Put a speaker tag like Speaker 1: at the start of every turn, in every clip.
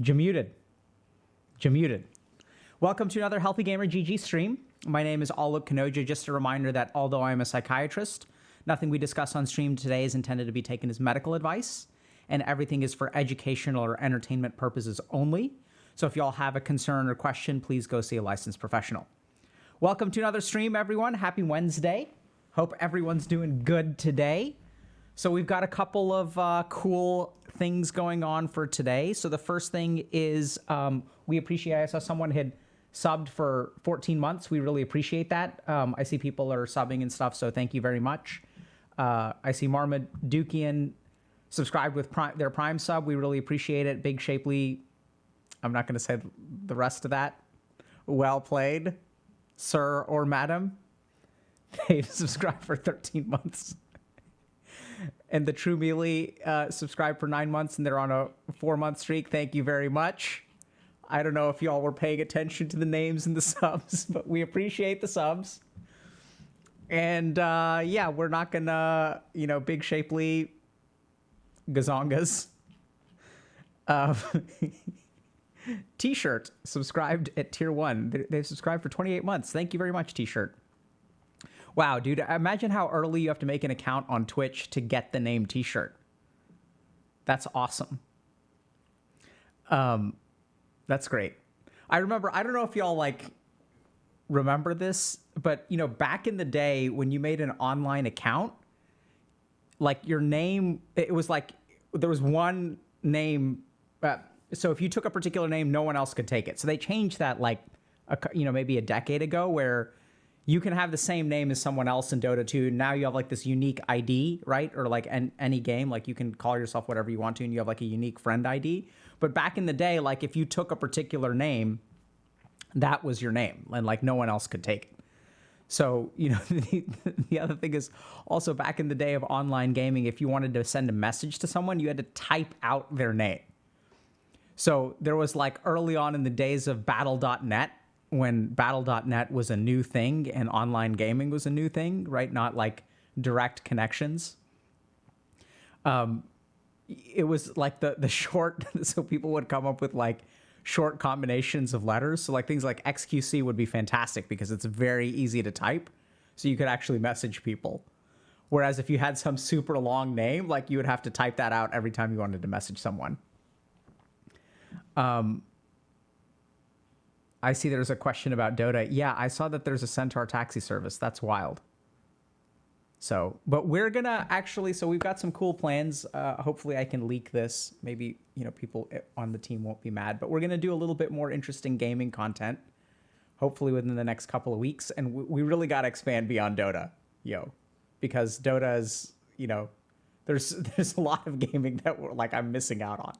Speaker 1: Jamuted. Jamuted. Welcome to another Healthy Gamer GG stream. My name is Alok Kanoja. Just a reminder that although I am a psychiatrist, nothing we discuss on stream today is intended to be taken as medical advice, and everything is for educational or entertainment purposes only. So if y'all have a concern or question, please go see a licensed professional. Welcome to another stream, everyone. Happy Wednesday. Hope everyone's doing good today. So we've got a couple of cool things going on for today. So the first thing is we appreciate, I saw someone had subbed for 14 months. We really appreciate that. I see people are subbing and stuff, so thank you very much. I see Marmadukian subscribed with their Prime sub. We really appreciate it. Big Shapely, I'm not going to say the rest of that. Well played, sir or madam. They've subscribed for 13 months. And the True Mealy subscribed for 9 months, and they're on a 4-month streak. Thank you very much. I don't know if y'all were paying attention to the names and the subs, but we appreciate the subs. And yeah, we're not gonna, Big Shapely gazongas. T-shirt subscribed at tier 1. They've subscribed for 28 months. Thank you very much, T-shirt. Wow, dude, imagine how early you have to make an account on Twitch to get the name T-shirt. That's awesome. That's great. I remember, I don't know if y'all remember this, but back in the day when you made an online account, your name, it was there was one name. So if you took a particular name, no one else could take it. So they changed that maybe a decade ago, where you can have the same name as someone else in Dota 2. Now you have this unique ID, right? Or any game, you can call yourself whatever you want to, and you have a unique friend ID. But back in the day, if you took a particular name, that was your name, and no one else could take it. So, the other thing is also back in the day of online gaming, if you wanted to send a message to someone, you had to type out their name. So there was early on in the days of Battle.net, when Battle.net was a new thing and online gaming was a new thing, right? Not direct connections. It was the short, so people would come up with short combinations of letters. So things like XQC would be fantastic because it's very easy to type. So you could actually message people. Whereas if you had some super long name, you would have to type that out every time you wanted to message someone. I see there's a question about Dota. Yeah, I saw that there's a Centaur taxi service. That's wild. So, but we're gonna actually, so we've got some cool plans. Hopefully I can leak this. Maybe, people on the team won't be mad, but we're gonna do a little bit more interesting gaming content, hopefully within the next couple of weeks. And we really got to expand beyond Dota, because Dota is, there's a lot of gaming that I'm missing out on.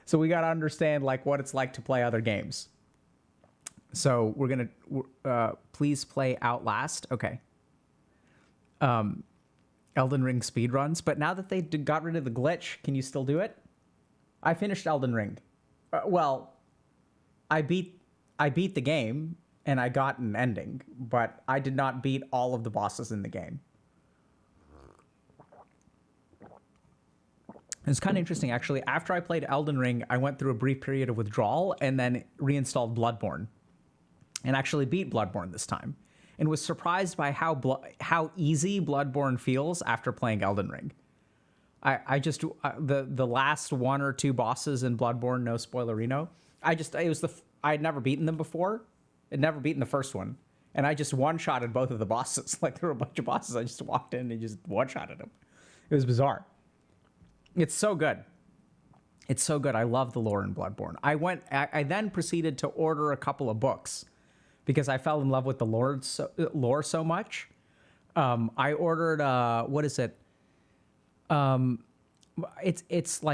Speaker 1: So we got to understand what it's like to play other games. So we're going to please play Outlast. Okay. Elden Ring speedruns. But now that they got rid of the glitch, can you still do it? I finished Elden Ring. Well, I beat the game and I got an ending, but I did not beat all of the bosses in the game. It's kind of interesting, actually. After I played Elden Ring, I went through a brief period of withdrawal and then reinstalled Bloodborne. And actually beat Bloodborne this time, and was surprised by how easy Bloodborne feels after playing Elden Ring. I just the last 1 or 2 bosses in Bloodborne, no spoilerino. I had never beaten them before. I'd never beaten the first one, and I just one-shotted both of the bosses. There were a bunch of bosses. I just walked in and just one-shotted them. It was bizarre. It's so good. It's so good. I love the lore in Bloodborne. I then proceeded to order a couple of books, because I fell in love with the lore so much. I ordered, what is it? It's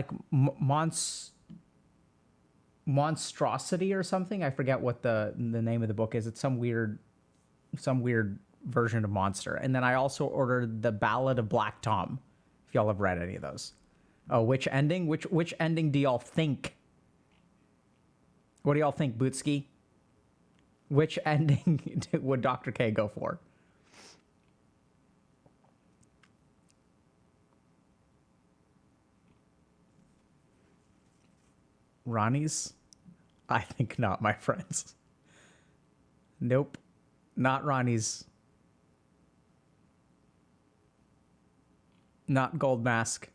Speaker 1: Monstrosity or something. I forget what the name of the book is. It's some weird version of Monster. And then I also ordered The Ballad of Black Tom, if y'all have read any of those. Oh, which ending? Which ending do y'all think? What do y'all think, Bootski? Which ending would Dr. K go for? Ronnie's? I think not, my friends. Nope. Not Ronnie's. Not Gold Mask.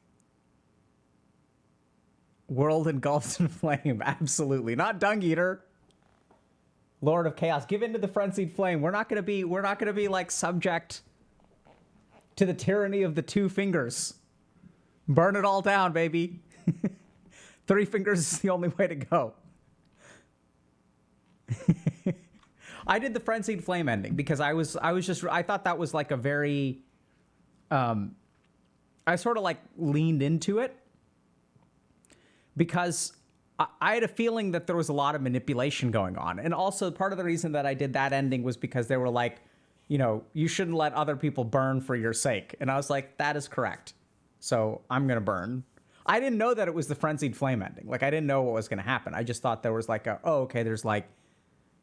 Speaker 1: World engulfed in flame. Absolutely. Not Dung Eater. Lord of Chaos. Give in to the frenzied flame. We're not gonna be like subject to the tyranny of the two fingers. Burn it all down, baby. Three fingers is the only way to go. I did the frenzied flame ending because I thought that was like a very I sort of like leaned into it because I had a feeling that there was a lot of manipulation going on. And also part of the reason that I did that ending was because they were like, you know, you shouldn't let other people burn for your sake. And I was like, that is correct. So I'm going to burn. I didn't know that it was the frenzied flame ending. Like, I didn't know what was going to happen. I just thought there was like okay, there's like,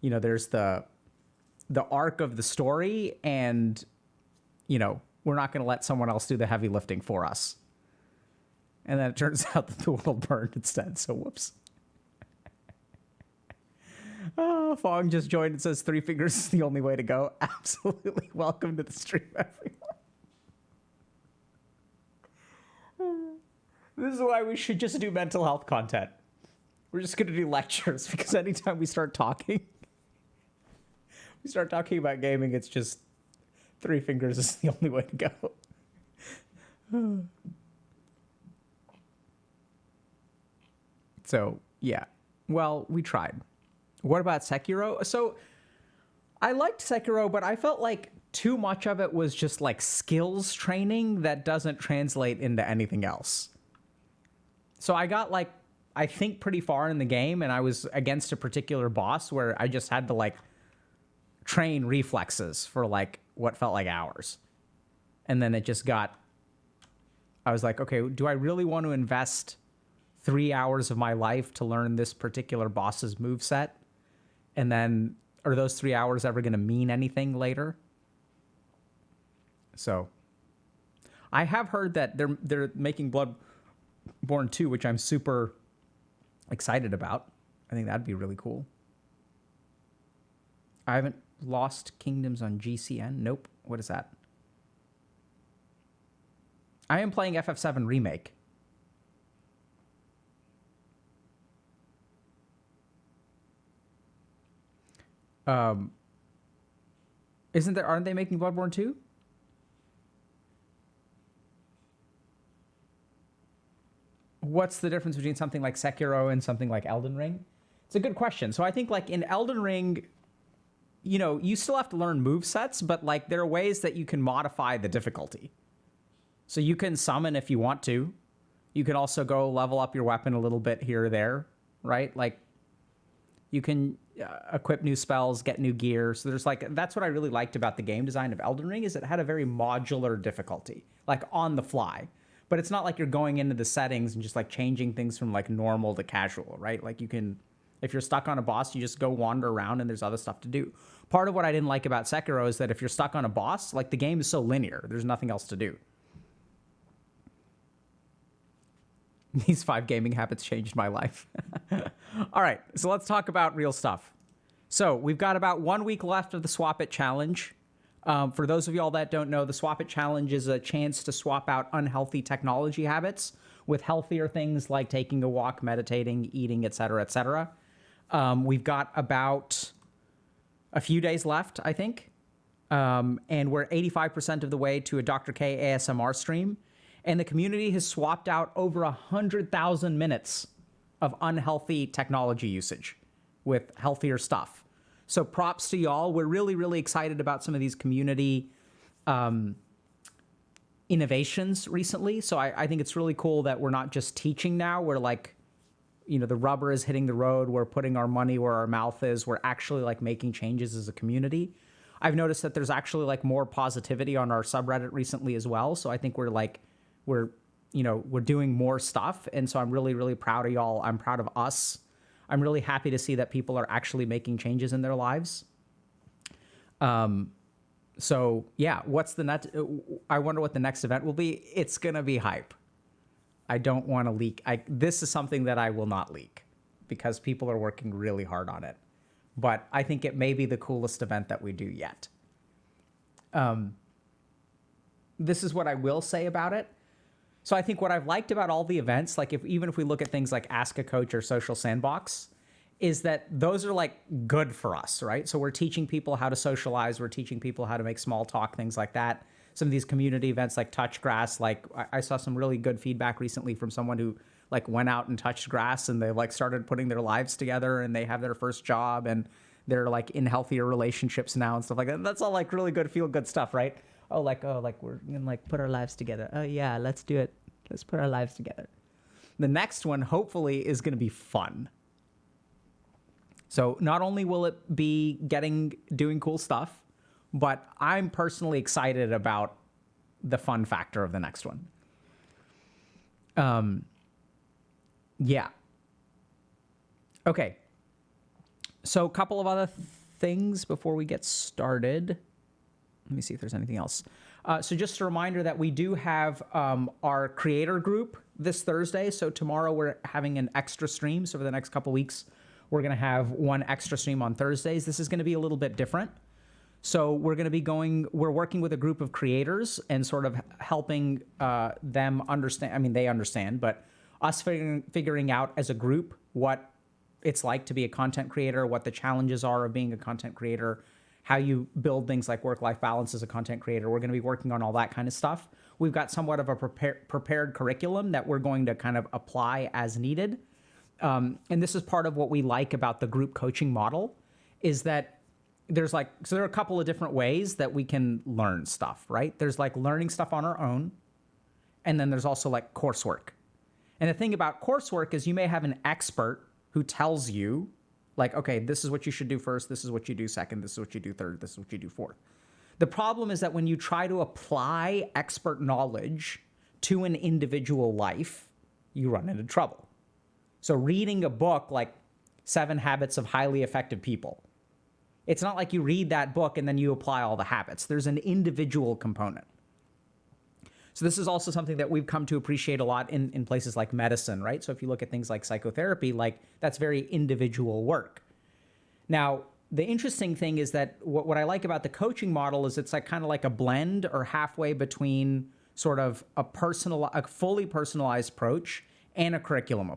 Speaker 1: you know, there's the arc of the story and, you know, we're not going to let someone else do the heavy lifting for us. And then it turns out that the world burned instead. So whoops. Oh, Fong just joined and says three fingers is the only way to go. Absolutely. Welcome to the stream, everyone. This is why we should just do mental health content. We're just going to do lectures because anytime we start talking about gaming, it's just three fingers is the only way to go. So, yeah. Well, we tried. What about Sekiro? So, I liked Sekiro, but I felt like too much of it was just like skills training that doesn't translate into anything else. So I got like, I think pretty far in the game and I was against a particular boss where I just had to like train reflexes for like what felt like hours. And then it just got, I was like, okay, do I really want to invest 3 hours of my life to learn this particular boss's moveset? And then are those 3 hours ever going to mean anything later? So I have heard that they're making Bloodborne 2, which I'm super excited about. I think that'd be really cool. I haven't Lost Kingdoms on GCN. Nope. What is that? I am playing FF7 Remake. Aren't they making Bloodborne 2? What's the difference between something like Sekiro and something like Elden Ring? It's a good question. So I think like in Elden Ring, you know, you still have to learn movesets, but like there are ways that you can modify the difficulty. So you can summon if you want to. You can also go level up your weapon a little bit here or there, right? Like you can equip new spells, get new gear. So there's like, that's what I really liked about the game design of Elden Ring is it had a very modular difficulty, like on the fly. But it's not like you're going into the settings and just like changing things from like normal to casual, right? Like you can, if you're stuck on a boss, you just go wander around and there's other stuff to do. Part of what I didn't like about Sekiro is that if you're stuck on a boss, like the game is so linear, there's nothing else to do. These 5 gaming habits changed my life. All right, so let's talk about real stuff. So we've got about 1 week left of the Swap It Challenge. For those of y'all that don't know, the Swap It Challenge is a chance to swap out unhealthy technology habits with healthier things like taking a walk, meditating, eating, et cetera, et cetera. We've got about a few days left, I think. And we're 85% of the way to a Dr. K ASMR stream. And the community has swapped out over 100,000 minutes of unhealthy technology usage with healthier stuff. So props to y'all. We're really, really excited about some of these community innovations recently. So I think it's really cool that we're not just teaching now. We're like, you know, the rubber is hitting the road. We're putting our money where our mouth is. We're actually like making changes as a community. I've noticed that there's actually like more positivity on our subreddit recently as well. So I think we're doing more stuff. And so I'm really, really proud of y'all. I'm proud of us. I'm really happy to see that people are actually making changes in their lives. So yeah, I wonder what the next event will be. It's going to be hype. I don't want to leak. This is something that I will not leak because people are working really hard on it. but I think it may be the coolest event that we do yet. This is what I will say about it. So I think what I've liked about all the events, like even if we look at things like Ask a Coach or Social Sandbox, is that those are like good for us, right? So we're teaching people how to socialize. We're teaching people how to make small talk, things like that. Some of these community events like Touch Grass, like I saw some really good feedback recently from someone who like went out and touched grass and they like started putting their lives together and they have their first job and they're like in healthier relationships now and stuff like that. That's all like really good, feel good stuff, right? Oh, like we're gonna like put our lives together. Oh yeah, let's do it. Let's put our lives together. The next one hopefully is gonna be fun. So not only will it be doing cool stuff, but I'm personally excited about the fun factor of the next one. Yeah. Okay. So a couple of other things before we get started. Let me see if there's anything else. So just a reminder that we do have our creator group this Thursday. So tomorrow we're having an extra stream. So for the next couple weeks, we're going to have one extra stream on Thursdays. This is going to be a little bit different. So we're working with a group of creators and sort of helping them understand. I mean, they understand, but us figuring out as a group what it's like to be a content creator, what the challenges are of being a content creator, how you build things like work-life balance as a content creator. We're going to be working on all that kind of stuff. We've got somewhat of a prepared curriculum that we're going to kind of apply as needed. And this is part of what we like about the group coaching model is that there are a couple of different ways that we can learn stuff, right? There's like learning stuff on our own. And then there's also like coursework. And the thing about coursework is you may have an expert who tells you like, okay, this is what you should do first. This is what you do second. This is what you do third. This is what you do fourth. The problem is that when you try to apply expert knowledge to an individual life, you run into trouble. So reading a book like 7 Habits of Highly Effective People, it's not like you read that book and then you apply all the habits. There's an individual component. So this is also something that we've come to appreciate a lot in places like medicine, right? So if you look at things like psychotherapy, like that's very individual work. Now, the interesting thing is that what I like about the coaching model is it's like kind of like a blend or halfway between sort of a fully personalized approach and a curriculum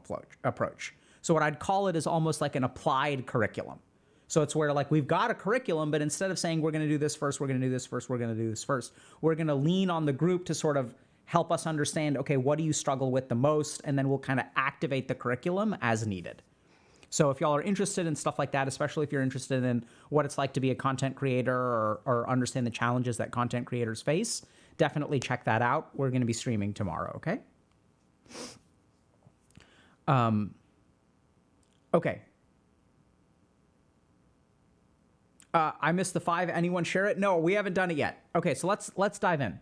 Speaker 1: approach. So what I'd call it is almost like an applied curriculum. So it's where like we've got a curriculum, but instead of saying we're going to do this first, we're going to do this first, we're going to do this first, we're going to lean on the group to sort of help us understand, okay, what do you struggle with the most? And then we'll kind of activate the curriculum as needed. So if y'all are interested in stuff like that, especially if you're interested in what it's like to be a content creator or understand the challenges that content creators face, definitely check that out. We're going to be streaming tomorrow, okay? Okay. I missed the 5. Anyone share it? No, we haven't done it yet. Okay, so let's dive in.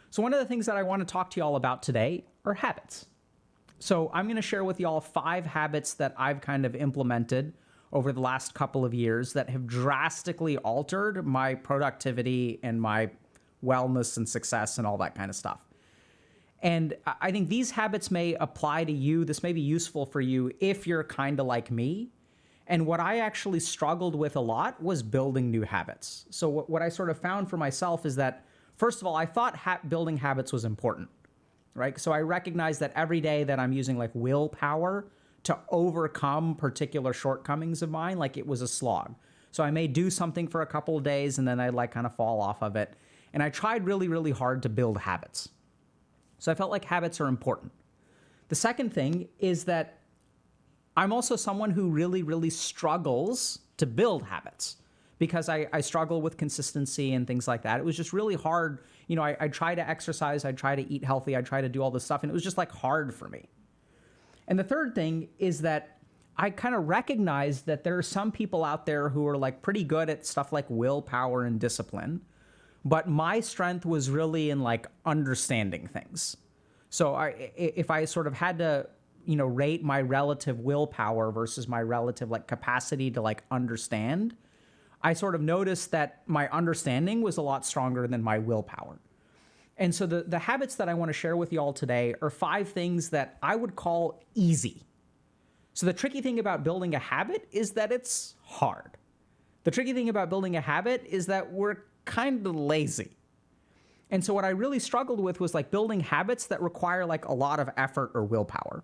Speaker 1: So one of the things that I want to talk to y'all about today are habits. So I'm going to share with y'all 5 habits that I've kind of implemented over the last couple of years that have drastically altered my productivity and my wellness and success and all that kind of stuff. And I think these habits may apply to you. This may be useful for you if you're kind of like me. And what I actually struggled with a lot was building new habits. So what I sort of found for myself is that, first of all, I thought building habits was important, right? So I recognize that every day that I'm using like willpower to overcome particular shortcomings of mine, like it was a slog. So I may do something for a couple of days and then I like kind of fall off of it. And I tried really, really hard to build habits. So I felt like habits are important. The second thing is that I'm also someone who really, really struggles to build habits because I struggle with consistency and things like that. It was just really hard. You know, I try to exercise, I try to eat healthy, I try to do all this stuff, and it was just like hard for me. And the third thing is that I kind of recognize that there are some people out there who are like pretty good at stuff like willpower and discipline, but my strength was really in like understanding things. So if I sort of had to, you know, rate my relative willpower versus my relative like capacity to like understand, I sort of noticed that my understanding was a lot stronger than my willpower. And so the habits that I want to share with y'all today are 5 things that I would call easy. So the tricky thing about building a habit is that it's hard. The tricky thing about building a habit is that we're kind of lazy. And so what I really struggled with was like building habits that require like a lot of effort or willpower.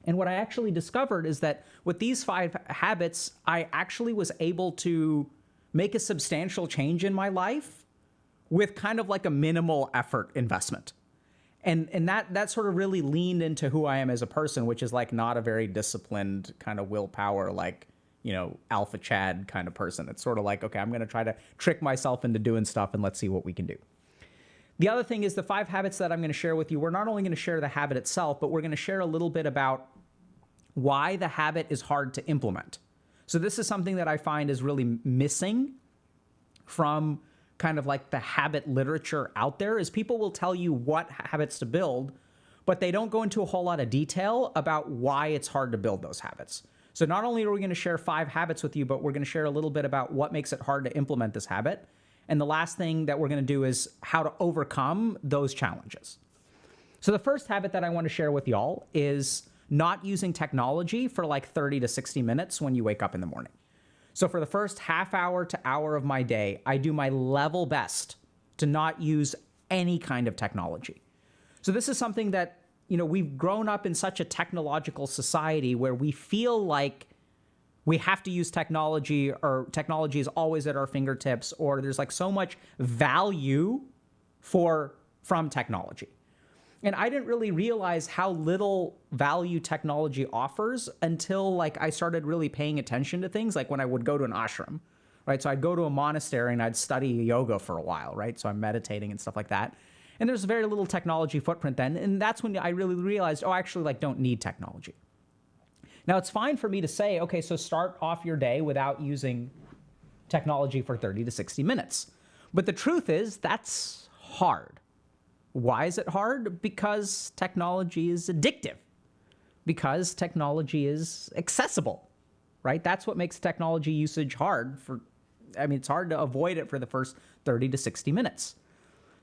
Speaker 1: And what I actually discovered is that with these 5 habits, I actually was able to make a substantial change in my life with kind of like a minimal effort investment. And that sort of really leaned into who I am as a person, which is like not a very disciplined kind of willpower, like, you know, alpha Chad kind of person. It's sort of like, okay, I'm going to try to trick myself into doing stuff and let's see what we can do. The other thing is the 5 habits that I'm going to share with you. We're not only going to share the habit itself, but we're going to share a little bit about why the habit is hard to implement. So this is something that I find is really missing from kind of like the habit literature out there, is people will tell you what habits to build, but they don't go into a whole lot of detail about why it's hard to build those habits. So not only are we going to share 5 habits with you, but we're going to share a little bit about what makes it hard to implement this habit. And the last thing that we're going to do is how to overcome those challenges. So the first habit that I want to share with y'all is not using technology for like 30 to 60 minutes when you wake up in the morning. So for the first half hour to hour of my day, I do my level best to not use any kind of technology. So this is something that, you know, we've grown up in such a technological society where we feel like we have to use technology, or technology is always at our fingertips, or there's like so much value from technology. And I didn't really realize how little value technology offers until like I started really paying attention to things, like when I would go to an ashram, right? So I'd go to a monastery and I'd study yoga for a while, right? So I'm meditating and stuff like that. And there's very little technology footprint then. And that's when I really realized, oh, I actually like don't need technology. Now it's fine for me to say, okay, so start off your day without using technology for 30 to 60 minutes. But the truth is that's hard. Why is it hard? Because technology is addictive. Because technology is accessible, right? That's what makes technology usage hard. It's hard to avoid it for the first 30 to 60 minutes.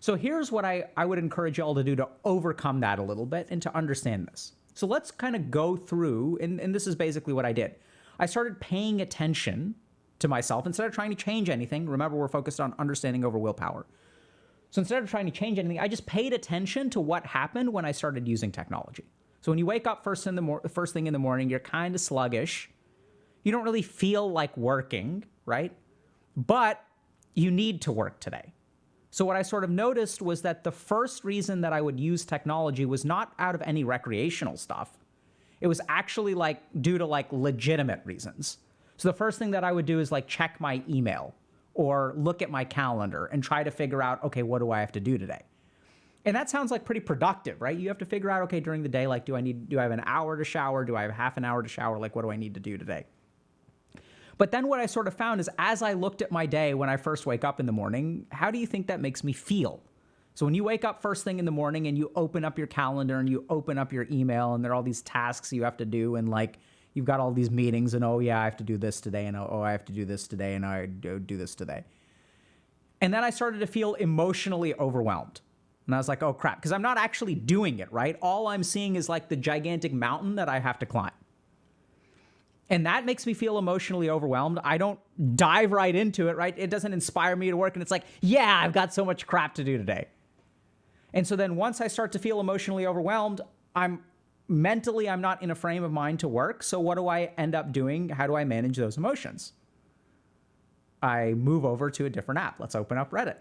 Speaker 1: So here's what I would encourage you all to do to overcome that a little bit and to understand this. So let's kind of go through, and this is basically what I did. I started paying attention to myself instead of trying to change anything. Remember, we're focused on understanding over willpower. So instead of trying to change anything, I just paid attention to what happened when I started using technology. So when you wake up first thing in the morning, you're kind of sluggish. You don't really feel like working, right? But you need to work today. So what I sort of noticed was that the first reason that I would use technology was not out of any recreational stuff. It was actually like due to like legitimate reasons. So the first thing that I would do is like check my email or look at my calendar and try to figure out, okay, what do I have to do today? And that sounds like pretty productive, right? You have to figure out, okay, during the day, like, do I have an hour to shower? Do I have half an hour to shower? Like, what do I need to do today? But then what I sort of found is as I looked at my day when I first wake up in the morning, how do you think that makes me feel? So when you wake up first thing in the morning and you open up your calendar and you open up your email and there are all these tasks you have to do and like you've got all these meetings and, oh yeah, I have to do this today and oh, I have to do this today and I do this today. And then I started to feel emotionally overwhelmed. And I was like, oh crap, because I'm not actually doing it, right? All I'm seeing is like the gigantic mountain that I have to climb. And that makes me feel emotionally overwhelmed. I don't dive right into it, right? It doesn't inspire me to work. And it's like, yeah, I've got so much crap to do today. And so then once I start to feel emotionally overwhelmed, I'm not in a frame of mind to work. So what do I end up doing? How do I manage those emotions? I move over to a different app. Let's open up Reddit.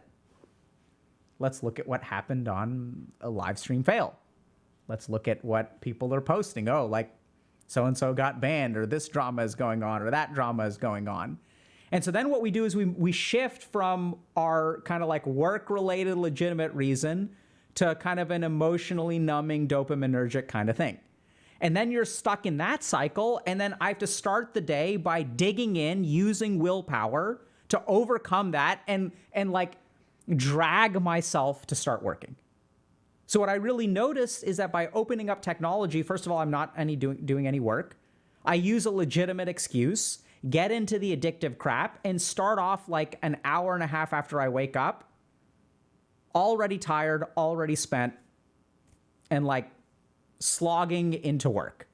Speaker 1: Let's look at what happened on a live stream fail. Let's look at what people are posting. Oh, like so-and-so got banned, or this drama is going on, or that drama is going on. And so then what we do is we shift from our kind of like work-related legitimate reason to kind of an emotionally numbing dopaminergic kind of thing. And then you're stuck in that cycle, and then I have to start the day by digging in, using willpower to overcome that and like drag myself to start working. So what I really noticed is that by opening up technology, first of all, I'm not doing any work. I use a legitimate excuse, get into the addictive crap, and start off like an hour and a half after I wake up, already tired, already spent, and like slogging into work.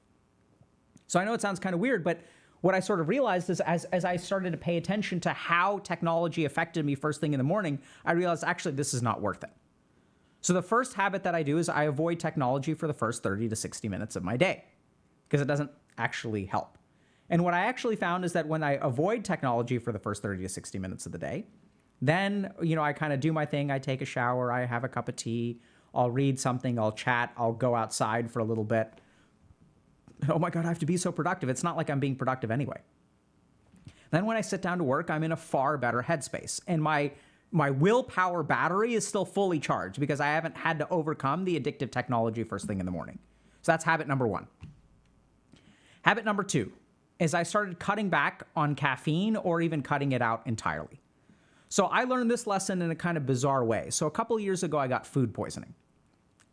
Speaker 1: So I know it sounds kind of weird, but what I sort of realized is as I started to pay attention to how technology affected me first thing in the morning, I realized actually this is not worth it. So the first habit that I do is I avoid technology for the first 30 to 60 minutes of my day because it doesn't actually help. And what I actually found is that when I avoid technology for the first 30 to 60 minutes of the day, then, I kind of do my thing. I take a shower, I have a cup of tea, I'll read something, I'll chat, I'll go outside for a little bit. Oh my God, I have to be so productive. It's not like I'm being productive anyway. Then when I sit down to work, I'm in a far better headspace. And my willpower battery is still fully charged because I haven't had to overcome the addictive technology first thing in the morning. So that's habit number one. Habit number two is I started cutting back on caffeine or even cutting it out entirely. So I learned this lesson in a kind of bizarre way. So a couple of years ago, I got food poisoning.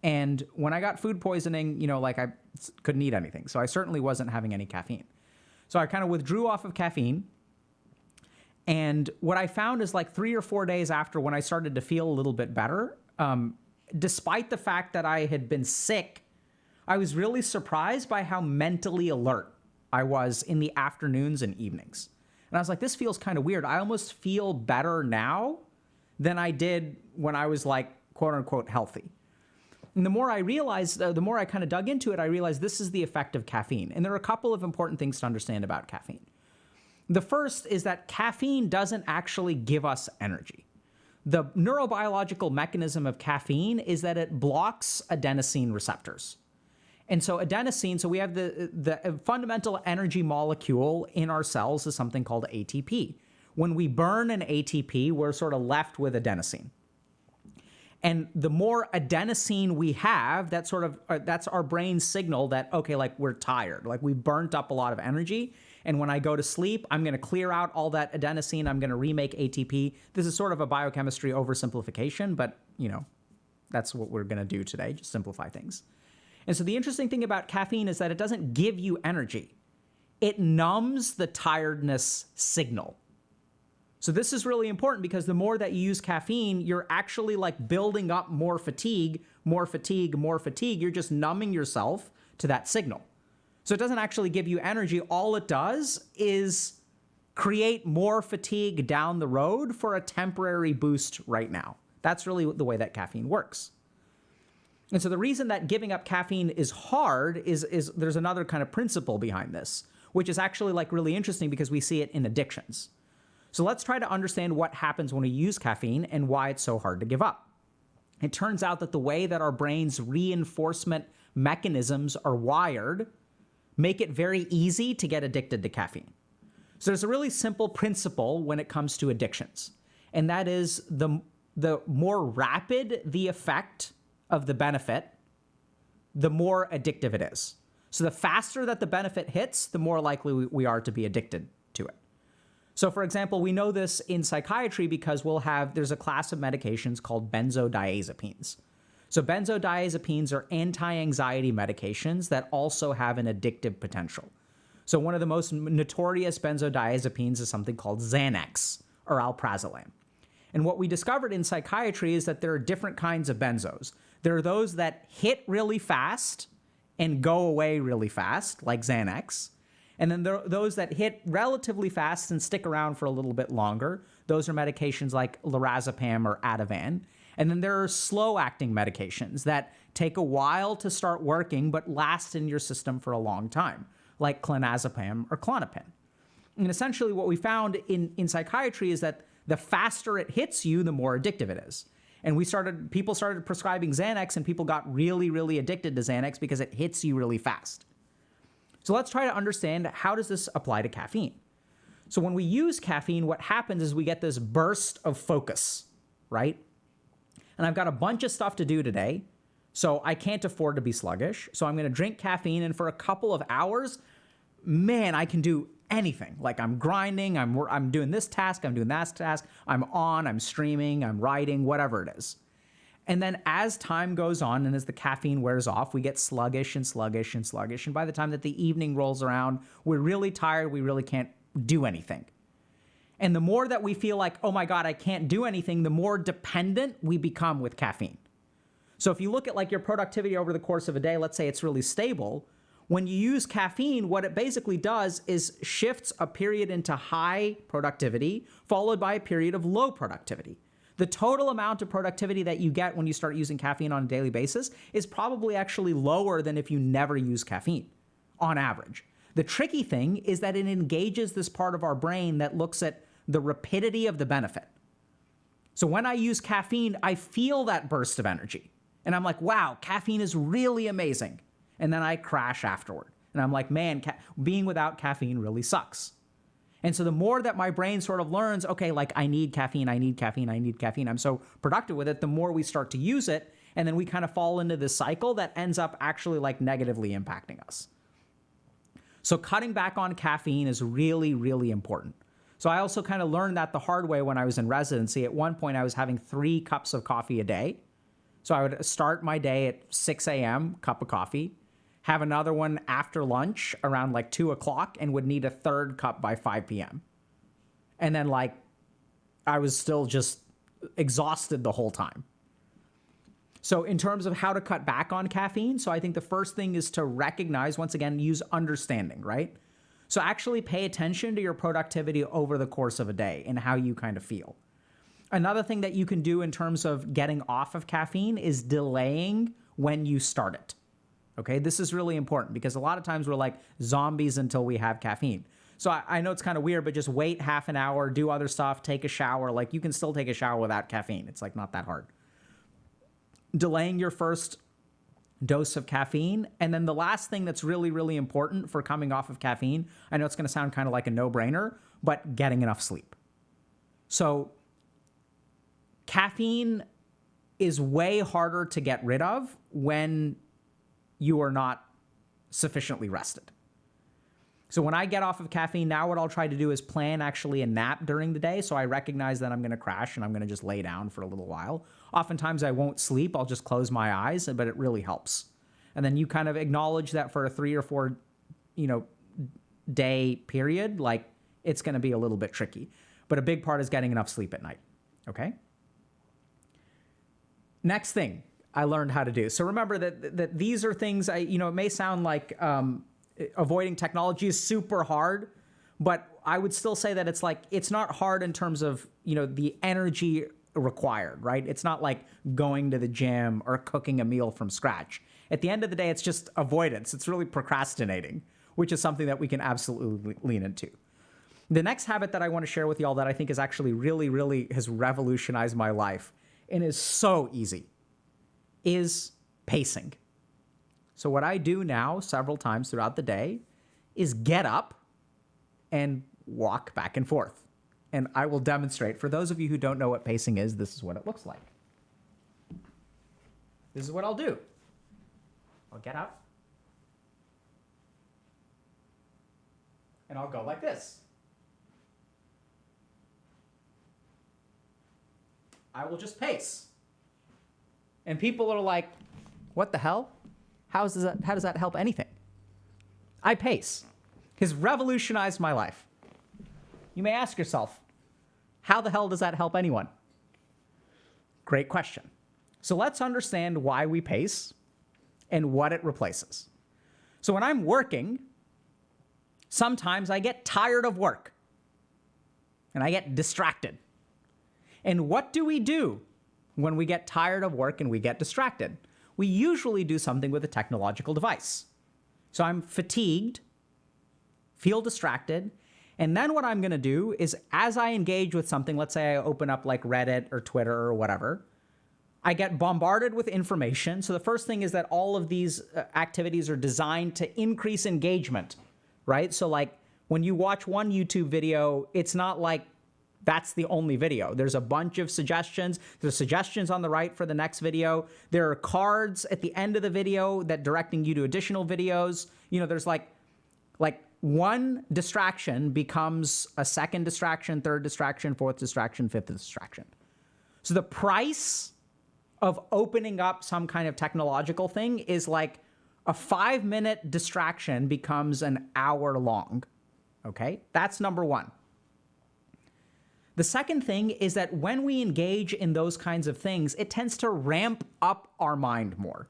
Speaker 1: And when I got food poisoning, I couldn't eat anything. So I certainly wasn't having any caffeine. So I kind of withdrew off of caffeine. And what I found is like 3 or 4 days after when I started to feel a little bit better, despite the fact that I had been sick, I was really surprised by how mentally alert I was in the afternoons and evenings. And I was like, this feels kind of weird. I almost feel better now than I did when I was like, quote unquote, healthy. And the more I realized, the more I kind of dug into it, I realized this is the effect of caffeine. And there are a couple of important things to understand about caffeine. The first is that caffeine doesn't actually give us energy. The neurobiological mechanism of caffeine is that it blocks adenosine receptors. And so adenosine, so we have the fundamental energy molecule in our cells is something called ATP. When we burn an ATP, we're sort of left with adenosine. And the more adenosine we have, that's our brain's signal that, okay, like we're tired, like we burnt up a lot of energy. And when I go to sleep, I'm going to clear out all that adenosine. I'm going to remake ATP. This is sort of a biochemistry oversimplification, but that's what we're going to do today, just simplify things. And so the interesting thing about caffeine is that it doesn't give you energy. It numbs the tiredness signal. So this is really important because the more that you use caffeine, you're actually like building up more fatigue, more fatigue, more fatigue. You're just numbing yourself to that signal. So it doesn't actually give you energy. All it does is create more fatigue down the road for a temporary boost right now. That's really the way that caffeine works. And so the reason that giving up caffeine is hard is there's another kind of principle behind this, which is actually like really interesting because we see it in addictions. So let's try to understand what happens when we use caffeine and why it's so hard to give up. It turns out that the way that our brain's reinforcement mechanisms are wired make it very easy to get addicted to caffeine. So there's a really simple principle when it comes to addictions, and that is the more rapid the effect of the benefit, the more addictive it is. So the faster that the benefit hits, the more likely we are to be addicted to it. So for example, we know this in psychiatry because there's a class of medications called benzodiazepines. So benzodiazepines are anti-anxiety medications that also have an addictive potential. So one of the most notorious benzodiazepines is something called Xanax or alprazolam. And what we discovered in psychiatry is that there are different kinds of benzos. There are those that hit really fast and go away really fast, like Xanax. And then there are those that hit relatively fast and stick around for a little bit longer. Those are medications like lorazepam or Ativan. And then there are slow-acting medications that take a while to start working but last in your system for a long time, like clonazepam or Klonopin. And essentially what we found in psychiatry is that the faster it hits you, the more addictive it is. And people started prescribing Xanax, and people got really, really addicted to Xanax because it hits you really fast. So let's try to understand, how does this apply to caffeine? So when we use caffeine, what happens is we get this burst of focus, right? And I've got a bunch of stuff to do today, so I can't afford to be sluggish. So I'm going to drink caffeine, and for a couple of hours, man, I can do anything. Like I'm grinding, I'm doing this task, I'm doing that task, I'm streaming, I'm writing, whatever it is. And then as time goes on and as the caffeine wears off, we get sluggish and sluggish and sluggish. And by the time that the evening rolls around, we're really tired, we really can't do anything. And the more that we feel like, oh my God, I can't do anything, the more dependent we become with caffeine. So if you look at like your productivity over the course of a day, let's say it's really stable, When you use caffeine, what it basically does is shifts a period into high productivity, followed by a period of low productivity. The total amount of productivity that you get when you start using caffeine on a daily basis is probably actually lower than if you never use caffeine, on average. The tricky thing is that it engages this part of our brain that looks at the rapidity of the benefit. So when I use caffeine, I feel that burst of energy. And I'm like, wow, caffeine is really amazing. And then I crash afterward. And I'm like, man, being without caffeine really sucks. And so the more that my brain sort of learns, okay, like I need caffeine, I need caffeine, I need caffeine, I'm so productive with it, the more we start to use it. And then we kind of fall into this cycle that ends up actually like negatively impacting us. So cutting back on caffeine is really, really important. So I also kind of learned that the hard way when I was in residency. At one point, I was having 3 cups of coffee a day. So I would start my day at 6 a.m., cup of coffee, have another one after lunch around like 2 o'clock, and would need a 3rd cup by 5 p.m. And then like I was still just exhausted the whole time. So in terms of how to cut back on caffeine, so I think the first thing is to recognize, once again, use understanding, right? So actually pay attention to your productivity over the course of a day and how you kind of feel. Another thing that you can do in terms of getting off of caffeine is delaying when you start it. Okay, this is really important because a lot of times we're like zombies until we have caffeine. So I know it's kind of weird, but just wait half an hour, do other stuff, take a shower. Like you can still take a shower without caffeine. It's like not that hard. Delaying your first dose of caffeine. And then the last thing that's really, really important for coming off of caffeine, I know it's going to sound kind of like a no-brainer, but getting enough sleep. So caffeine is way harder to get rid of when you are not sufficiently rested. So when I get off of caffeine, now what I'll try to do is plan actually a nap during the day. So I recognize that I'm going to crash and I'm going to just lay down for a little while. Oftentimes I won't sleep. I'll just close my eyes, but it really helps. And then you kind of acknowledge that for a 3 or 4, day period, like it's going to be a little bit tricky. But a big part is getting enough sleep at night. Okay. Next thing I learned how to do. So remember that these are things it may sound like avoiding technology is super hard, but I would still say that it's not hard in terms of, the energy required, right? It's not like going to the gym or cooking a meal from scratch. At the end of the day, it's just avoidance. It's really procrastinating, which is something that we can absolutely lean into. The next habit that I want to share with y'all that I think is actually really, really has revolutionized my life and is so easy is pacing. So what I do now several times throughout the day is get up and walk back and forth. And I will demonstrate. For those of you who don't know what pacing is, this is what it looks like. This is what I'll do. I'll get up. And I'll go like this. I will just pace. And people are like, what the hell? How does that help anything? I pace. Has revolutionized my life. You may ask yourself, how the hell does that help anyone? Great question. So let's understand why we pace and what it replaces. So when I'm working, sometimes I get tired of work and I get distracted. And what do we do when we get tired of work and we get distracted? We usually do something with a technological device. So I'm fatigued, feel distracted, and then what I'm going to do is as I engage with something, let's say I open up like Reddit or Twitter or whatever, I get bombarded with information. So the first thing is that all of these activities are designed to increase engagement, right? So like when you watch one YouTube video, it's not like that's the only video. There's a bunch of suggestions. There's suggestions on the right for the next video. There are cards at the end of the video that directing you to additional videos. There's like one distraction becomes a second distraction, third distraction, fourth distraction, fifth distraction. So the price of opening up some kind of technological thing is like a 5-minute distraction becomes an hour long. Okay, that's number one. The second thing is that when we engage in those kinds of things, it tends to ramp up our mind more.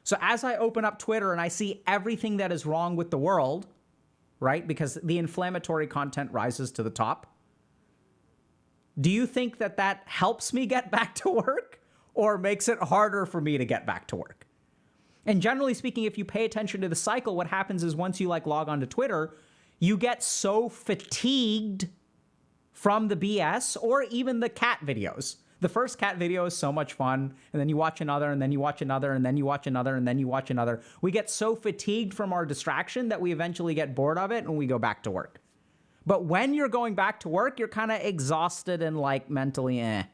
Speaker 1: So as I open up Twitter and I see everything that is wrong with the world, right? Because the inflammatory content rises to the top. Do you think that that helps me get back to work or makes it harder for me to get back to work? And generally speaking, if you pay attention to the cycle, what happens is once you like log onto Twitter, you get so fatigued from the BS or even the cat videos. The first cat video is so much fun, and then you watch another, and then you watch another, and then you watch another, and then you watch another. We get so fatigued from our distraction that we eventually get bored of it and we go back to work. But when you're going back to work, you're kind of exhausted and like mentally eh.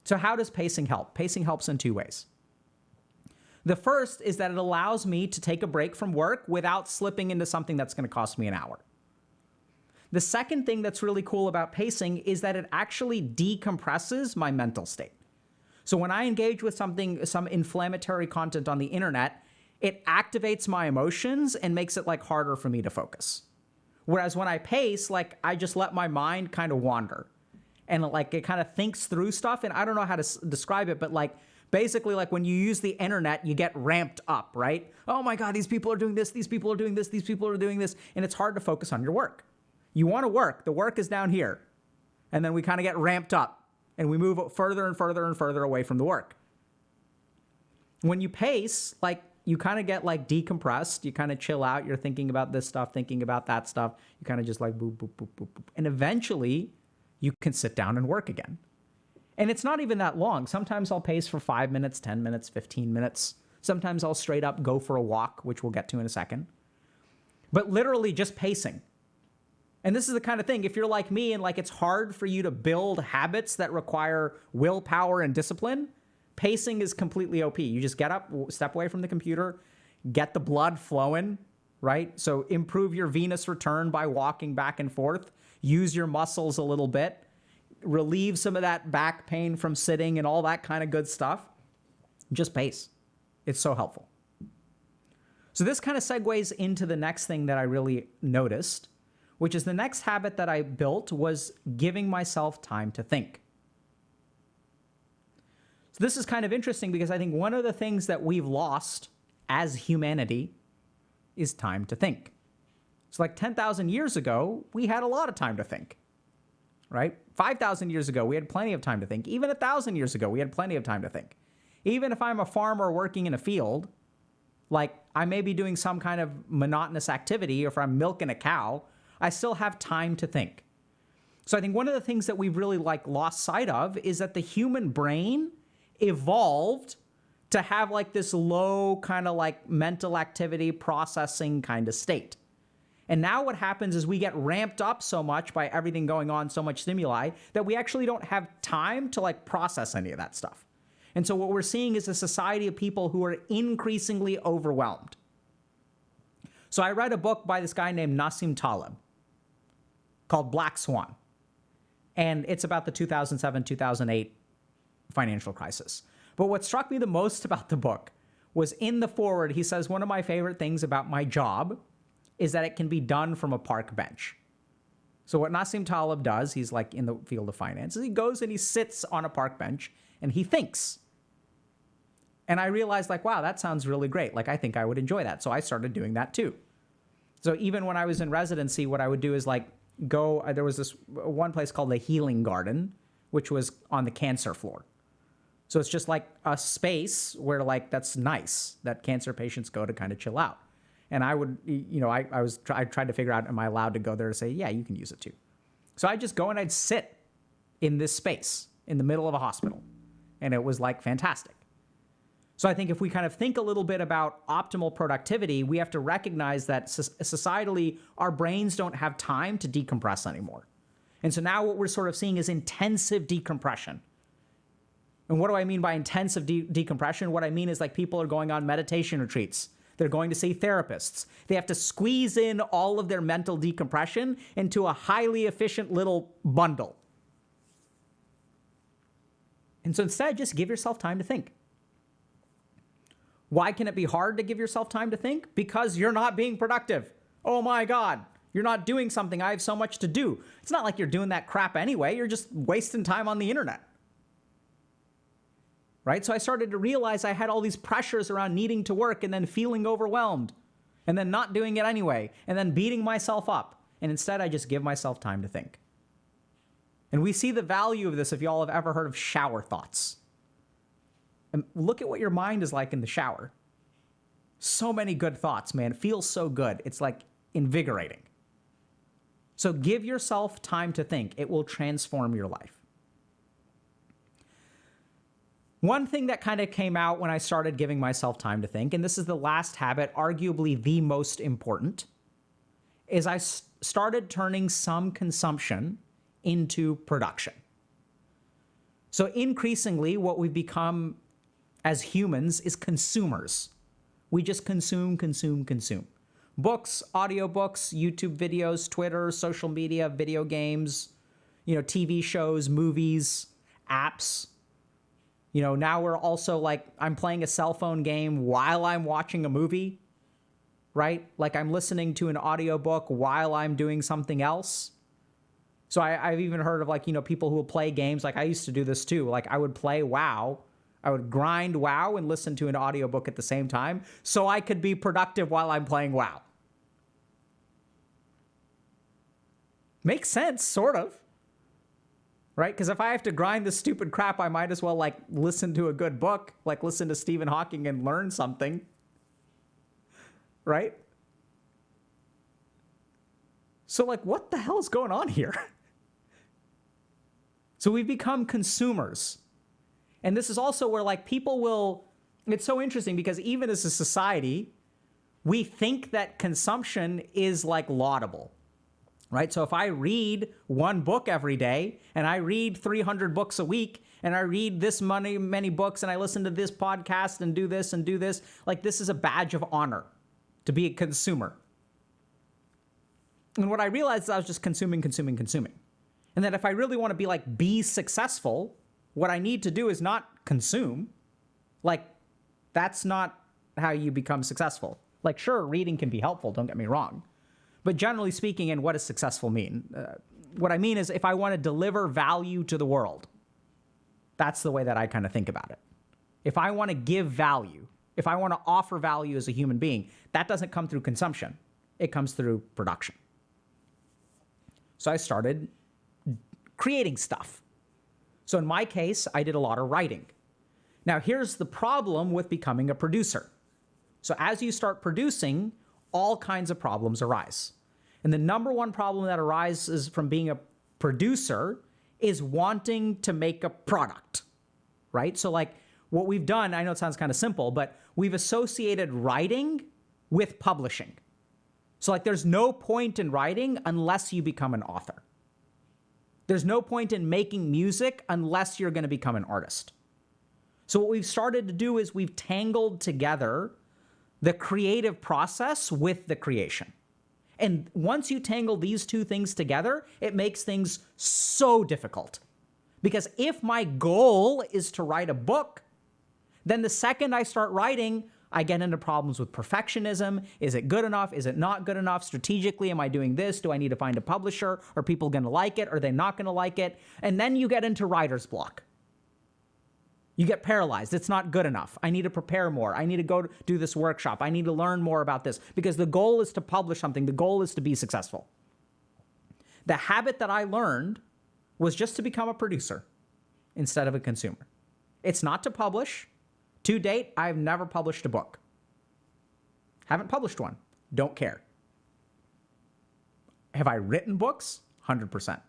Speaker 1: So how does pacing help? Pacing helps in two ways. The first is that it allows me to take a break from work without slipping into something that's going to cost me an hour. The second thing that's really cool about pacing is that it actually decompresses my mental state. So when I engage with some inflammatory content on the internet, it activates my emotions and makes it like harder for me to focus. Whereas when I pace, like I just let my mind kind of wander and like it kind of thinks through stuff. And I don't know how to describe it, but like basically like when you use the internet, you get ramped up, right? Oh my God, these people are doing this, these people are doing this, these people are doing this. And it's hard to focus on your work. You want to work. The work is down here. And then we kind of get ramped up and we move further and further and further away from the work. When you pace, like you kind of get like decompressed. You kind of chill out. You're thinking about this stuff, thinking about that stuff. You kind of just like boop, boop, boop, boop, boop. And eventually you can sit down and work again. And it's not even that long. Sometimes I'll pace for 5 minutes, 10 minutes, 15 minutes. Sometimes I'll straight up go for a walk, which we'll get to in a second. But literally just pacing. And this is the kind of thing, if you're like me and like it's hard for you to build habits that require willpower and discipline, pacing is completely OP. You just get up, step away from the computer, get the blood flowing, right? So improve your venous return by walking back and forth, use your muscles a little bit, relieve some of that back pain from sitting and all that kind of good stuff. Just pace. It's so helpful. So this kind of segues into the next thing that I really noticed, which is the next habit that I built was giving myself time to think. So this is kind of interesting because I think one of the things that we've lost as humanity is time to think. So like 10,000 years ago, we had a lot of time to think, right? 5,000 years ago, we had plenty of time to think. Even 1,000 years ago, we had plenty of time to think. Even if I'm a farmer working in a field, like I may be doing some kind of monotonous activity, or if I'm milking a cow, I still have time to think. So I think one of the things that we've really like lost sight of is that the human brain evolved to have like this low kind of like mental activity processing kind of state. And now what happens is we get ramped up so much by everything going on, so much stimuli, that we actually don't have time to like process any of that stuff. And so what we're seeing is a society of people who are increasingly overwhelmed. So I read a book by this guy named Nassim Taleb called Black Swan. And it's about the 2007-2008 financial crisis. But what struck me the most about the book was in the foreword, he says, one of my favorite things about my job is that it can be done from a park bench. So what Nassim Taleb does, he's like in the field of finance, is he goes and he sits on a park bench and he thinks. And I realized like, wow, that sounds really great. Like, I think I would enjoy that. So I started doing that too. So even when I was in residency, what I would do is like there was this one place called the Healing Garden, which was on the cancer floor. So it's just like a space where like, that's nice that cancer patients go to kind of chill out. And I would, you know, I tried to figure out, am I allowed to go there to say, yeah, you can use it too. So I'd just go and I'd sit in this space in the middle of a hospital. And it was like fantastic. So I think if we kind of think a little bit about optimal productivity, we have to recognize that societally, our brains don't have time to decompress anymore. And so now what we're sort of seeing is intensive decompression. And what do I mean by intensive decompression? What I mean is like people are going on meditation retreats. They're going to see therapists. They have to squeeze in all of their mental decompression into a highly efficient little bundle. And so instead, just give yourself time to think. Why can it be hard to give yourself time to think? Because you're not being productive. Oh my God, you're not doing something. I have so much to do. It's not like you're doing that crap anyway. You're just wasting time on the internet. right? So I started to realize I had all these pressures around needing to work and then feeling overwhelmed and then not doing it anyway and then beating myself up. And instead, I just give myself time to think. And we see the value of this if y'all have ever heard of shower thoughts. And look at what your mind is like in the shower. So many good thoughts, man. It feels so good. It's like invigorating. So give yourself time to think. It will transform your life. One thing that kind of came out when I started giving myself time to think, and this is the last habit, arguably the most important, is I started turning some consumption into production. So increasingly, what we've become as humans is consumers. We just consume. Books, audiobooks, YouTube videos, Twitter, social media, video games, TV shows, movies, apps. Now we're also like, I'm playing a cell phone game while I'm watching a movie, right? Like I'm listening to an audiobook while I'm doing something else. So I've even heard of people who will play games. Like I used to do this too. Like I would play WoW. I would grind WoW and listen to an audiobook at the same time so I could be productive while I'm playing WoW. Makes sense, sort of. Right? Because if I have to grind this stupid crap, I might as well listen to a good book, listen to Stephen Hawking and learn something. Right? So what the hell is going on here? So we've become consumers. And this is also where people will, it's so interesting because even as a society, we think that consumption is laudable. Right? So if I read one book every day and I read 300 books a week and I read this many books and I listen to this podcast and do this, this is a badge of honor to be a consumer. And what I realized is I was just consuming. And that if I really want to be successful, what I need to do is not consume. That's not how you become successful. Sure, reading can be helpful, don't get me wrong. But generally speaking, and what does successful mean? What I mean is if I want to deliver value to the world, that's the way that I kind of think about it. If I want to give value, if I want to offer value as a human being, that doesn't come through consumption. It comes through production. So I started creating stuff. So in my case, I did a lot of writing. Now here's the problem with becoming a producer. So as you start producing, all kinds of problems arise. And the number one problem that arises from being a producer is wanting to make a product, right? So what we've done, I know it sounds kind of simple, but we've associated writing with publishing. So there's no point in writing unless you become an author. There's no point in making music unless you're going to become an artist. So what we've started to do is we've tangled together the creative process with the creation. And once you tangle these two things together, it makes things so difficult. Because if my goal is to write a book, then the second I start writing, I get into problems with perfectionism. Is it good enough? Is it not good enough? Strategically, am I doing this? Do I need to find a publisher? Are people going to like it? Are they not going to like it? And then you get into writer's block. You get paralyzed. It's not good enough. I need to prepare more. I need to go do this workshop. I need to learn more about this because the goal is to publish something. The goal is to be successful. The habit that I learned was just to become a producer instead of a consumer. It's not to publish. To date, I've never published a book. Haven't published one. Don't care. Have I written books? 100%.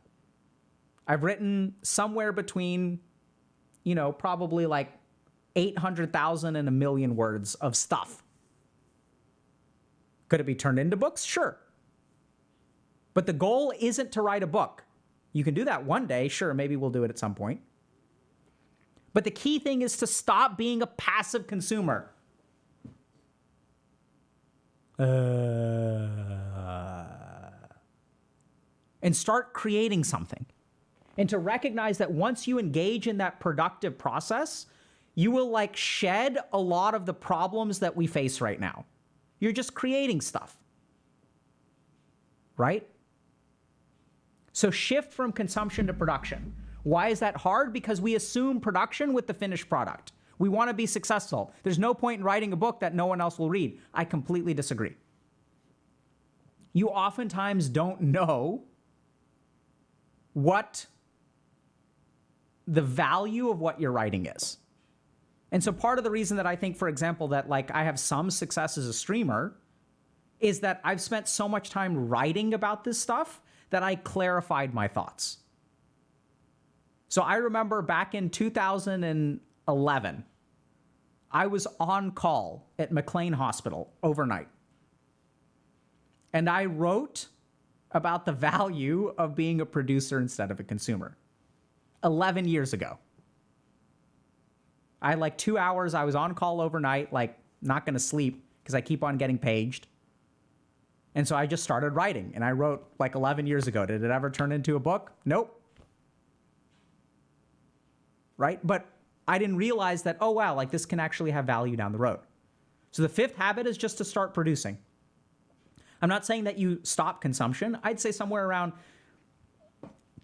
Speaker 1: I've written somewhere between probably 800,000 and 1 million words of stuff. Could it be turned into books? Sure. But the goal isn't to write a book. You can do that one day. Sure, maybe we'll do it at some point. But the key thing is to stop being a passive consumer. And start creating something. And to recognize that once you engage in that productive process, you will shed a lot of the problems that we face right now. You're just creating stuff. Right? So shift from consumption to production. Why is that hard? Because we assume production with the finished product. We want to be successful. There's no point in writing a book that no one else will read. I completely disagree. You oftentimes don't know what the value of what you're writing is. And so part of the reason that I think, for example, that like I have some success as a streamer is that I've spent so much time writing about this stuff that I clarified my thoughts. So I remember back in 2011, I was on call at McLean Hospital overnight. And I wrote about the value of being a producer instead of a consumer. 11 years ago. I had like 2 hours. I was on call overnight, like not going to sleep because I keep on getting paged. And so I just started writing, and I wrote like 11 years ago. Did it ever turn into a book? Nope. Right? But I didn't realize that, oh, wow, like this can actually have value down the road. So the fifth habit is just to start producing. I'm not saying that you stop consumption. I'd say somewhere around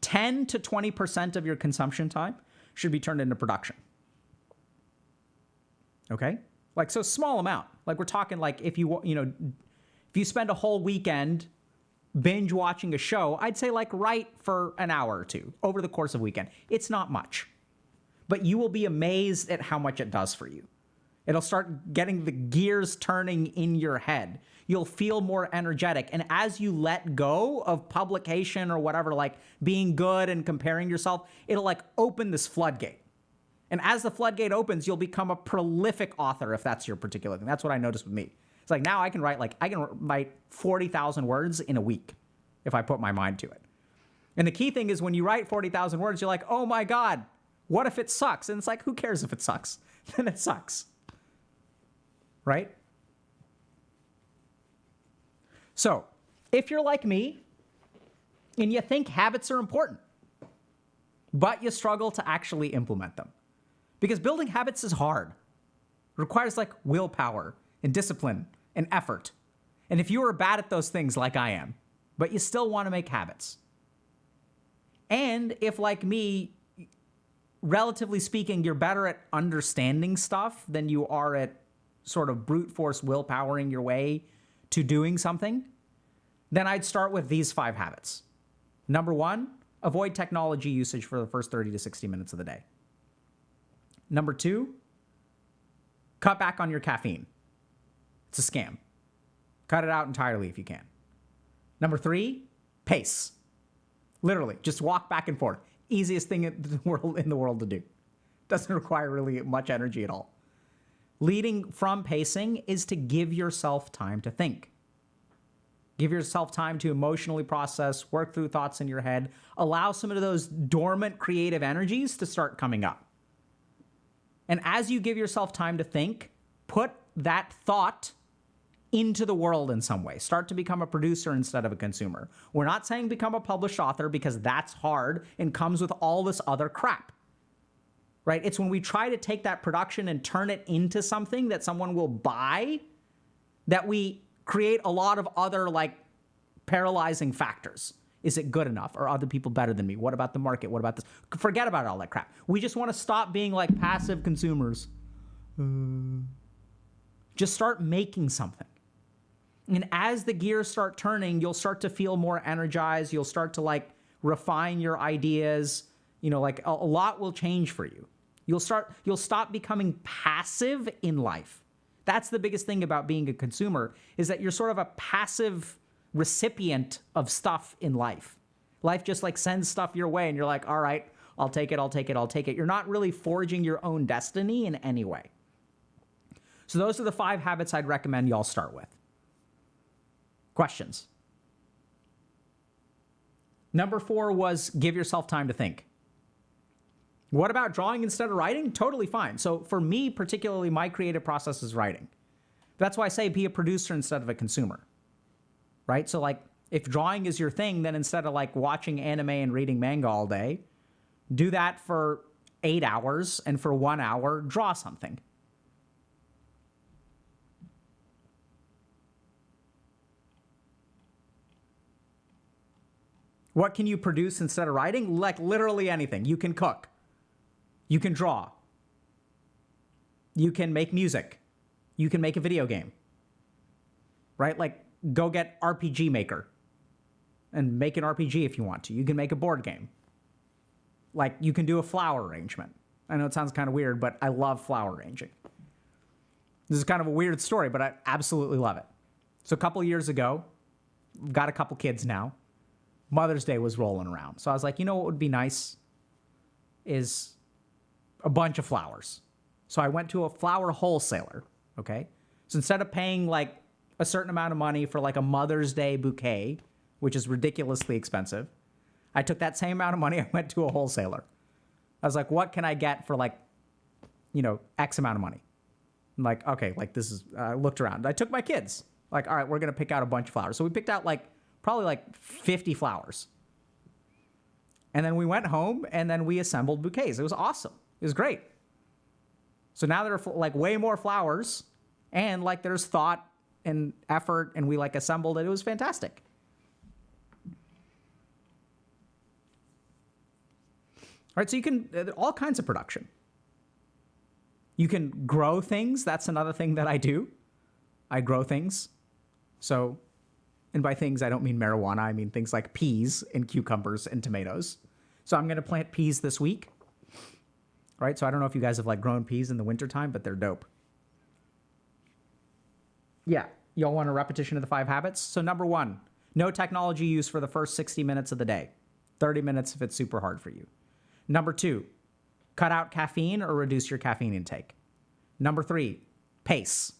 Speaker 1: 10 to 20% of your consumption time should be turned into production. Okay? Like, so small amount. Like we're talking like if you spend a whole weekend binge watching a show, I'd say like write for an hour or two over the course of a weekend. It's not much, but you will be amazed at how much it does for you. It'll start getting the gears turning in your head. You'll feel more energetic. And as you let go of publication or whatever, like being good and comparing yourself, it'll like open this floodgate. And as the floodgate opens, you'll become a prolific author if that's your particular thing. That's what I noticed with me. It's like now I can write 40,000 words in a week if I put my mind to it. And the key thing is when you write 40,000 words, you're like, oh my God, what if it sucks? And it's like, who cares if it sucks? Then it sucks. Right? So if you're like me and you think habits are important, but you struggle to actually implement them, because building habits is hard. It requires like willpower and discipline and effort. And if you are bad at those things like I am, but you still want to make habits, and if like me, relatively speaking, you're better at understanding stuff than you are at sort of brute force willpowering your way to doing something, then I'd start with these 5 habits. Number 1, avoid technology usage for the first 30 to 60 minutes of the day. Number 2, cut back on your caffeine. It's a scam. Cut it out entirely if you can. Number 3, pace. Literally, just walk back and forth. Easiest thing in the world to do. Doesn't require really much energy at all. Leading from pacing is to give yourself time to think. Give yourself time to emotionally process, work through thoughts in your head, allow some of those dormant creative energies to start coming up. And as you give yourself time to think, put that thought into the world in some way. Start to become a producer instead of a consumer. We're not saying become a published author because that's hard and comes with all this other crap. Right? It's when we try to take that production and turn it into something that someone will buy that we create a lot of other like paralyzing factors. Is it good enough? Are other people better than me? What about the market? What about this? Forget about all that crap. We just want to stop being like passive consumers. Just start making something. And as the gears start turning, you'll start to feel more energized. You'll start to like refine your ideas. You know, like a lot will change for you. You'll stop becoming passive in life. That's the biggest thing about being a consumer, is that you're sort of a passive recipient of stuff in life. Life just like sends stuff your way and you're like, all right, I'll take it, I'll take it, I'll take it. You're not really forging your own destiny in any way. So those are the 5 habits I'd recommend y'all start with. Questions? Number 4 was give yourself time to think. What about drawing instead of writing? Totally fine. So for me, particularly, my creative process is writing. That's why I say be a producer instead of a consumer, right? So like if drawing is your thing, then instead of like watching anime and reading manga all day, do that for 8 hours, and for 1 hour, draw something. What can you produce instead of writing? Like literally anything. You can cook. You can draw. You can make music. You can make a video game, right? Like go get RPG Maker and make an RPG if you want to. You can make a board game. Like you can do a flower arrangement. I know it sounds kind of weird, but I love flower arranging. This is kind of a weird story, but I absolutely love it. So a couple of years ago, got a couple kids now. Mother's Day was rolling around. So I was like, you know what would be nice is a bunch of flowers. So I went to a flower wholesaler, okay? So instead of paying like a certain amount of money for like a Mother's Day bouquet, which is ridiculously expensive, I took that same amount of money, I went to a wholesaler. I was like, what can I get for like, X amount of money? I'm like, okay, like this is, I looked around. I took my kids. Like, all right, we're going to pick out a bunch of flowers. So we picked out probably 50 flowers. And then we went home and then we assembled bouquets. It was awesome. It was great. So now there are like way more flowers and like there's thought and effort and we like assembled it. It was fantastic. All right, so you can, all kinds of production. You can grow things. That's another thing that I do. I grow things. So, and by things, I don't mean marijuana. I mean things like peas and cucumbers and tomatoes. So I'm going to plant peas this week. All right, so I don't know if you guys have like grown peas in the wintertime, but they're dope. Yeah, y'all want a repetition of the 5 habits? So number 1, no technology use for the first 60 minutes of the day. 30 minutes if it's super hard for you. Number 2, cut out caffeine or reduce your caffeine intake. Number 3, pace.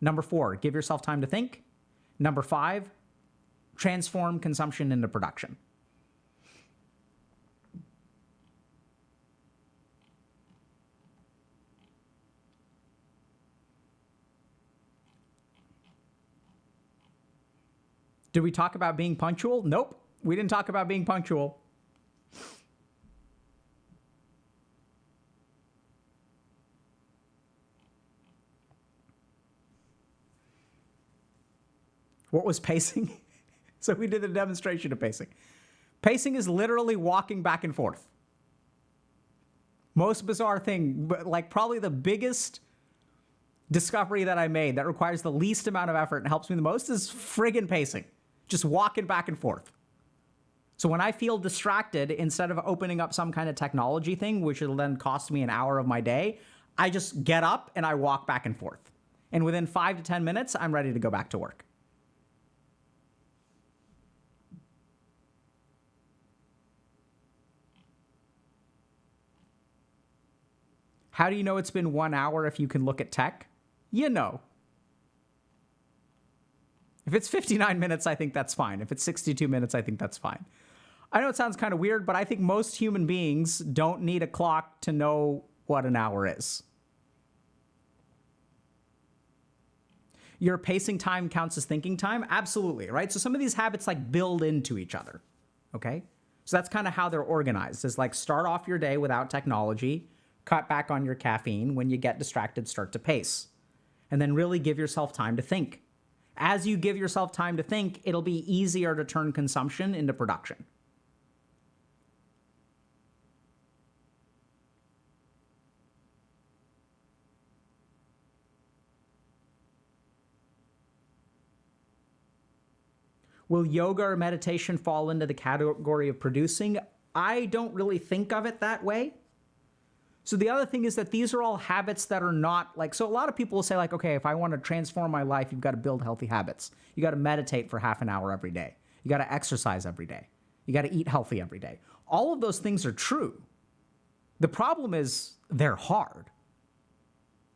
Speaker 1: Number 4, give yourself time to think. Number 5, transform consumption into production. Did we talk about being punctual? Nope, we didn't talk about being punctual. What was pacing? So we did a demonstration of pacing. Pacing is literally walking back and forth. Most bizarre thing, but like probably the biggest discovery that I made that requires the least amount of effort and helps me the most is friggin' pacing. Just walking back and forth. So when I feel distracted, instead of opening up some kind of technology thing, which will then cost me an hour of my day, I just get up and I walk back and forth. And within 5 to 10 minutes, I'm ready to go back to work. How do you know it's been 1 hour if you can look at tech? You know. If it's 59 minutes, I think that's fine. If it's 62 minutes, I think that's fine. I know it sounds kind of weird, but I think most human beings don't need a clock to know what an hour is. Your pacing time counts as thinking time? Absolutely, right? So some of these habits like build into each other, okay? So that's kind of how they're organized, is like start off your day without technology, cut back on your caffeine. When you get distracted, start to pace. And then really give yourself time to think. As you give yourself time to think, it'll be easier to turn consumption into production. Will yoga or meditation fall into the category of producing? I don't really think of it that way. So the other thing is that these are all habits that are not like, so a lot of people will say like, okay, if I want to transform my life, you've got to build healthy habits. You got to meditate for half an hour every day. You got to exercise every day. You got to eat healthy every day. All of those things are true. The problem is they're hard.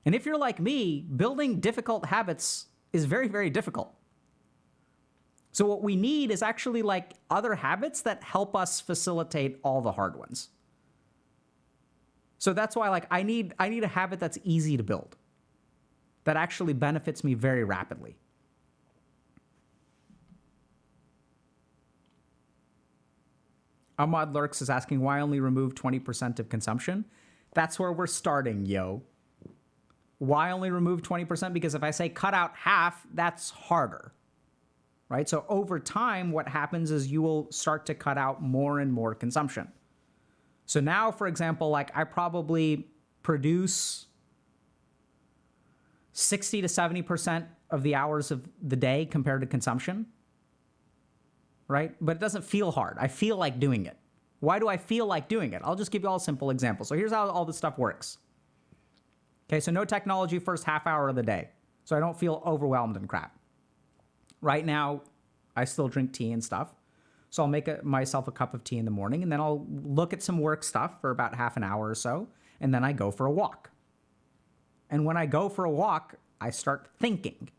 Speaker 1: And if you're like me, building difficult habits is very, very difficult. So what we need is actually like other habits that help us facilitate all the hard ones. So that's why like I need a habit that's easy to build, that actually benefits me very rapidly. Ahmad Lurks is asking why only remove 20% of consumption? That's where we're starting, yo. Why only remove 20%? Because if I say cut out half, that's harder, right? So over time, what happens is you will start to cut out more and more consumption. So now, for example, like I probably produce 60 to 70% of the hours of the day compared to consumption, right? But it doesn't feel hard. I feel like doing it. Why do I feel like doing it? I'll just give you all a simple example. So here's how all this stuff works. Okay, so no technology first half hour of the day, so I don't feel overwhelmed and crap. Right now, I still drink tea and stuff, so I'll make myself a cup of tea in the morning, and then I'll look at some work stuff for about half an hour or so, and then I go for a walk. And when I go for a walk, I start thinking.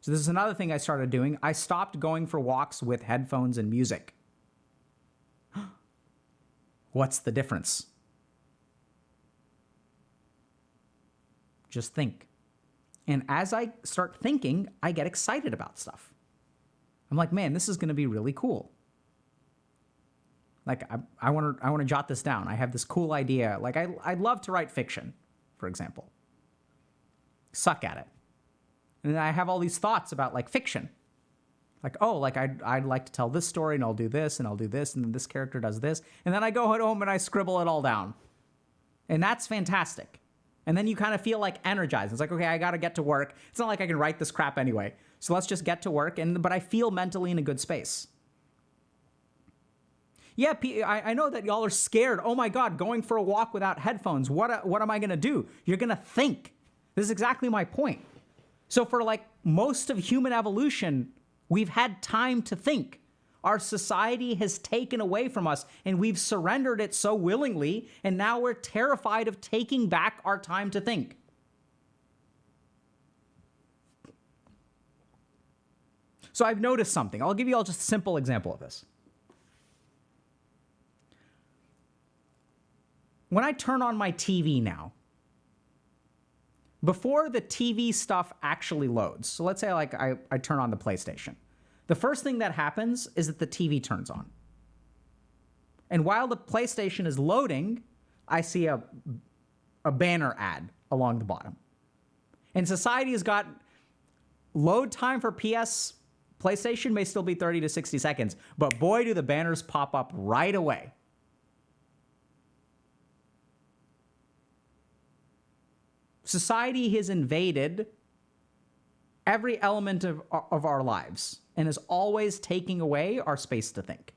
Speaker 1: So this is another thing I started doing. I stopped going for walks with headphones and music. What's the difference? Just think. And as I start thinking, I get excited about stuff. I'm like, man, this is going to be really cool. Like, I want to jot this down. I have this cool idea. Like, I'd love to write fiction, for example. Suck at it. And then I have all these thoughts about, like, fiction. Like, oh, like, I'd like to tell this story, and I'll do this, and I'll do this, and then this character does this. And then I go home and I scribble it all down. And that's fantastic. And then you kind of feel like energized. It's like, okay, I got to get to work. It's not like I can write this crap anyway. So let's just get to work. But I feel mentally in a good space. Yeah, I know that y'all are scared. Oh my God, going for a walk without headphones. What am I going to do? You're going to think. This is exactly my point. So for like most of human evolution, we've had time to think. Our society has taken away from us, and we've surrendered it so willingly, and now we're terrified of taking back our time to think. So I've noticed something. I'll give you all just a simple example of this. When I turn on my TV now, before the TV stuff actually loads, so let's say like I turn on the PlayStation. The first thing that happens is that the TV turns on. And while the PlayStation is loading, I see a banner ad along the bottom. And society has got load time for PlayStation may still be 30 to 60 seconds, but boy, do the banners pop up right away. Society has invaded every element of our lives and is always taking away our space to think.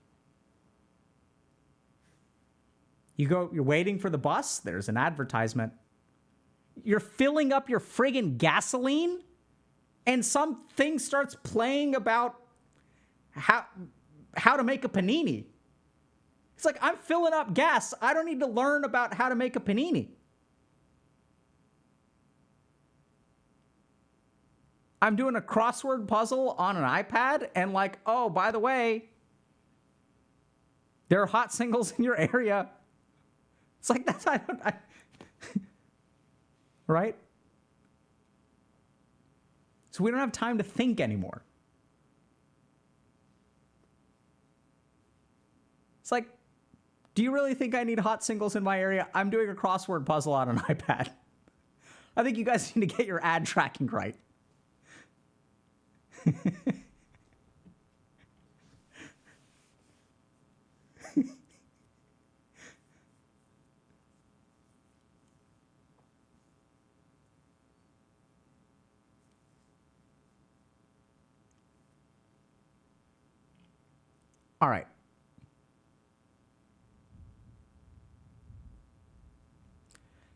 Speaker 1: You're waiting for the bus, there's an advertisement. You're filling up your friggin' gasoline, and something starts playing about how to make a panini. It's like, I'm filling up gas. I don't need to learn about how to make a panini. I'm doing a crossword puzzle on an iPad, and like, oh, by the way, there are hot singles in your area. It's like, that's, right? So we don't have time to think anymore. It's like, do you really think I need hot singles in my area? I'm doing a crossword puzzle on an iPad. I think you guys need to get your ad tracking right. All right.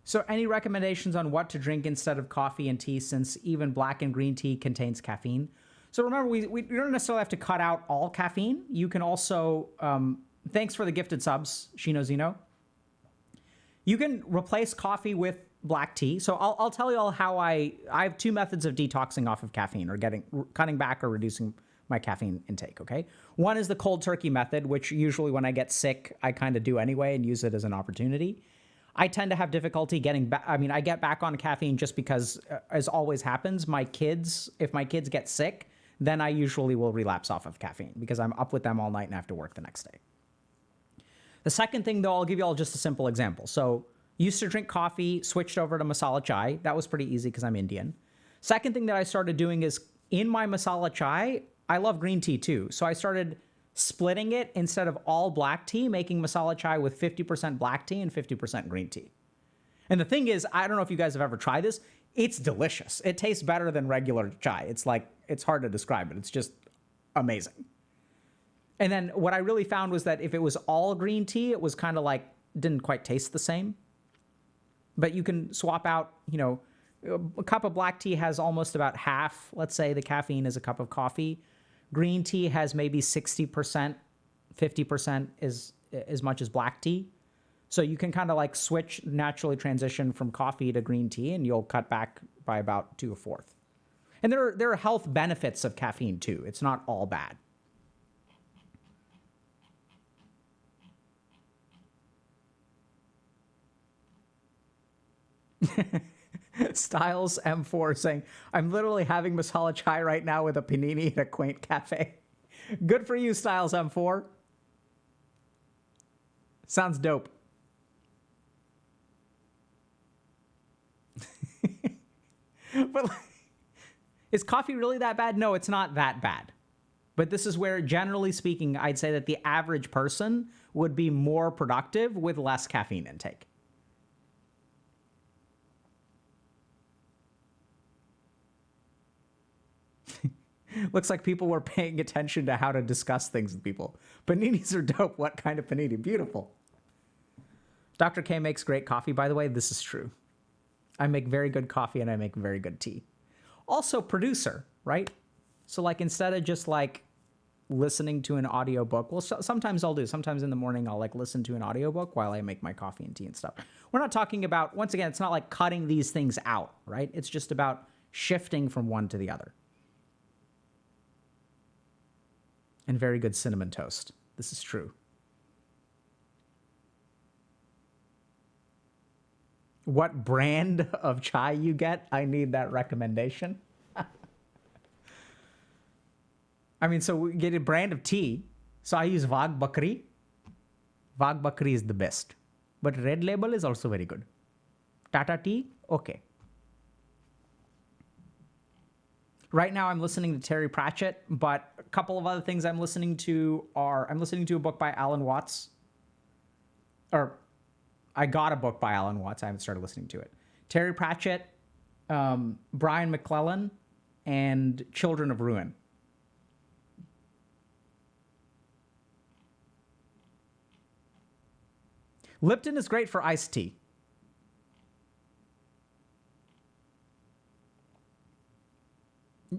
Speaker 1: So any recommendations on what to drink instead of coffee and tea, since even black and green tea contains caffeine? So remember, we don't necessarily have to cut out all caffeine. You can also, thanks for the gifted subs, Shino Zeno. You can replace coffee with black tea. So I'll tell you all how I have two methods of detoxing off of caffeine, or cutting back or reducing my caffeine intake, okay? One is the cold turkey method, which usually when I get sick, I kind of do anyway and use it as an opportunity. I tend to have difficulty getting back. I mean, I get back on caffeine just because, as always happens, if my kids get sick, then I usually will relapse off of caffeine because I'm up with them all night and have to work the next day. The second thing, though, I'll give you all just a simple example. So used to drink coffee, switched over to masala chai. That was pretty easy because I'm Indian. Second thing that I started doing is in my masala chai, I love green tea too. So I started splitting it instead of all black tea, making masala chai with 50% black tea and 50% green tea. And the thing is, I don't know if you guys have ever tried this. It's delicious. It tastes better than regular chai. It's like, it's hard to describe it. It's just amazing. And then what I really found was that if it was all green tea, it was kind of like, didn't quite taste the same. But you can swap out, you know, a cup of black tea has almost about half, let's say, the caffeine is a cup of coffee. Green tea has maybe 60%, 50% is as much as black tea. So you can kind of like switch, naturally transition from coffee to green tea, and you'll cut back by about 2/4. And there are health benefits of caffeine too. It's not all bad. Styles M4 saying, I'm literally having masala chai right now with a panini at a quaint cafe. Good for you, Styles M4. Sounds dope. But like, is coffee really that bad? No, it's not that bad. But this is where, generally speaking, I'd say that the average person would be more productive with less caffeine intake. Looks like people were paying attention to how to discuss things with people. Paninis are dope. What kind of panini? Beautiful. Dr. K makes great coffee, by the way. This is true. I make very good coffee and I make very good tea. Also producer, right? So like instead of just like listening to an audiobook, well, sometimes I'll do. Sometimes in the morning I'll like listen to an audiobook while I make my coffee and tea and stuff. We're not talking about, once again, it's not like cutting these things out, right? It's just about shifting from one to the other. And very good cinnamon toast. This is true. What brand of chai you get? I need that recommendation. I mean, so we get a brand of tea. So I use Vag Bakri. Vag Bakri is the best. But Red Label is also very good. Tata Tea, okay. Right now I'm listening to Terry Pratchett, but a couple of other things I'm listening to are, I'm listening to a book by Alan Watts. Or I got a book by Alan Watts. I haven't started listening to it. Terry Pratchett, Brian McClellan, and Children of Ruin. Lipton is great for iced tea.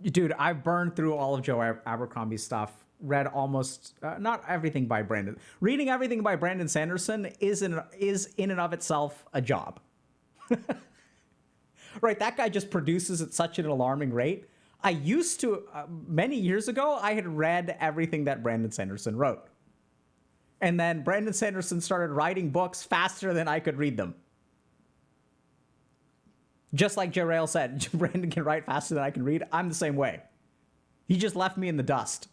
Speaker 1: Dude, I've burned through all of Joe Abercrombie's stuff, read almost, not everything by Brandon. Reading everything by Brandon Sanderson is in and of itself a job. Right, that guy just produces at such an alarming rate. I used to, many years ago, I had read everything that Brandon Sanderson wrote. And then Brandon Sanderson started writing books faster than I could read them. Just like Jarrell said, Brandon can write faster than I can read. I'm the same way. He just left me in the dust.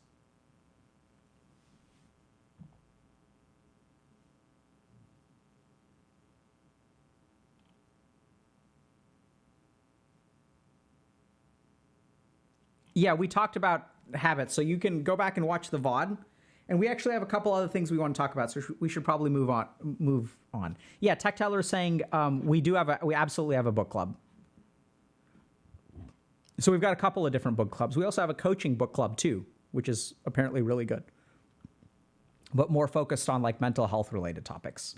Speaker 1: Yeah, we talked about habits, so you can go back and watch the VOD. And we actually have a couple other things we want to talk about, so we should probably move on. Yeah, Tech Teller is saying we absolutely have a book club. So we've got a couple of different book clubs. We also have a coaching book club too, which is apparently really good, but more focused on like mental health related topics.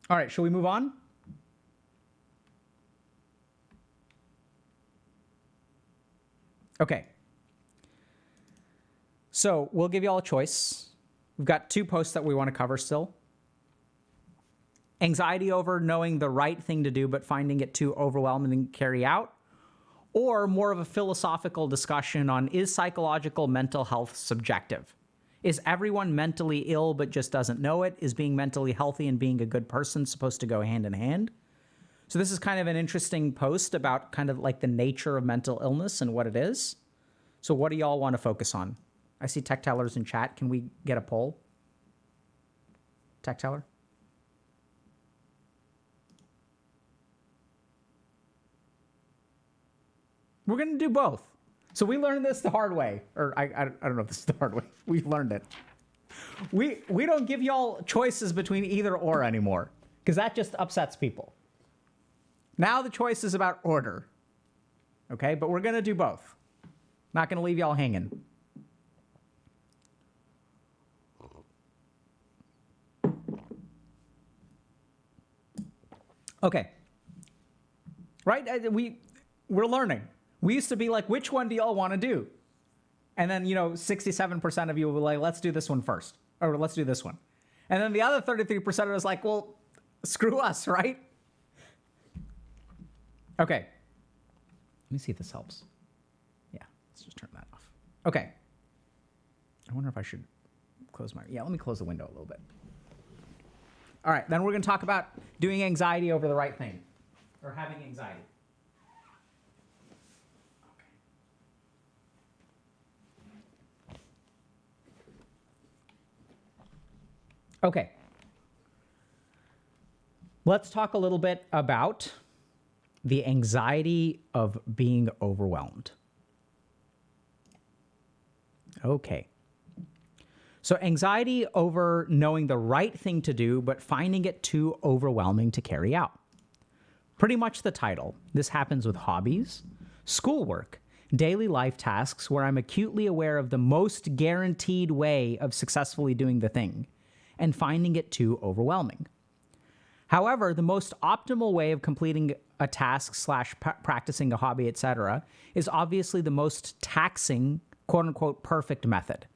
Speaker 1: All right, shall we move on? Okay. So we'll give you all a choice. We've got 2 posts that we want to cover still. Anxiety over knowing the right thing to do, but finding it too overwhelming to carry out. Or more of a philosophical discussion on, is psychological mental health subjective? Is everyone mentally ill but just doesn't know it? Is being mentally healthy and being a good person supposed to go hand in hand? So this is kind of an interesting post about kind of like the nature of mental illness and what it is. So what do y'all want to focus on? I see Tech Tellers in chat. Can we get a poll? Tech Teller? We're going to do both. So we learned this the hard way. Or I don't know if this is the hard way. We learned it. We don't give y'all choices between either or anymore. because that just upsets people. Now the choice is about order. Okay, but we're going to do both. Not going to leave y'all hanging. Okay. Right? We're learning. We used to be like, which one do y'all want to do? And then, 67% of you will be like, let's do this one first. Or let's do this one. And then the other 33% of us like, well, screw us, right? Okay. Let me see if this helps. Yeah, let's just turn that off. Okay. I wonder if I should close let me close the window a little bit. All right, then we're going to talk about doing anxiety over the right thing, or having anxiety. Okay. Let's talk a little bit about the anxiety of being overwhelmed. Okay. So anxiety over knowing the right thing to do, but finding it too overwhelming to carry out. Pretty much the title. This happens with hobbies, schoolwork, daily life tasks where I'm acutely aware of the most guaranteed way of successfully doing the thing and finding it too overwhelming. However, the most optimal way of completing a task / practicing a hobby, etc., is obviously the most taxing, quote unquote, perfect method.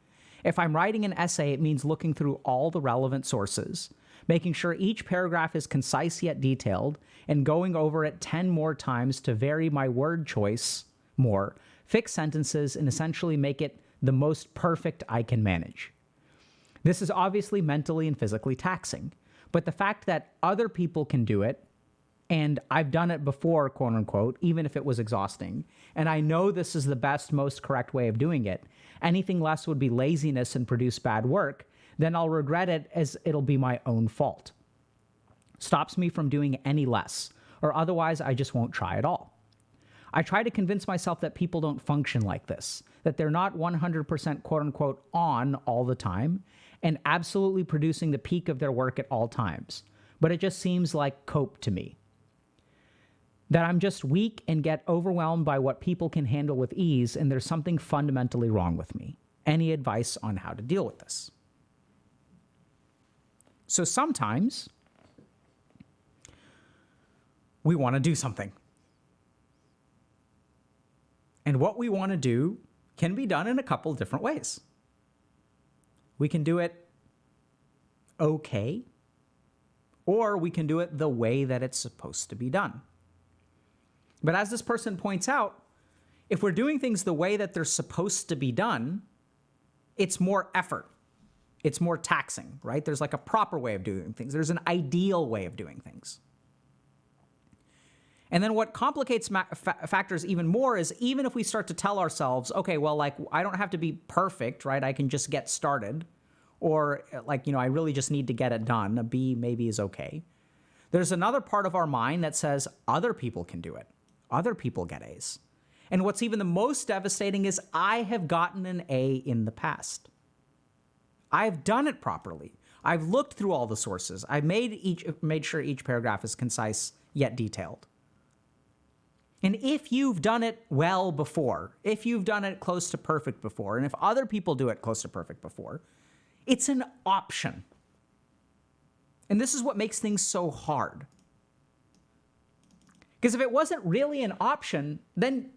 Speaker 1: If I'm writing an essay, it means looking through all the relevant sources, making sure each paragraph is concise yet detailed, and going over it 10 more times to vary my word choice more, fix sentences, and essentially make it the most perfect I can manage. This is obviously mentally and physically taxing, but the fact that other people can do it, and I've done it before, quote unquote, even if it was exhausting, and I know this is the best, most correct way of doing it, anything less would be laziness and produce bad work, then I'll regret it as it'll be my own fault. Stops me from doing any less, or otherwise I just won't try at all. I try to convince myself that people don't function like this, that they're not 100% quote unquote on all the time, and absolutely producing the peak of their work at all times. But it just seems like cope to me. That I'm just weak and get overwhelmed by what people can handle with ease, and there's something fundamentally wrong with me. Any advice on how to deal with this? So sometimes we want to do something. And what we want to do can be done in a couple different ways. We can do it okay, or we can do it the way that it's supposed to be done. But as this person points out, if we're doing things the way that they're supposed to be done, it's more effort. It's more taxing, right? There's like a proper way of doing things. There's an ideal way of doing things. And then what complicates factors even more is even if we start to tell ourselves, okay, well, like, I don't have to be perfect, right? I can just get started. Or like, I really just need to get it done. A B maybe is okay. There's another part of our mind that says other people can do it. Other people get A's. And what's even the most devastating is I have gotten an A in the past. I've done it properly. I've looked through all the sources. I've made sure each paragraph is concise yet detailed. And if you've done it well before, if you've done it close to perfect before, and if other people do it close to perfect before, it's an option. And this is what makes things so hard. Because if it wasn't really an option, then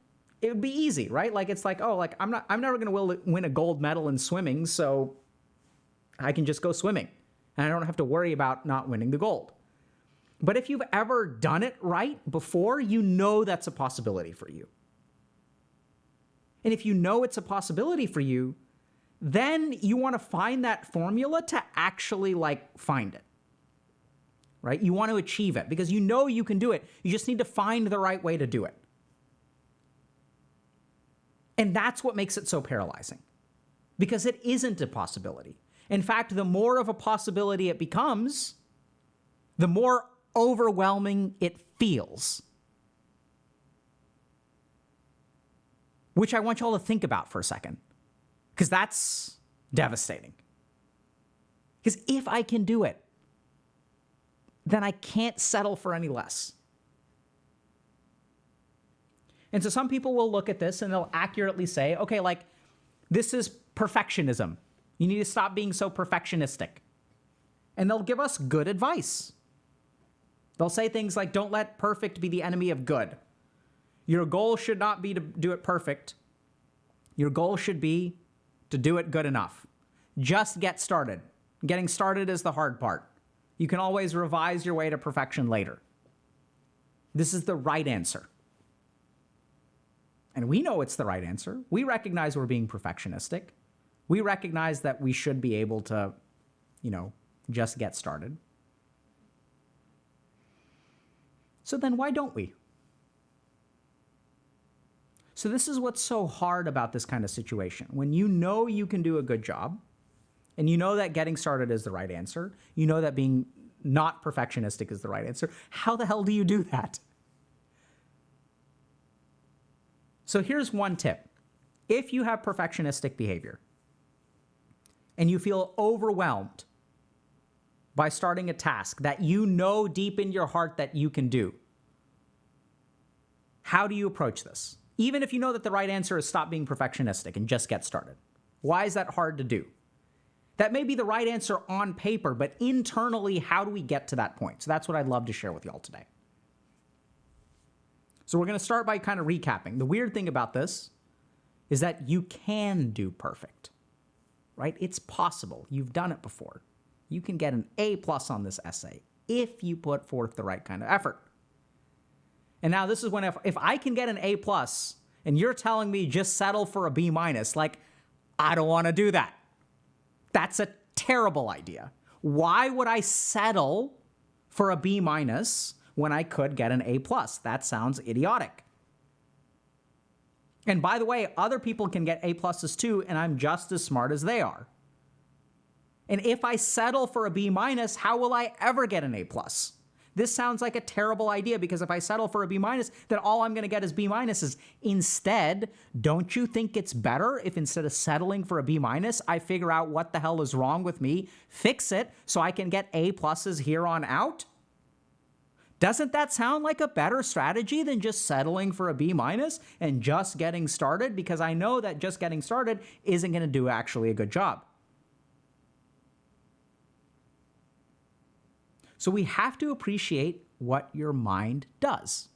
Speaker 1: it would be easy, right? Like, it's like, oh, like, I'm never going to win a gold medal in swimming, so I can just go swimming. And I don't have to worry about not winning the gold. But if you've ever done it right before, you know that's a possibility for you. And if you know it's a possibility for you, then you want to find that formula to actually like find it, right? You want to achieve it because you know you can do it. You just need to find the right way to do it. And that's what makes it so paralyzing because it isn't a possibility. In fact, the more of a possibility it becomes, the more overwhelming it feels. Which I want you all to think about for a second. Because that's devastating. Because if I can do it, then I can't settle for any less. And so some people will look at this and they'll accurately say, okay, like, this is perfectionism. You need to stop being so perfectionistic. And they'll give us good advice. They'll say things like, don't let perfect be the enemy of good. Your goal should not be to do it perfect. Your goal should be to do it good enough. Just get started. Getting started is the hard part. You can always revise your way to perfection later. This is the right answer. And we know it's the right answer. We recognize we're being perfectionistic. We recognize that we should be able to, just get started. So then why don't we? So this is what's so hard about this kind of situation. When you know you can do a good job, and you know that getting started is the right answer, you know that being not perfectionistic is the right answer, how the hell do you do that? So here's one tip. If you have perfectionistic behavior and you feel overwhelmed by starting a task that you know deep in your heart that you can do, how do you approach this? Even if you know that the right answer is stop being perfectionistic and just get started. Why is that hard to do? That may be the right answer on paper, but internally, how do we get to that point? So that's what I'd love to share with y'all today. So we're going to start by kind of recapping. The weird thing about this is that you can do perfect, right? It's possible. You've done it before. You can get an A+ on this essay if you put forth the right kind of effort. And now this is when if I can get an A+ and you're telling me just settle for a B-, like, I don't want to do that. That's a terrible idea. Why would I settle for a B- when I could get an A+? That sounds idiotic. And by the way, other people can get A+ too, and I'm just as smart as they are. And if I settle for a B-, how will I ever get an A+? This sounds like a terrible idea, because if I settle for a B-, then all I'm going to get is B-. Instead, don't you think it's better if instead of settling for a B-, I figure out what the hell is wrong with me, fix it, so I can get A+ here on out? Doesn't that sound like a better strategy than just settling for a B- and just getting started? Because I know that just getting started isn't going to do actually a good job. So we have to appreciate what your mind does.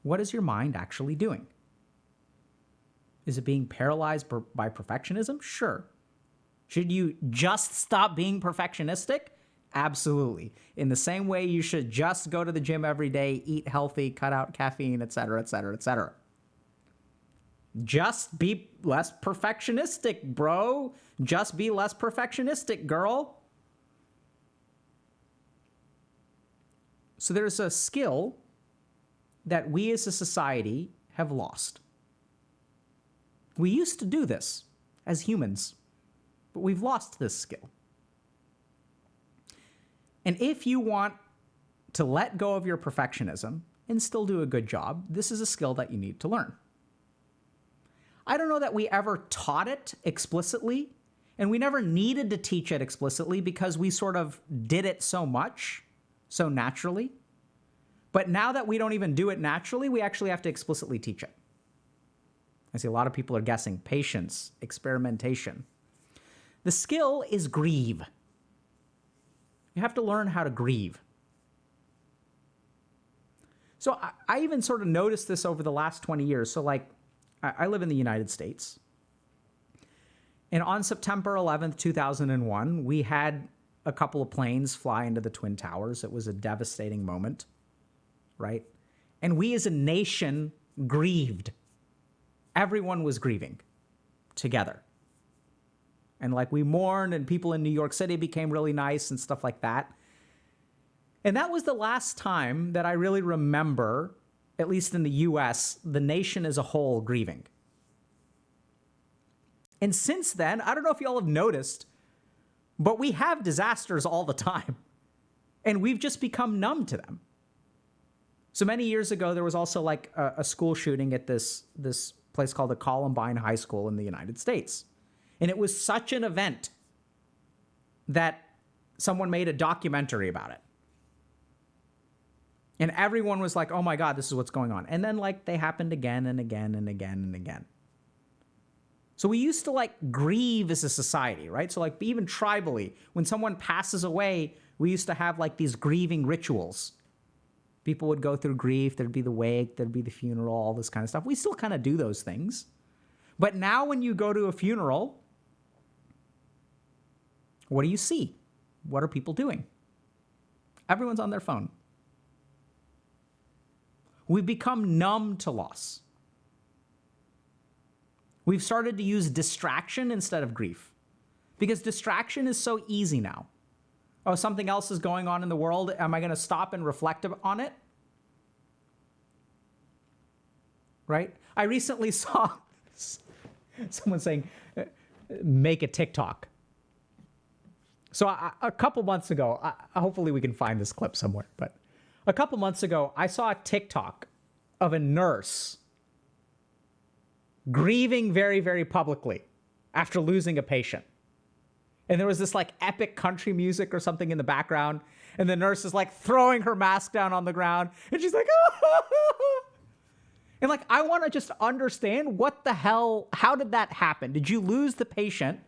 Speaker 1: What is your mind actually doing? Is it being paralyzed by perfectionism? Sure. Should you just stop being perfectionistic? Absolutely. In the same way you should just go to the gym every day, eat healthy, cut out caffeine, etc., etc., etc. Just be less perfectionistic, bro. Just be less perfectionistic, girl. So there's a skill that we as a society have lost. We used to do this as humans, but we've lost this skill. And if you want to let go of your perfectionism and still do a good job, this is a skill that you need to learn. I don't know that we ever taught it explicitly, and we never needed to teach it explicitly because we sort of did it so much, so naturally. But now that we don't even do it naturally, we actually have to explicitly teach it. I see a lot of people are guessing. Patience, experimentation. The skill is grieve. You have to learn how to grieve. So I even sort of noticed this over the last 20 years. So like, I live in the United States. And on September 11th, 2001, we had a couple of planes fly into the Twin Towers. It was a devastating moment, right? And we as a nation grieved. Everyone was grieving together. And like we mourned, and people in New York City became really nice and stuff like that. And that was the last time that I really remember, at least in the US, the nation as a whole grieving. And since then, I don't know if y'all have noticed, but we have disasters all the time. And we've just become numb to them. So many years ago, there was also like a school shooting at this place called the Columbine High School in the United States. And it was such an event that someone made a documentary about it. And everyone was like, oh my God, this is what's going on. And then like they happened again and again and again and again. So we used to like grieve as a society, right? So like even tribally, when someone passes away, we used to have like these grieving rituals. People would go through grief. There'd be the wake, there'd be the funeral, all this kind of stuff. We still kind of do those things. But now when you go to a funeral, what do you see? What are people doing? Everyone's on their phone. We've become numb to loss. We've started to use distraction instead of grief because distraction is so easy now. Oh, something else is going on in the world. Am I going to stop and reflect on it? Right? I recently saw someone saying, make a TikTok. So a couple months ago, hopefully we can find this clip somewhere, but a couple months ago, I saw a TikTok of a nurse grieving very, very publicly after losing a patient. And there was this like epic country music or something in the background. And the nurse is like throwing her mask down on the ground. And she's like, ah! And like, I want to just understand what the hell, how did that happen? Did you lose the patient?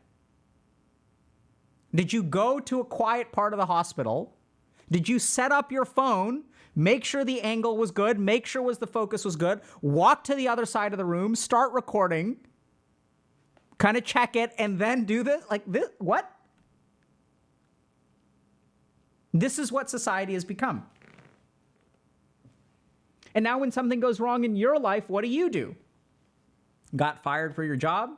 Speaker 1: Did you go to a quiet part of the hospital? Did you set up your phone, make sure the angle was good, make sure the focus was good, walk to the other side of the room, start recording, kind of check it, and then do this? Like this, what? This is what society has become. And now when something goes wrong in your life, what do? Got fired for your job?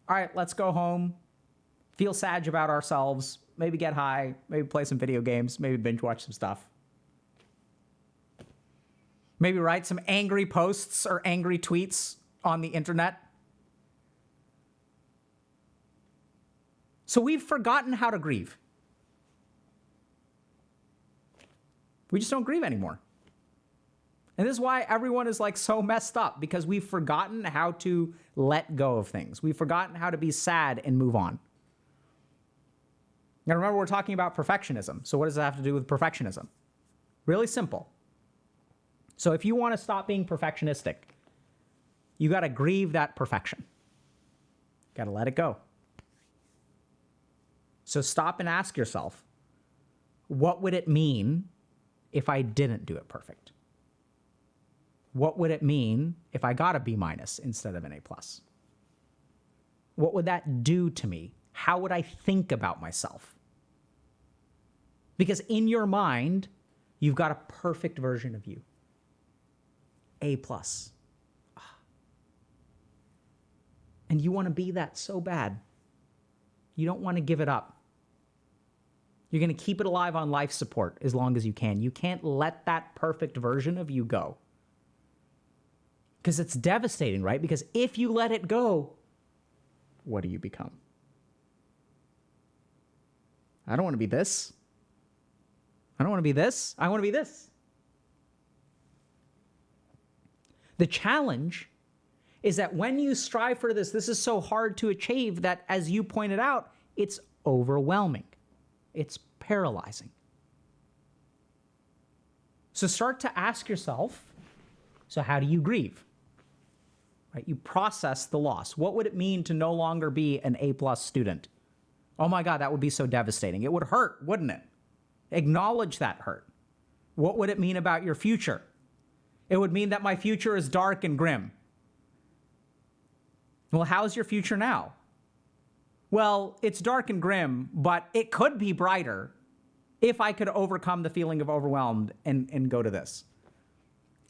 Speaker 1: All right, let's go home, feel sad about ourselves, maybe get high, maybe play some video games, maybe binge watch some stuff. Maybe write some angry posts or angry tweets on the internet. So we've forgotten how to grieve. We just don't grieve anymore. And this is why everyone is like so messed up, because we've forgotten how to let go of things. We've forgotten how to be sad and move on. Now remember, we're talking about perfectionism. So what does that have to do with perfectionism? Really simple. So if you want to stop being perfectionistic, you got to grieve that perfection. Got to let it go. So stop and ask yourself, what would it mean if I didn't do it perfect? What would it mean if I got a B- instead of an A+? What would that do to me? How would I think about myself? Because in your mind, you've got a perfect version of you. A+. And you want to be that so bad. You don't want to give it up. You're going to keep it alive on life support as long as you can. You can't let that perfect version of you go. Because it's devastating, right? Because if you let it go, what do you become? I don't want to be this. I don't want to be this. I want to be this. The challenge is that when you strive for this, this is so hard to achieve that, as you pointed out, it's overwhelming. It's paralyzing. So start to ask yourself, so how do you grieve? Right? You process the loss. What would it mean to no longer be an A+ student? Oh my God, that would be so devastating. It would hurt, wouldn't it? Acknowledge that hurt. What would it mean about your future? It would mean that my future is dark and grim. Well, how's your future now? Well, it's dark and grim, but it could be brighter if I could overcome the feeling of overwhelmed and go to this.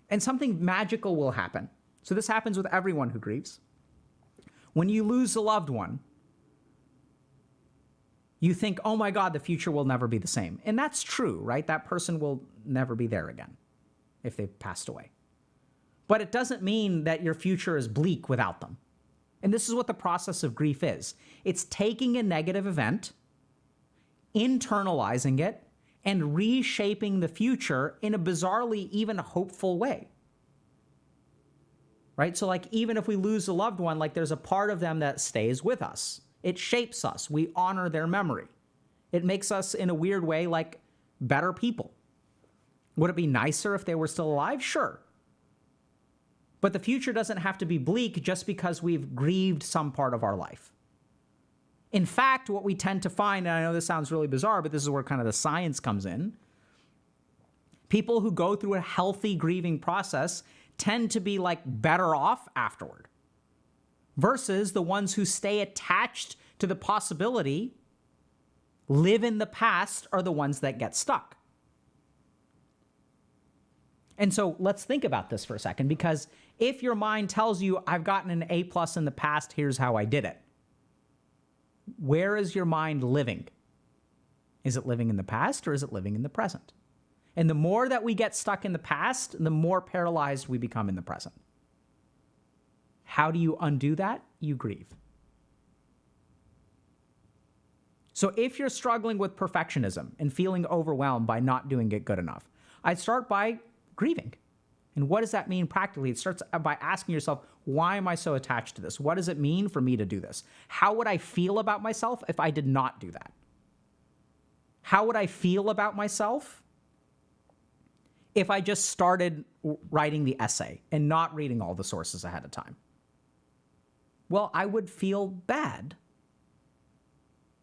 Speaker 1: And something magical will happen. So this happens with everyone who grieves. When you lose a loved one, you think, oh my God, the future will never be the same. And that's true, right? That person will never be there again if they've passed away. But it doesn't mean that your future is bleak without them. And this is what the process of grief is. It's taking a negative event, internalizing it, and reshaping the future in a bizarrely even hopeful way. Right? So like, even if we lose a loved one, like there's a part of them that stays with us. It shapes us. We honor their memory. It makes us, in a weird way, like better people. Would it be nicer if they were still alive? Sure. But the future doesn't have to be bleak just because we've grieved some part of our life. In fact, what we tend to find, and I know this sounds really bizarre, but this is where kind of the science comes in. People who go through a healthy grieving process tend to be like better off afterward, versus the ones who stay attached to the possibility, live in the past, are the ones that get stuck. And so let's think about this for a second, because if your mind tells you, I've gotten an A+ in the past, here's how I did it. Where is your mind living? Is it living in the past, or is it living in the present? And the more that we get stuck in the past, the more paralyzed we become in the present. How do you undo that? You grieve. So if you're struggling with perfectionism and feeling overwhelmed by not doing it good enough, I'd start by grieving. And what does that mean practically? It starts by asking yourself, why am I so attached to this? What does it mean for me to do this? How would I feel about myself if I did not do that? How would I feel about myself if I just started writing the essay and not reading all the sources ahead of time? Well, I would feel bad.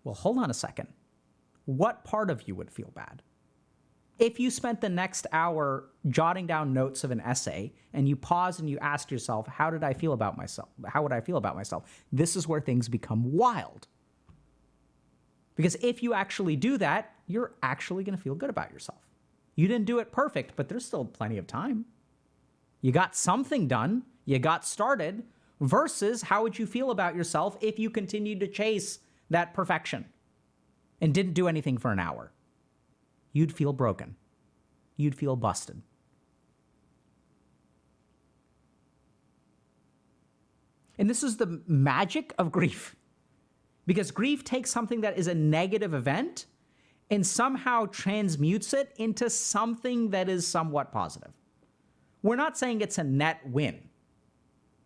Speaker 1: Well, hold on a second. What part of you would feel bad? If you spent the next hour jotting down notes of an essay and you paused and you asked yourself, how did I feel about myself? How would I feel about myself? This is where things become wild. Because if you actually do that, you're actually going to feel good about yourself. You didn't do it perfect, but there's still plenty of time. You got something done. You got started. Versus how would you feel about yourself if you continued to chase that perfection and didn't do anything for an hour? You'd feel broken. You'd feel busted. And this is the magic of grief. Because grief takes something that is a negative event and somehow transmutes it into something that is somewhat positive. We're not saying it's a net win,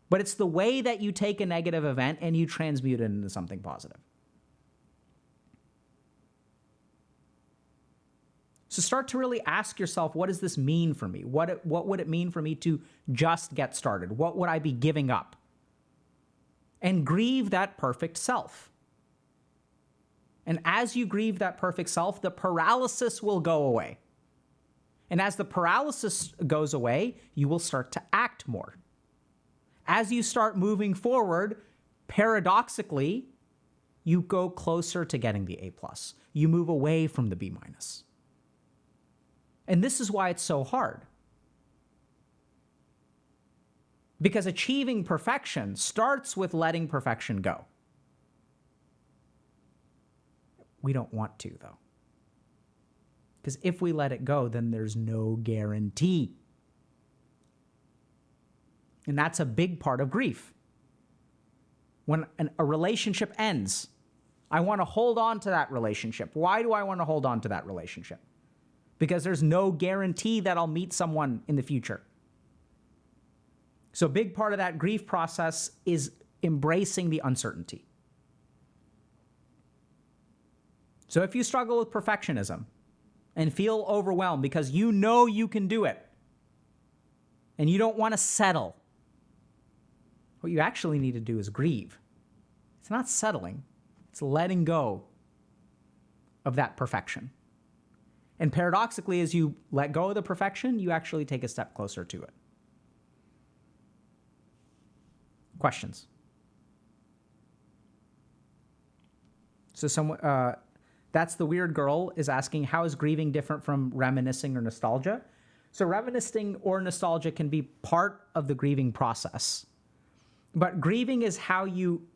Speaker 1: but it's the way that you take a negative event and you transmute it into something positive. So start to really ask yourself, what does this mean for me? What would it mean for me to just get started? What would I be giving up? And grieve that perfect self. And as you grieve that perfect self, the paralysis will go away. And as the paralysis goes away, you will start to act more. As you start moving forward, paradoxically, you go closer to getting the A+. You move away from the B-. And this is why it's so hard. Because achieving perfection starts with letting perfection go. We don't want to, though. Because if we let it go, then there's no guarantee. And that's a big part of grief. When a relationship ends, I want to hold on to that relationship. Why do I want to hold on to that relationship? Because there's no guarantee that I'll meet someone in the future. So a big part of that grief process is embracing the uncertainty. So if you struggle with perfectionism and feel overwhelmed because you know you can do it and you don't want to settle, what you actually need to do is grieve. It's not settling. It's letting go of that perfection. And paradoxically, as you let go of the perfection, you actually take a step closer to it. Questions? So that's the weird girl is asking, how is grieving different from reminiscing or nostalgia? So reminiscing or nostalgia can be part of the grieving process. But grieving is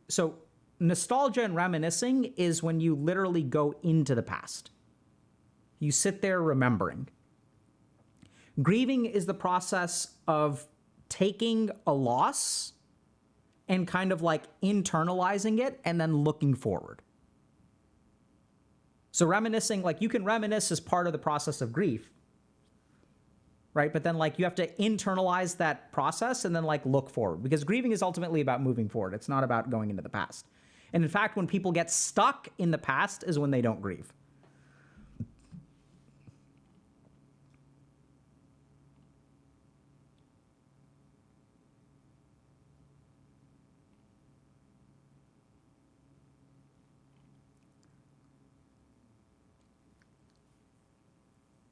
Speaker 1: so nostalgia and reminiscing is when you literally go into the past. You sit there remembering. Grieving is the process of taking a loss and kind of like internalizing it and then looking forward. So reminiscing, like you can reminisce as part of the process of grief, right? But then like you have to internalize that process and then like look forward, because grieving is ultimately about moving forward. It's not about going into the past. And in fact, when people get stuck in the past is when they don't grieve.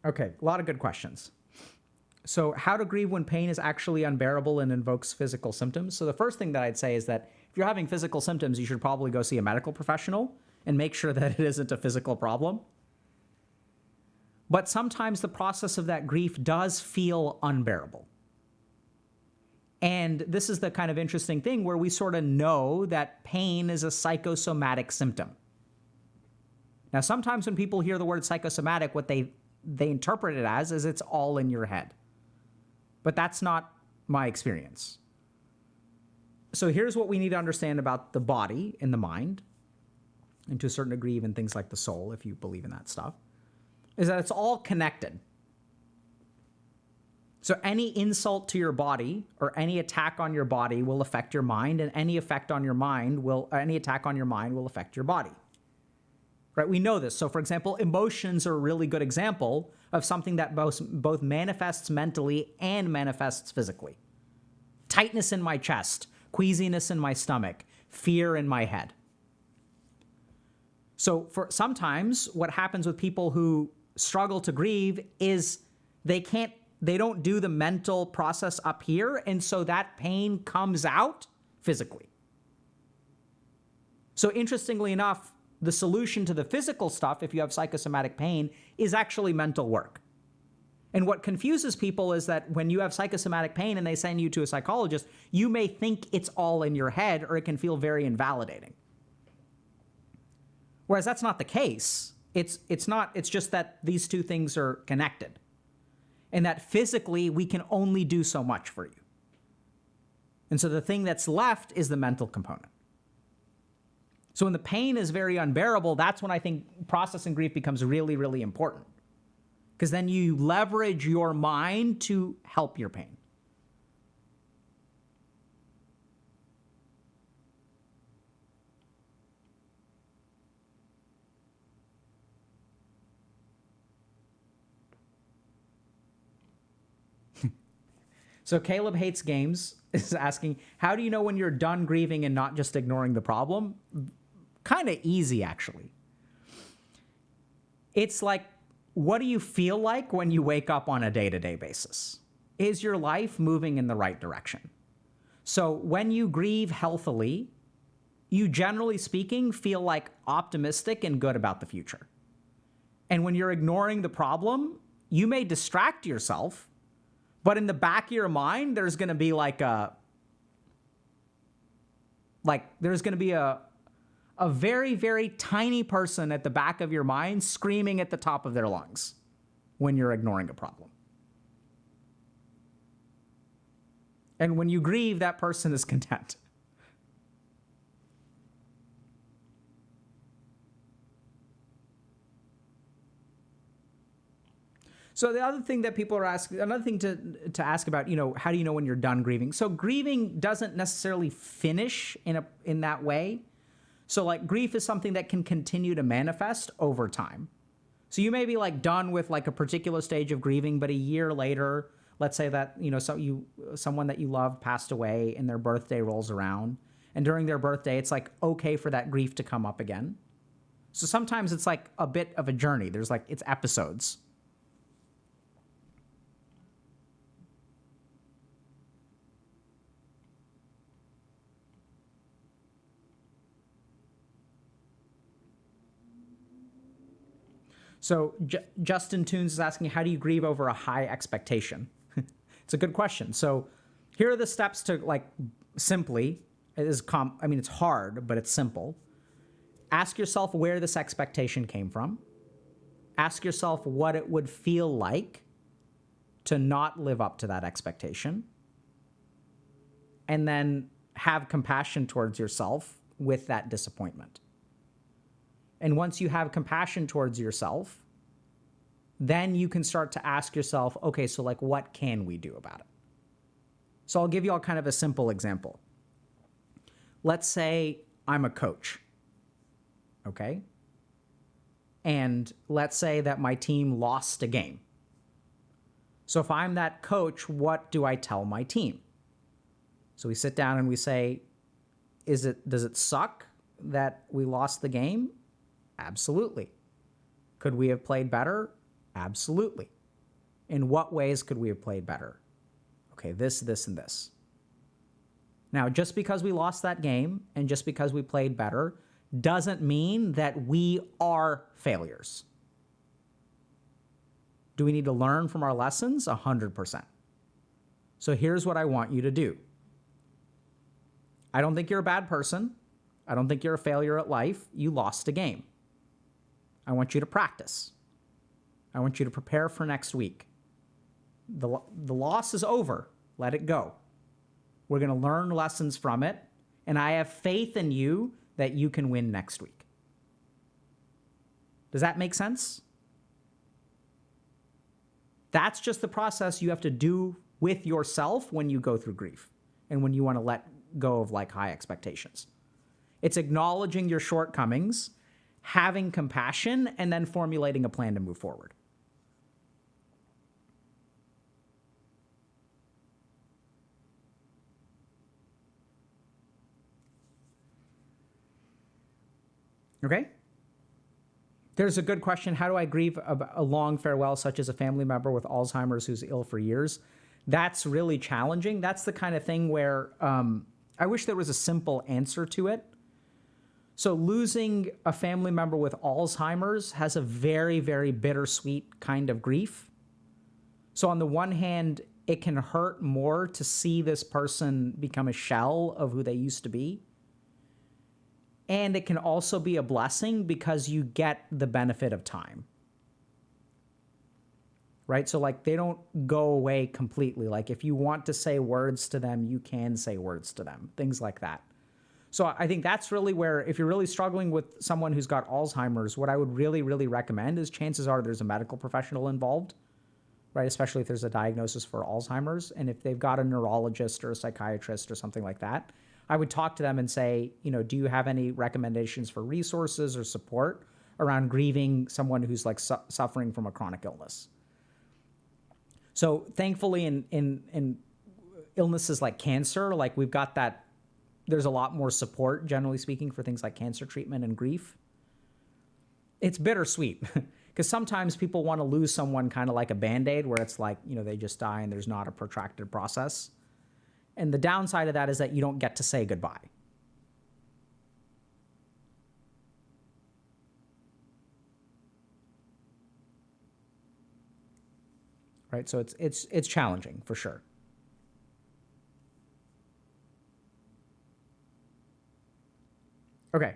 Speaker 1: Okay, a lot of good questions. So, how to grieve when pain is actually unbearable and invokes physical symptoms? So, the first thing that I'd say is that if you're having physical symptoms, you should probably go see a medical professional and make sure that it isn't a physical problem. But sometimes the process of that grief does feel unbearable. And this is the kind of interesting thing where we sort of know that pain is a psychosomatic symptom. Now, sometimes when people hear the word psychosomatic, what they interpret it as is it's all in your head. But that's not my experience. So here's what we need to understand about the body and the mind, and to a certain degree, even things like the soul, if you believe in that stuff, is that it's all connected. So any insult to your body or any attack on your body will affect your mind, and any attack on your mind will affect your body. Right? We know this. So for example, emotions are a really good example of something that both manifests mentally and manifests physically. Tightness in my chest, queasiness in my stomach, fear in my head. So for sometimes what happens with people who struggle to grieve is they don't do the mental process up here, and so that pain comes out physically. So interestingly enough, the solution to the physical stuff, if you have psychosomatic pain, is actually mental work. And what confuses people is that when you have psychosomatic pain and they send you to a psychologist, you may think it's all in your head, or it can feel very invalidating. Whereas that's not the case. It's just that these two things are connected. And that physically we can only do so much for you. And so the thing that's left is the mental component. So when the pain is very unbearable, that's when I think processing grief becomes really, really important. Because then you leverage your mind to help your pain. So Caleb Hates Games is asking, how do you know when you're done grieving and not just ignoring the problem? Kind of easy, actually. It's like, what do you feel like when you wake up on a day-to-day basis? Is your life moving in the right direction? So when you grieve healthily, you generally speaking feel like optimistic and good about the future. And when you're ignoring the problem, you may distract yourself, but in the back of your mind, there's going to be there's going to be a very, very tiny person at the back of your mind screaming at the top of their lungs when you're ignoring a problem. And when you grieve, that person is content. So the other thing that people are asking, another thing to ask about, how do you know when you're done grieving? So grieving doesn't necessarily finish in that way. So like grief is something that can continue to manifest over time. So you may be done with a particular stage of grieving, but a year later, let's say that, someone that you love passed away and their birthday rolls around, and during their birthday, it's okay for that grief to come up again. So sometimes it's a bit of a journey. There's it's episodes. So Justin Toons is asking, how do you grieve over a high expectation? It's a good question. So here are the steps to simply, it's hard, but it's simple. Ask yourself where this expectation came from. Ask yourself what it would feel like to not live up to that expectation. And then have compassion towards yourself with that disappointment. And once you have compassion towards yourself, then you can start to ask yourself, okay, so what can we do about it? So I'll give you all kind of a simple example. Let's say I'm a coach, okay? And let's say that my team lost a game. So if I'm that coach, what do I tell my team? So we sit down and we say, does it suck that we lost the game? Absolutely. Could we have played better? Absolutely. In what ways could we have played better? Okay, this, and this. Now, just because we lost that game and just because we played better doesn't mean that we are failures. Do we need to learn from our lessons? 100%. So here's what I want you to do. I don't think you're a bad person. I don't think you're a failure at life. You lost a game. I want you to practice. I want you to prepare for next week. The loss is over. Let it go. We're going to learn lessons from it. And I have faith in you that you can win next week. Does that make sense? That's just the process you have to do with yourself when you go through grief and when you want to let go of like high expectations. It's acknowledging your shortcomings, having compassion, and then formulating a plan to move forward. Okay? There's a good question. How do I grieve a long farewell, such as a family member with Alzheimer's who's ill for years? That's really challenging. That's the kind of thing where I wish there was a simple answer to it. So losing a family member with Alzheimer's has a very, very bittersweet kind of grief. So on the one hand, it can hurt more to see this person become a shell of who they used to be. And it can also be a blessing because you get the benefit of time. Right? So like they don't go away completely. Like if you want to say words to them, you can say words to them. Things like that. So I think that's really where, if you're really struggling with someone who's got Alzheimer's, what I would really, really recommend is chances are there's a medical professional involved, right? Especially if there's a diagnosis for Alzheimer's. And if they've got a neurologist or a psychiatrist or something like that, I would talk to them and say, you know, do you have any recommendations for resources or support around grieving someone who's like suffering from a chronic illness? So thankfully in illnesses like cancer, like we've got that, there's a lot more support, generally speaking, for things like cancer treatment and grief. It's bittersweet because sometimes people want to lose someone kind of like a Band-Aid where it's like, you know, they just die and there's not a protracted process. And the downside of that is that you don't get to say goodbye. Right? So it's challenging for sure. Okay.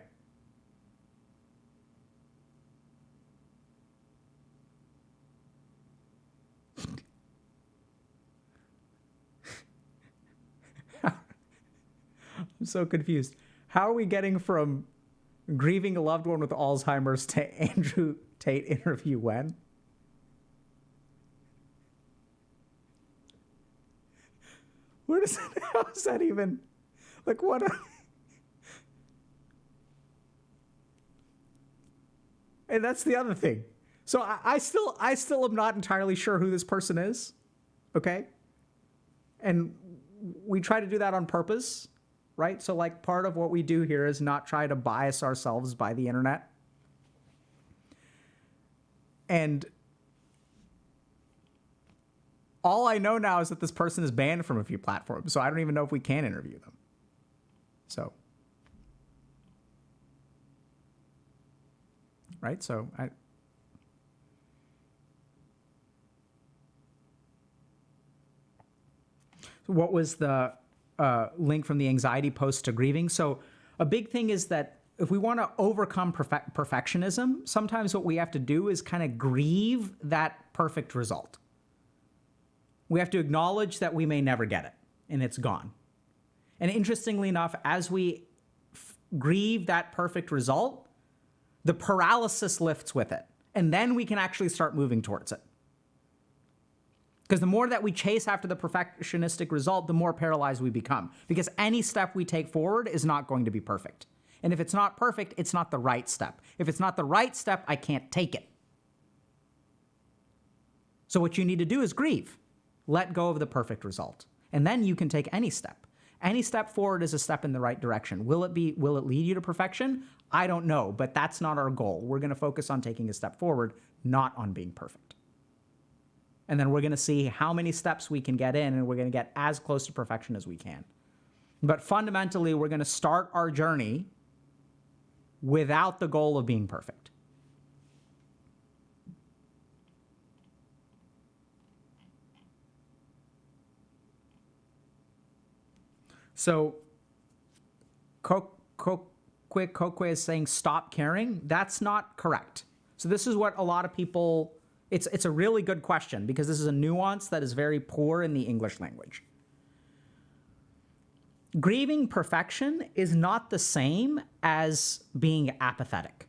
Speaker 1: I'm so confused. How are we getting from grieving a loved one with Alzheimer's to Andrew Tate interview when? Where does that, how is that even, like what? And that's the other thing. So I still am not entirely sure who this person is. Okay. And we try to do that on purpose, right? So like part of what we do here is not try to bias ourselves by the internet. And all I know now is that this person is banned from a few platforms. So I don't even know if we can interview them. So. Right? So what was the link from the anxiety post to grieving? So a big thing is that if we want to overcome perfectionism, sometimes what we have to do is kind of grieve that perfect result. We have to acknowledge that we may never get it and it's gone. And interestingly enough, as we grieve that perfect result, the paralysis lifts with it. And then we can actually start moving towards it. Because the more that we chase after the perfectionistic result, the more paralyzed we become. Because any step we take forward is not going to be perfect. And if it's not perfect, it's not the right step. If it's not the right step, I can't take it. So what you need to do is grieve. Let go of the perfect result. And then you can take any step. Any step forward is a step in the right direction. Will it lead you to perfection? I don't know, but that's not our goal. We're going to focus on taking a step forward, not on being perfect. And then we're going to see how many steps we can get in, and we're going to get as close to perfection as we can. But fundamentally, we're going to start our journey without the goal of being perfect. So, Kokwe is saying stop caring. That's not correct. So this is what a lot of people, it's a really good question because this is a nuance that is very poor in the English language. Grieving perfection is not the same as being apathetic.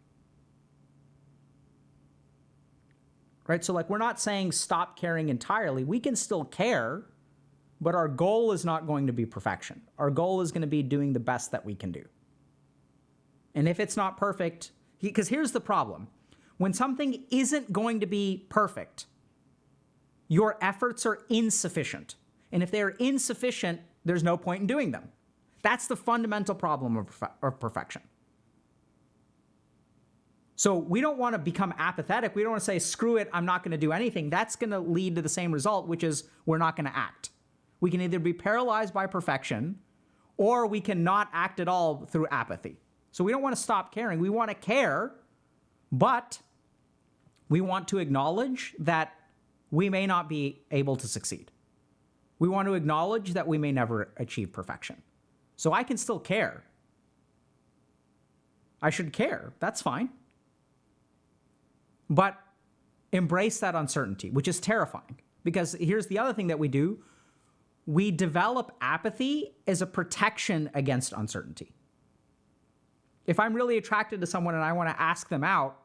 Speaker 1: Right? So like we're not saying stop caring entirely. We can still care, but our goal is not going to be perfection. Our goal is going to be doing the best that we can do. And if it's not perfect, because here's the problem. When something isn't going to be perfect, your efforts are insufficient. And if they're insufficient, there's no point in doing them. That's the fundamental problem of perfection. So we don't want to become apathetic. We don't want to say, screw it, I'm not going to do anything. That's going to lead to the same result, which is we're not going to act. We can either be paralyzed by perfection, or we can not act at all through apathy. So we don't want to stop caring. We want to care, but we want to acknowledge that we may not be able to succeed. We want to acknowledge that we may never achieve perfection. So I can still care. I should care. That's fine. But embrace that uncertainty, which is terrifying. Because here's the other thing that we do. We develop apathy as a protection against uncertainty. If I'm really attracted to someone and I want to ask them out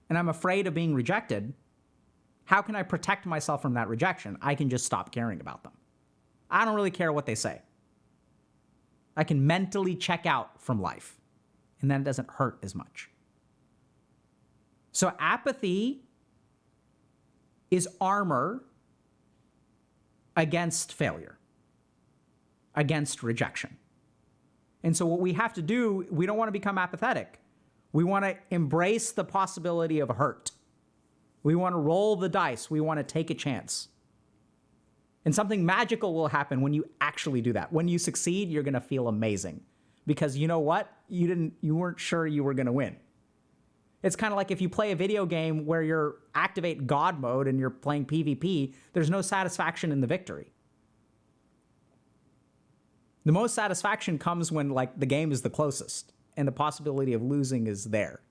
Speaker 1: and I'm afraid of being rejected, how can I protect myself from that rejection? I can just stop caring about them. I don't really care what they say. I can mentally check out from life, and then it doesn't hurt as much. So apathy is armor against failure, against rejection. And so what we have to do, we don't want to become apathetic. We want to embrace the possibility of hurt. We want to roll the dice. We want to take a chance. And something magical will happen when you actually do that. When you succeed, you're going to feel amazing. Because you know what? You weren't sure you were going to win. It's kind of like if you play a video game where you're activate God mode and you're playing PvP, there's no satisfaction in the victory. The most satisfaction comes when like the game is the closest and the possibility of losing is there.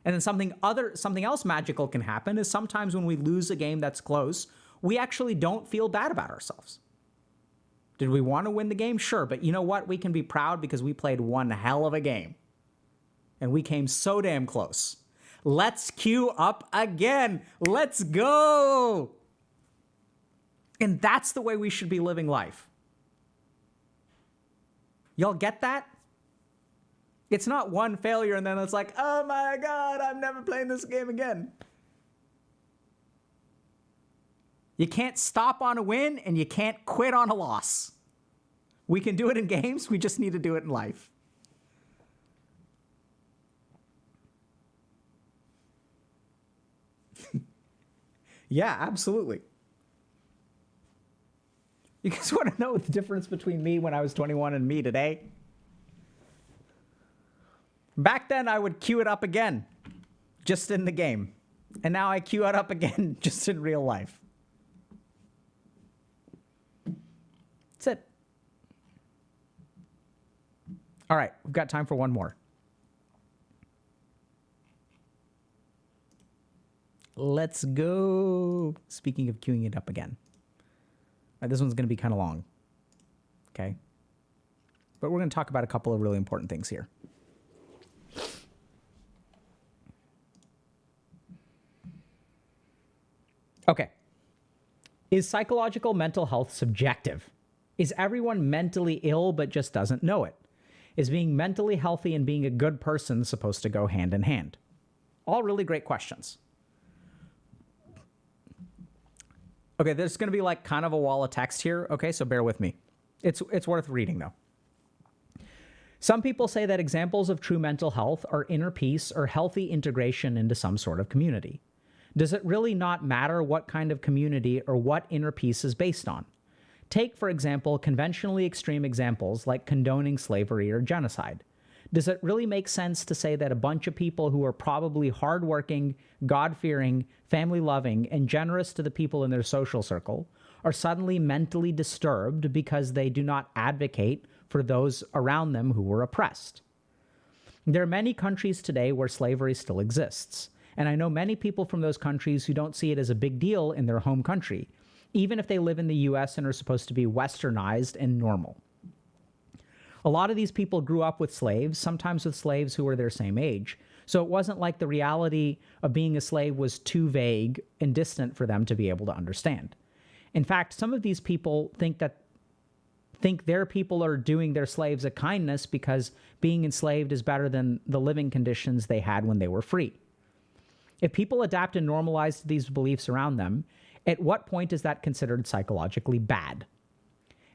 Speaker 1: And then something else magical can happen is sometimes when we lose a game that's close, we actually don't feel bad about ourselves. Did we want to win the game? Sure, but you know what? We can be proud because we played one hell of a game. And we came so damn close. Let's queue up again. Let's go. And that's the way we should be living life. Y'all get that? It's not one failure and then it's like, oh my God, I'm never playing this game again. You can't stop on a win and you can't quit on a loss. We can do it in games, we just need to do it in life. Yeah, absolutely. You guys want to know the difference between me when I was 21 and me today? Back then, I would queue it up again, just in the game. And now I queue it up again, just in real life. That's it. All right, we've got time for one more. Let's go. Speaking of queuing it up again. All right, this one's going to be kind of long. Okay. But we're going to talk about a couple of really important things here. Okay. Is psychological mental health subjective? Is everyone mentally ill but just doesn't know it? Is being mentally healthy and being a good person supposed to go hand in hand? All really great questions. Okay, there's going to be like kind of a wall of text here. Okay, so bear with me. It's worth reading though. Some people say that examples of true mental health are inner peace or healthy integration into some sort of community. Does it really not matter what kind of community or what inner peace is based on? Take, for example, conventionally extreme examples like condoning slavery or genocide. Does it really make sense to say that a bunch of people who are probably hardworking, God-fearing, family-loving, and generous to the people in their social circle are suddenly mentally disturbed because they do not advocate for those around them who were oppressed? There are many countries today where slavery still exists, and I know many people from those countries who don't see it as a big deal in their home country, even if they live in the US and are supposed to be westernized and normal. A lot of these people grew up with slaves, sometimes with slaves who were their same age, so it wasn't like the reality of being a slave was too vague and distant for them to be able to understand. In fact, some of these people think their people are doing their slaves a kindness because being enslaved is better than the living conditions they had when they were free. If people adapt and normalize these beliefs around them, at what point is that considered psychologically bad?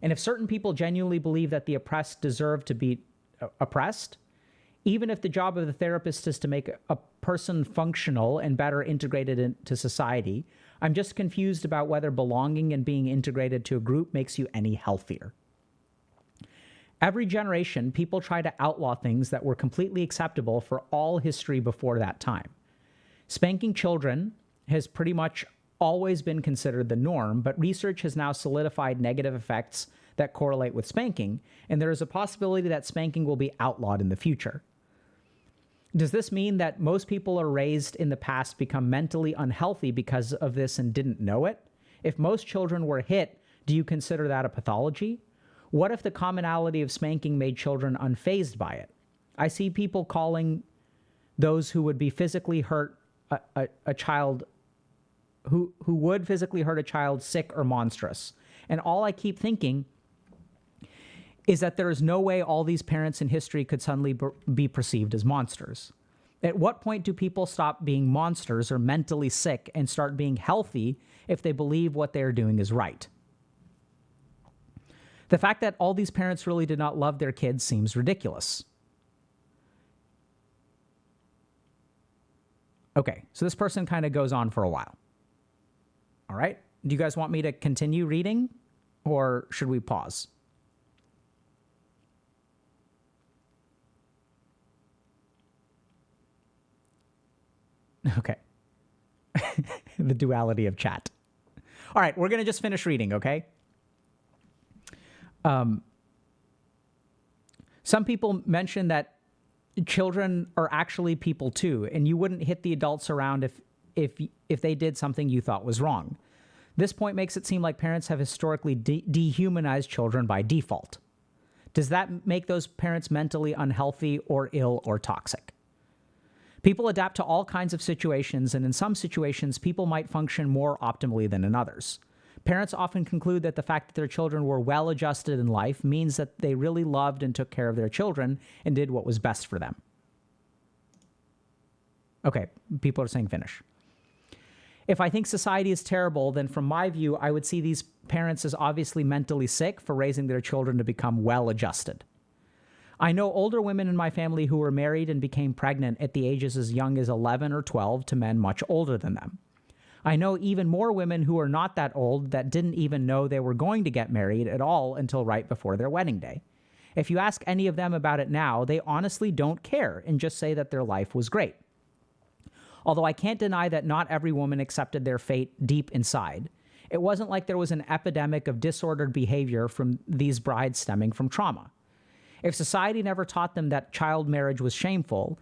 Speaker 1: And if certain people genuinely believe that the oppressed deserve to be oppressed, even if the job of the therapist is to make a person functional and better integrated into society, I'm just confused about whether belonging and being integrated to a group makes you any healthier. Every generation, people try to outlaw things that were completely acceptable for all history before that time. Spanking children has pretty much always been considered the norm, but research has now solidified negative effects that correlate with spanking, and there is a possibility that spanking will be outlawed in the future. Does this mean that most people are raised in the past become mentally unhealthy because of this and didn't know it? If most children were hit, do you consider that a pathology? What if the commonality of spanking made children unfazed by it? I see people calling those who would be physically hurt a child who would physically hurt a child sick or monstrous. And all I keep thinking is that there is no way all these parents in history could suddenly be perceived as monsters. At what point do people stop being monsters or mentally sick and start being healthy if they believe what they are doing is right? The fact that all these parents really did not love their kids seems ridiculous. Okay, so this person kind of goes on for a while. All right, do you guys want me to continue reading or should we pause? Okay. The duality of chat. All right, we're going to just finish reading, okay? Some people mention that children are actually people too, and you wouldn't hit the adults around if they did something you thought was wrong. This point makes it seem like parents have historically dehumanized children by default. Does that make those parents mentally unhealthy or ill or toxic? People adapt to all kinds of situations, and in some situations, people might function more optimally than in others. Parents often conclude that the fact that their children were well-adjusted in life means that they really loved and took care of their children and did what was best for them. Okay, people are saying finish. If I think society is terrible, then from my view, I would see these parents as obviously mentally sick for raising their children to become well-adjusted. I know older women in my family who were married and became pregnant at the ages as young as 11 or 12 to men much older than them. I know even more women who are not that old that didn't even know they were going to get married at all until right before their wedding day. If you ask any of them about it now, they honestly don't care and just say that their life was great. Although I can't deny that not every woman accepted their fate deep inside. It wasn't like there was an epidemic of disordered behavior from these brides stemming from trauma. If society never taught them that child marriage was shameful,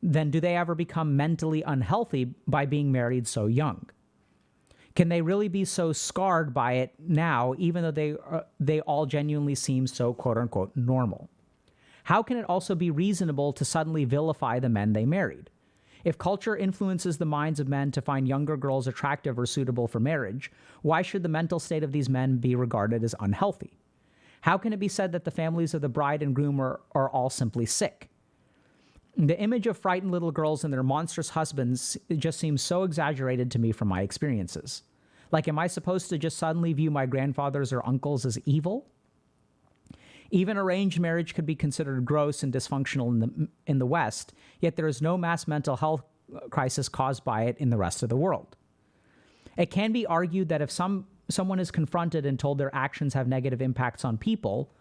Speaker 1: then do they ever become mentally unhealthy by being married so young? Can they really be so scarred by it now, even though they all genuinely seem so quote-unquote normal? How can it also be reasonable to suddenly vilify the men they married? If culture influences the minds of men to find younger girls attractive or suitable for marriage, why should the mental state of these men be regarded as unhealthy? How can it be said that the families of the bride and groom are all simply sick? The image of frightened little girls and their monstrous husbands just seems so exaggerated to me from my experiences. Like, am I supposed to just suddenly view my grandfathers or uncles as evil? Even arranged marriage could be considered gross and dysfunctional in the West, yet there is no mass mental health crisis caused by it in the rest of the world. It can be argued that if someone is confronted and told their actions have negative impacts on people,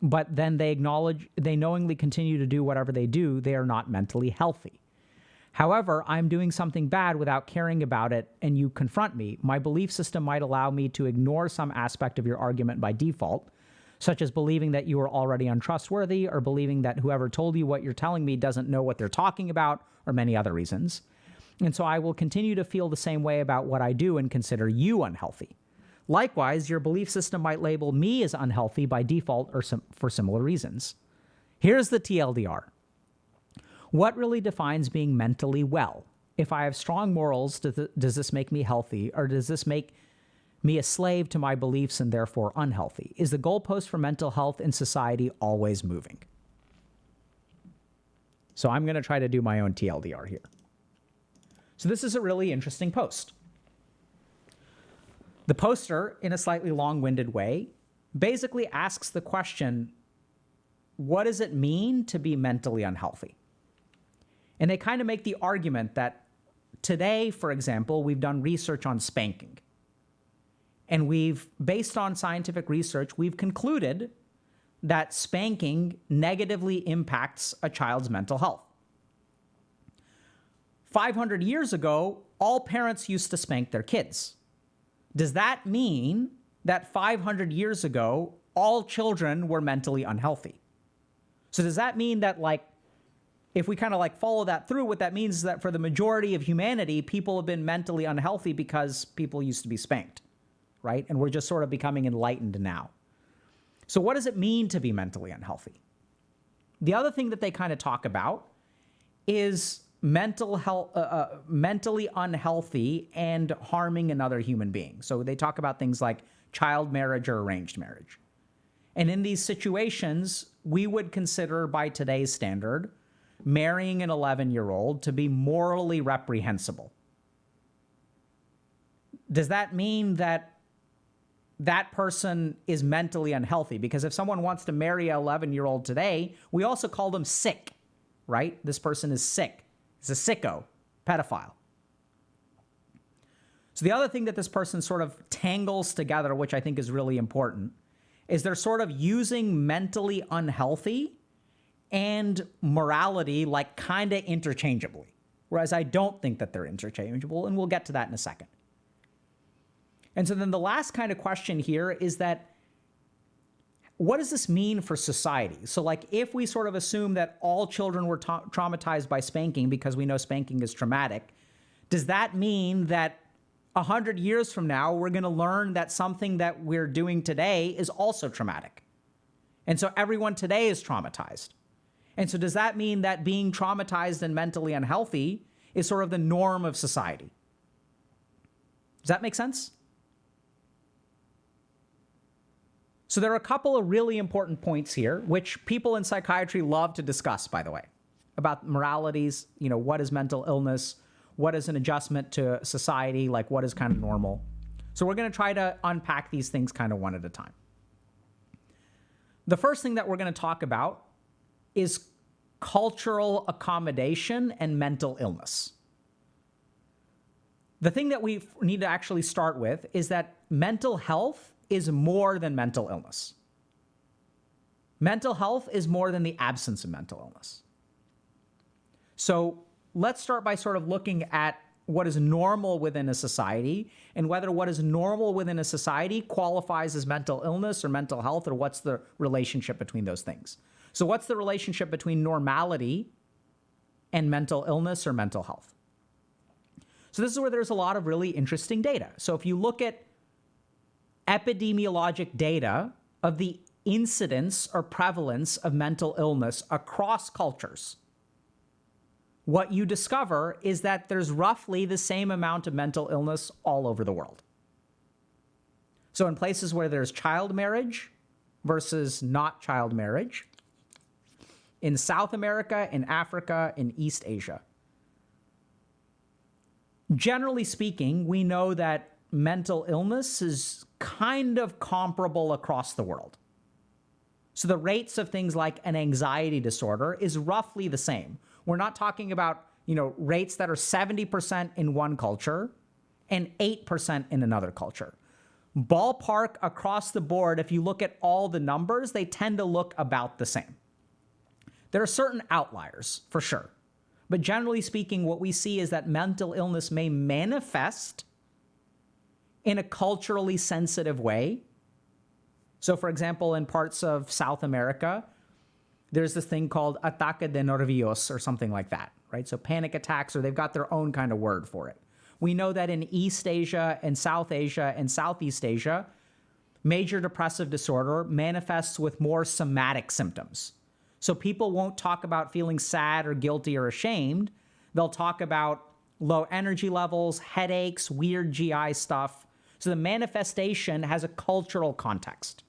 Speaker 1: but then they knowingly continue to do whatever they do, they are not mentally healthy. However, I'm doing something bad without caring about it, and you confront me. My belief system might allow me to ignore some aspect of your argument by default, such as believing that you are already untrustworthy, or believing that whoever told you what you're telling me doesn't know what they're talking about, or many other reasons. And so I will continue to feel the same way about what I do and consider you unhealthy. Likewise, your belief system might label me as unhealthy by default or for similar reasons. Here's the TLDR. What really defines being mentally well? If I have strong morals, does this make me healthy, or does this make me a slave to my beliefs and therefore unhealthy? Is the goalpost for mental health in society always moving? So I'm going to try to do my own TLDR here. So this is a really interesting post. The poster, in a slightly long-winded way, basically asks the question, what does it mean to be mentally unhealthy? And they kind of make the argument that today, for example, we've done research on spanking. And based on scientific research, we've concluded that spanking negatively impacts a child's mental health. 500 years ago, all parents used to spank their kids. Does that mean that 500 years ago, all children were mentally unhealthy? So does that mean that, like, if we kind of like follow that through, what that means is that for the majority of humanity, people have been mentally unhealthy because people used to be spanked, right? And we're just sort of becoming enlightened now. So what does it mean to be mentally unhealthy? The other thing that they kind of talk about is mental health, mentally unhealthy and harming another human being. So they talk about things like child marriage or arranged marriage. And in these situations, we would consider, by today's standard, marrying an 11-year-old to be morally reprehensible. Does that mean that that person is mentally unhealthy? Because if someone wants to marry an 11-year-old today, we also call them sick, right? This person is sick. He's a sicko, pedophile. So the other thing that this person sort of tangles together, which I think is really important, is they're sort of using mentally unhealthy and morality like kind of interchangeably, whereas I don't think that they're interchangeable, and we'll get to that in a second. And so then the last kind of question here is that, what does this mean for society? So like, if we sort of assume that all children were traumatized by spanking because we know spanking is traumatic, does that mean that 100 years from now, we're going to learn that something that we're doing today is also traumatic? And so everyone today is traumatized. And so does that mean that being traumatized and mentally unhealthy is sort of the norm of society? Does that make sense? So there are a couple of really important points here, which people in psychiatry love to discuss, by the way, about moralities. You know, what is mental illness? What is an adjustment to society? Like, what is kind of normal? So we're going to try to unpack these things kind of one at a time. The first thing that we're going to talk about is cultural accommodation and mental illness. The thing that we need to actually start with is that mental health is more than mental illness. Mental health is more than the absence of mental illness. So let's start by sort of looking at what is normal within a society and whether what is normal within a society qualifies as mental illness or mental health, or what's the relationship between those things. So what's the relationship between normality and mental illness or mental health? So this is where there's a lot of really interesting data. So if you look at epidemiologic data of the incidence or prevalence of mental illness across cultures, what you discover is that there's roughly the same amount of mental illness all over the world. So in places where there's child marriage versus not child marriage, in South America, in Africa, in East Asia, generally speaking, we know that mental illness is kind of comparable across the world. So the rates of things like an anxiety disorder is roughly the same. We're not talking about, rates that are 70% in one culture and 8% in another culture. Ballpark across the board, if you look at all the numbers, they tend to look about the same. There are certain outliers, for sure. But generally speaking, what we see is that mental illness may manifest in a culturally sensitive way. So, for example, in parts of South America, there's this thing called ataque de nervios or something like that, right? So panic attacks, or they've got their own kind of word for it. We know that in East Asia and South Asia and Southeast Asia, major depressive disorder manifests with more somatic symptoms. So people won't talk about feeling sad or guilty or ashamed. They'll talk about low energy levels, headaches, weird GI stuff. So the manifestation has a cultural context.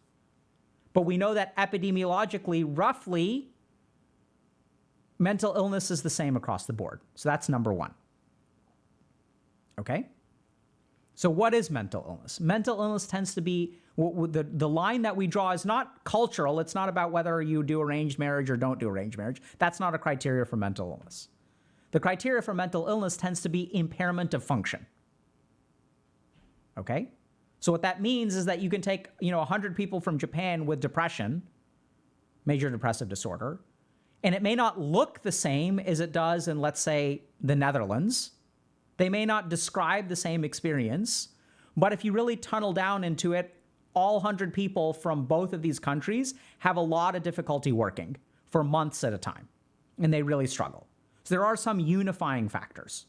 Speaker 1: But we know that epidemiologically, roughly, mental illness is the same across the board. So that's number one. Okay? So what is mental illness? Mental illness tends to be, the line that we draw is not cultural. It's not about whether you do arranged marriage or don't do arranged marriage. That's not a criteria for mental illness. The criteria for mental illness tends to be impairment of function. Okay? So what that means is that you can take, 100 people from Japan with depression, major depressive disorder, and it may not look the same as it does in, let's say, the Netherlands. They may not describe the same experience, but if you really tunnel down into it, all 100 people from both of these countries have a lot of difficulty working for months at a time, and they really struggle. So there are some unifying factors.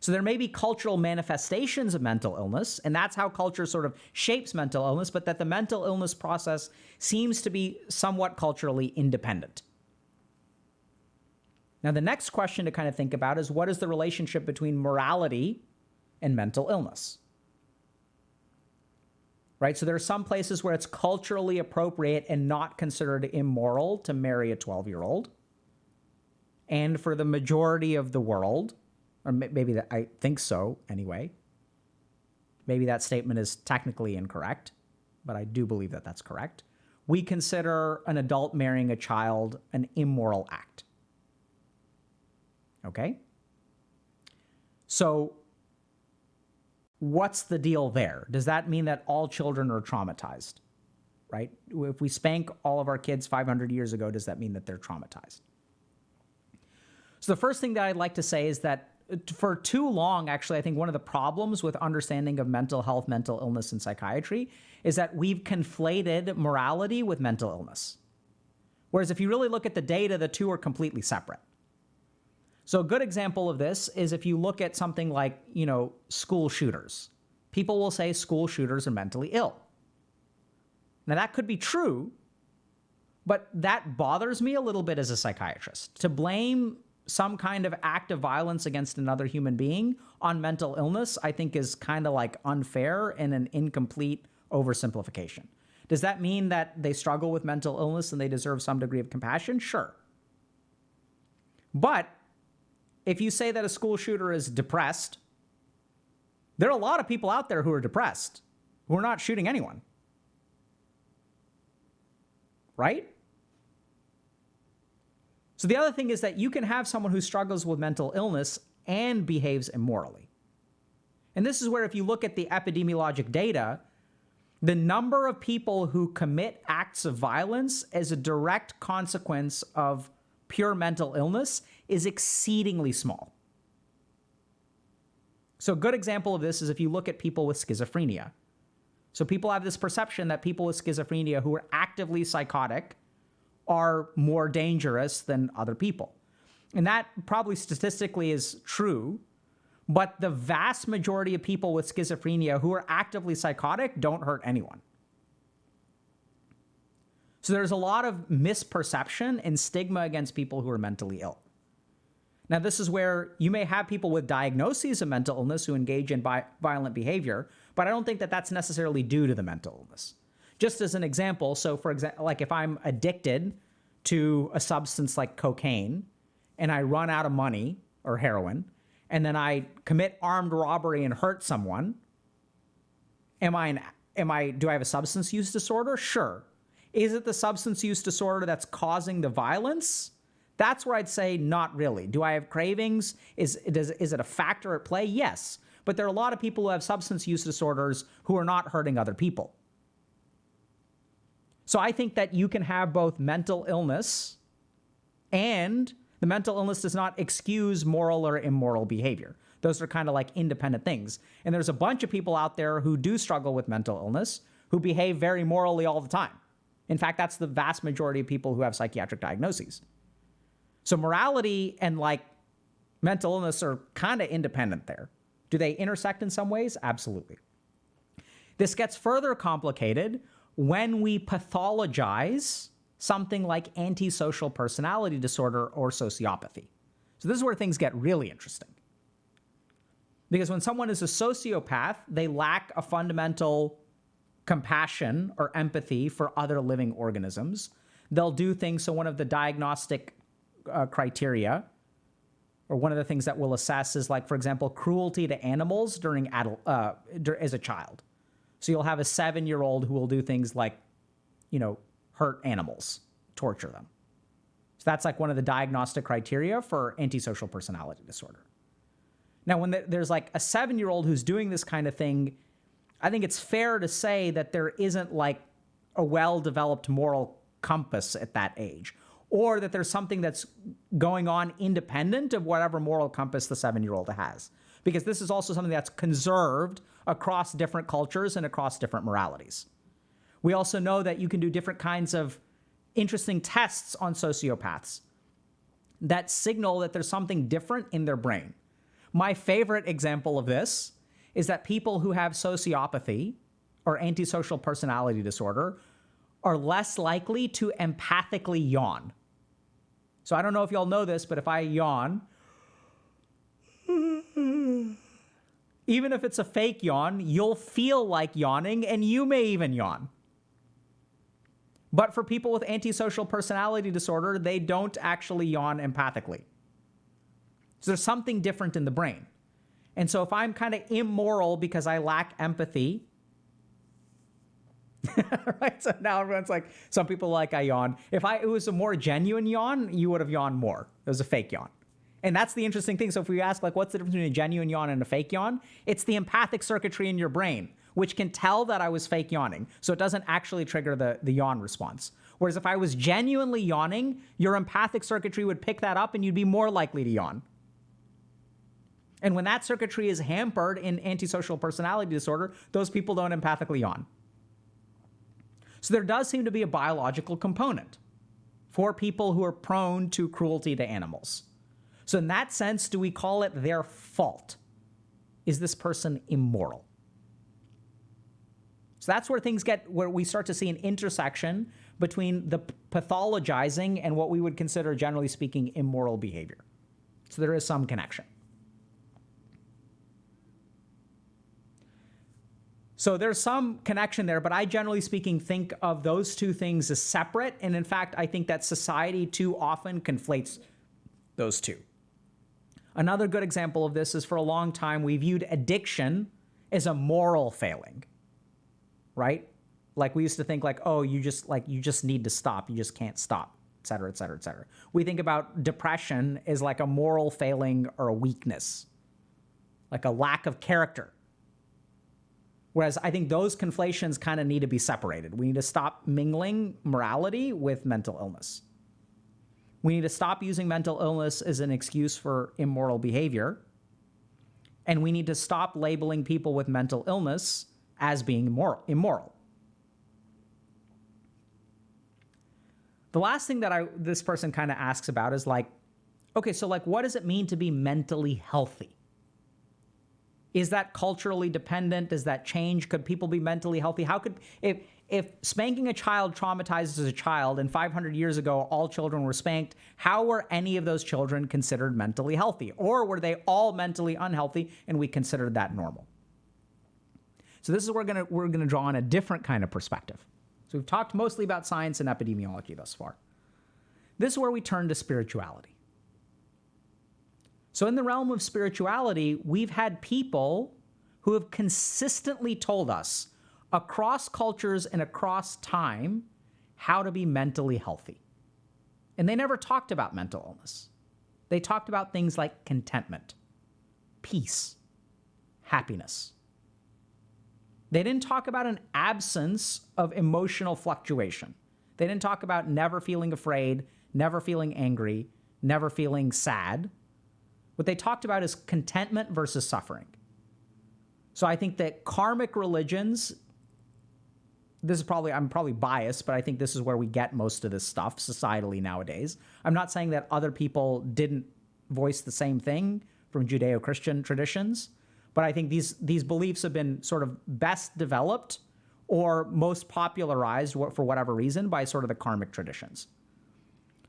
Speaker 1: So there may be cultural manifestations of mental illness, and that's how culture sort of shapes mental illness, but that the mental illness process seems to be somewhat culturally independent. Now, the next question to kind of think about is, what is the relationship between morality and mental illness? Right? So there are some places where it's culturally appropriate and not considered immoral to marry a 12-year-old. And for the majority of the world, or maybe that, I think so anyway, maybe that statement is technically incorrect, but I do believe that that's correct. We consider an adult marrying a child an immoral act. Okay? So what's the deal there? Does that mean that all children are traumatized? Right? If we spank all of our kids 500 years ago, does that mean that they're traumatized? So the first thing that I'd like to say is that for too long, actually, I think one of the problems with understanding of mental health, mental illness, and psychiatry is that we've conflated morality with mental illness. Whereas if you really look at the data, the two are completely separate. So a good example of this is if you look at something like, school shooters. People will say school shooters are mentally ill. Now that could be true, but that bothers me a little bit as a psychiatrist. To blame some kind of act of violence against another human being on mental illness, I think is kind of like unfair and an incomplete oversimplification. Does that mean that they struggle with mental illness and they deserve some degree of compassion? Sure. But if you say that a school shooter is depressed, there are a lot of people out there who are depressed, who are not shooting anyone. Right? So the other thing is that you can have someone who struggles with mental illness and behaves immorally. And this is where, if you look at the epidemiologic data, the number of people who commit acts of violence as a direct consequence of pure mental illness is exceedingly small. So a good example of this is if you look at people with schizophrenia. So people have this perception that people with schizophrenia who are actively psychotic are more dangerous than other people. And that probably statistically is true, but the vast majority of people with schizophrenia who are actively psychotic don't hurt anyone. So there's a lot of misperception and stigma against people who are mentally ill. Now, this is where you may have people with diagnoses of mental illness who engage in violent behavior, but I don't think that that's necessarily due to the mental illness. Just as an example, so for example, like if I'm addicted to a substance like cocaine and I run out of money or heroin, and then I commit armed robbery and hurt someone, do I have a substance use disorder? Sure. Is it the substance use disorder that's causing the violence? That's where I'd say not really. Do I have cravings? Is it a factor at play? Yes. But there are a lot of people who have substance use disorders who are not hurting other people. So I think that you can have both mental illness, and the mental illness does not excuse moral or immoral behavior. Those are kind of like independent things. And there's a bunch of people out there who do struggle with mental illness who behave very morally all the time. In fact, that's the vast majority of people who have psychiatric diagnoses. So morality and like mental illness are kind of independent there. Do they intersect in some ways? Absolutely. This gets further complicated when we pathologize something like antisocial personality disorder or sociopathy. So this is where things get really interesting. Because when someone is a sociopath, they lack a fundamental compassion or empathy for other living organisms. They'll do things. So one of the diagnostic criteria, or one of the things that we'll assess is, like, for example, cruelty to animals during as a child. So you'll have a 7-year-old who will do things like, hurt animals, torture them. So that's like one of the diagnostic criteria for antisocial personality disorder. Now, when there's like a 7-year-old who's doing this kind of thing, I think it's fair to say that there isn't like a well-developed moral compass at that age, or that there's something that's going on independent of whatever moral compass the 7-year-old has. Because this is also something that's conserved across different cultures and across different moralities. We also know that you can do different kinds of interesting tests on sociopaths that signal that there's something different in their brain. My favorite example of this is that people who have sociopathy or antisocial personality disorder are less likely to empathically yawn. So I don't know if y'all know this, but if I yawn, even if it's a fake yawn, you'll feel like yawning, and you may even yawn. But for people with antisocial personality disorder, they don't actually yawn empathically. So there's something different in the brain. And so if I'm kind of immoral because I lack empathy, right? So now everyone's like, some people like I yawn. If it was a more genuine yawn, you would have yawned more. It was a fake yawn. And that's the interesting thing. So if we ask, like, what's the difference between a genuine yawn and a fake yawn? It's the empathic circuitry in your brain, which can tell that I was fake yawning. So it doesn't actually trigger the yawn response. Whereas if I was genuinely yawning, your empathic circuitry would pick that up and you'd be more likely to yawn. And when that circuitry is hampered in antisocial personality disorder, those people don't empathically yawn. So there does seem to be a biological component for people who are prone to cruelty to animals. So in that sense, do we call it their fault? Is this person immoral? So that's where we start to see an intersection between the pathologizing and what we would consider, generally speaking, immoral behavior. So there is some connection. So there's some connection there, but I generally speaking think of those two things as separate. And in fact, I think that society too often conflates those two. Another good example of this is, for a long time, we viewed addiction as a moral failing, right? Like we used to think like, oh, you just need to stop. You just can't stop, et cetera, et cetera, et cetera. We think about depression as like a moral failing or a weakness, like a lack of character. Whereas I think those conflations kind of need to be separated. We need to stop mingling morality with mental illness. We need to stop using mental illness as an excuse for immoral behavior. And we need to stop labeling people with mental illness as being immoral. The last thing that this person kind of asks about is like, okay, so like, what does it mean to be mentally healthy? Is that culturally dependent? Does that change? Could people be mentally healthy? How could, if spanking a child traumatizes a child, and 500 years ago all children were spanked, how were any of those children considered mentally healthy? Or were they all mentally unhealthy and we considered that normal? So this is where we're gonna draw on a different kind of perspective. So we've talked mostly about science and epidemiology thus far. This is where we turn to spirituality. So in the realm of spirituality, we've had people who have consistently told us across cultures and across time how to be mentally healthy. And they never talked about mental illness. They talked about things like contentment, peace, happiness. They didn't talk about an absence of emotional fluctuation. They didn't talk about never feeling afraid, never feeling angry, never feeling sad. What they talked about is contentment versus suffering. So I think that karmic religions, I'm probably biased, but I think this is where we get most of this stuff societally nowadays. I'm not saying that other people didn't voice the same thing from Judeo-Christian traditions, but I think these beliefs have been sort of best developed or most popularized for whatever reason by sort of the karmic traditions.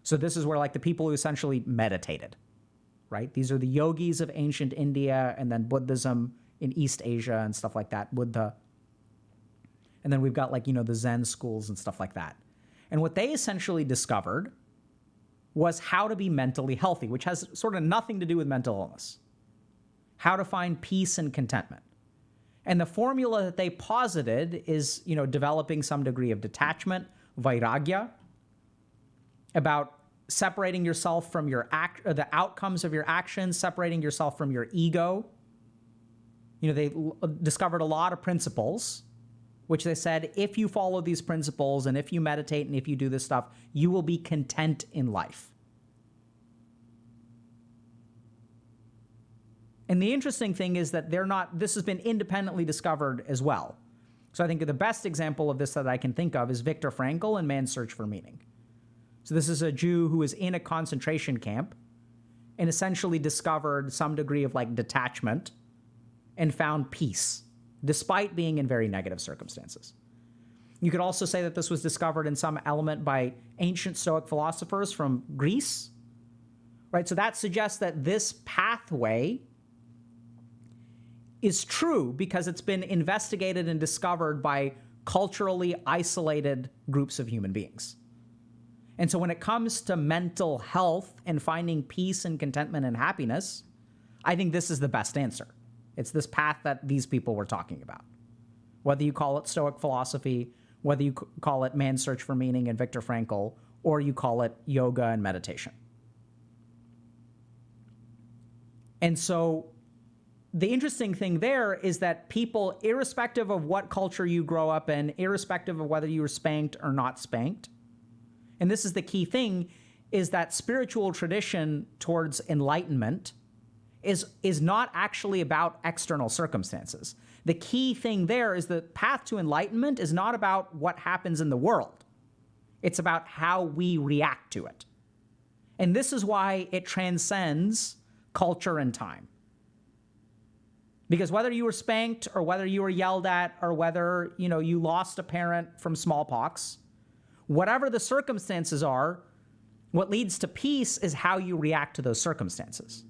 Speaker 1: So this is where like the people who essentially meditated, right? These are the yogis of ancient India and then Buddhism in East Asia and stuff like that, Buddha. And then we've got like, the Zen schools and stuff like that. And what they essentially discovered was how to be mentally healthy, which has sort of nothing to do with mental illness. How to find peace and contentment. And the formula that they posited is, developing some degree of detachment, vairagya, about separating yourself from the outcomes of your actions, separating yourself from your ego. They discovered a lot of principles, which they said, if you follow these principles and if you meditate and if you do this stuff, you will be content in life. And the interesting thing is that this has been independently discovered as well. So I think the best example of this that I can think of is Viktor Frankl in Man's Search for Meaning. So this is a Jew who was in a concentration camp and essentially discovered some degree of like detachment and found peace, despite being in very negative circumstances. You could also say that this was discovered in some element by ancient Stoic philosophers from Greece, right? So that suggests that this pathway is true because it's been investigated and discovered by culturally isolated groups of human beings. And so when it comes to mental health and finding peace and contentment and happiness, I think this is the best answer. It's this path that these people were talking about. Whether you call it Stoic philosophy, whether you call it Man's Search for Meaning and Viktor Frankl, or you call it yoga and meditation. And so the interesting thing there is that people, irrespective of what culture you grow up in, irrespective of whether you were spanked or not spanked, and this is the key thing, is that spiritual tradition towards enlightenment is not actually about external circumstances. The key thing there is the path to enlightenment is not about what happens in the world. It's about how we react to it. And this is why it transcends culture and time. Because whether you were spanked or whether you were yelled at or whether, you lost a parent from smallpox, whatever the circumstances are, what leads to peace is how you react to those circumstances.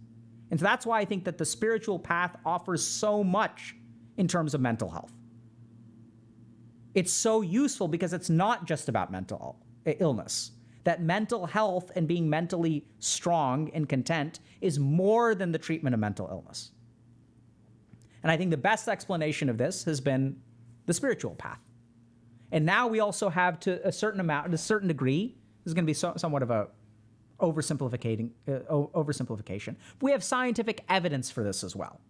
Speaker 1: And so that's why I think that the spiritual path offers so much in terms of mental health. It's so useful because it's not just about mental illness. That mental health and being mentally strong and content is more than the treatment of mental illness. And I think the best explanation of this has been the spiritual path. And now we also have, to a certain degree, this is going to be somewhat of a oversimplification. We have scientific evidence for this as well.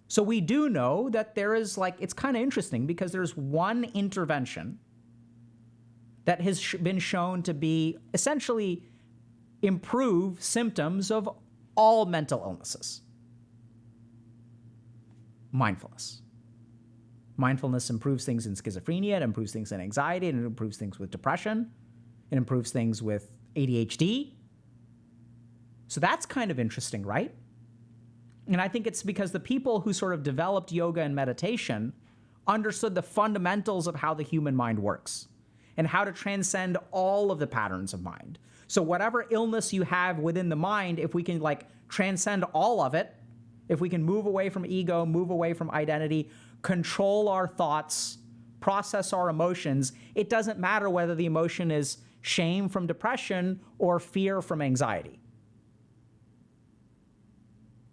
Speaker 1: So we do know that there is it's kind of interesting because there's one intervention that has been shown to be essentially improve symptoms of all mental illnesses. Mindfulness. Mindfulness improves things in schizophrenia, it improves things in anxiety, and it improves things with depression, it improves things with ADHD. So that's kind of interesting, right? And I think it's because the people who sort of developed yoga and meditation understood the fundamentals of how the human mind works and how to transcend all of the patterns of mind. So whatever illness you have within the mind, if we can transcend all of it, if we can move away from ego, move away from identity, control our thoughts, process our emotions, it doesn't matter whether the emotion is shame from depression or fear from anxiety.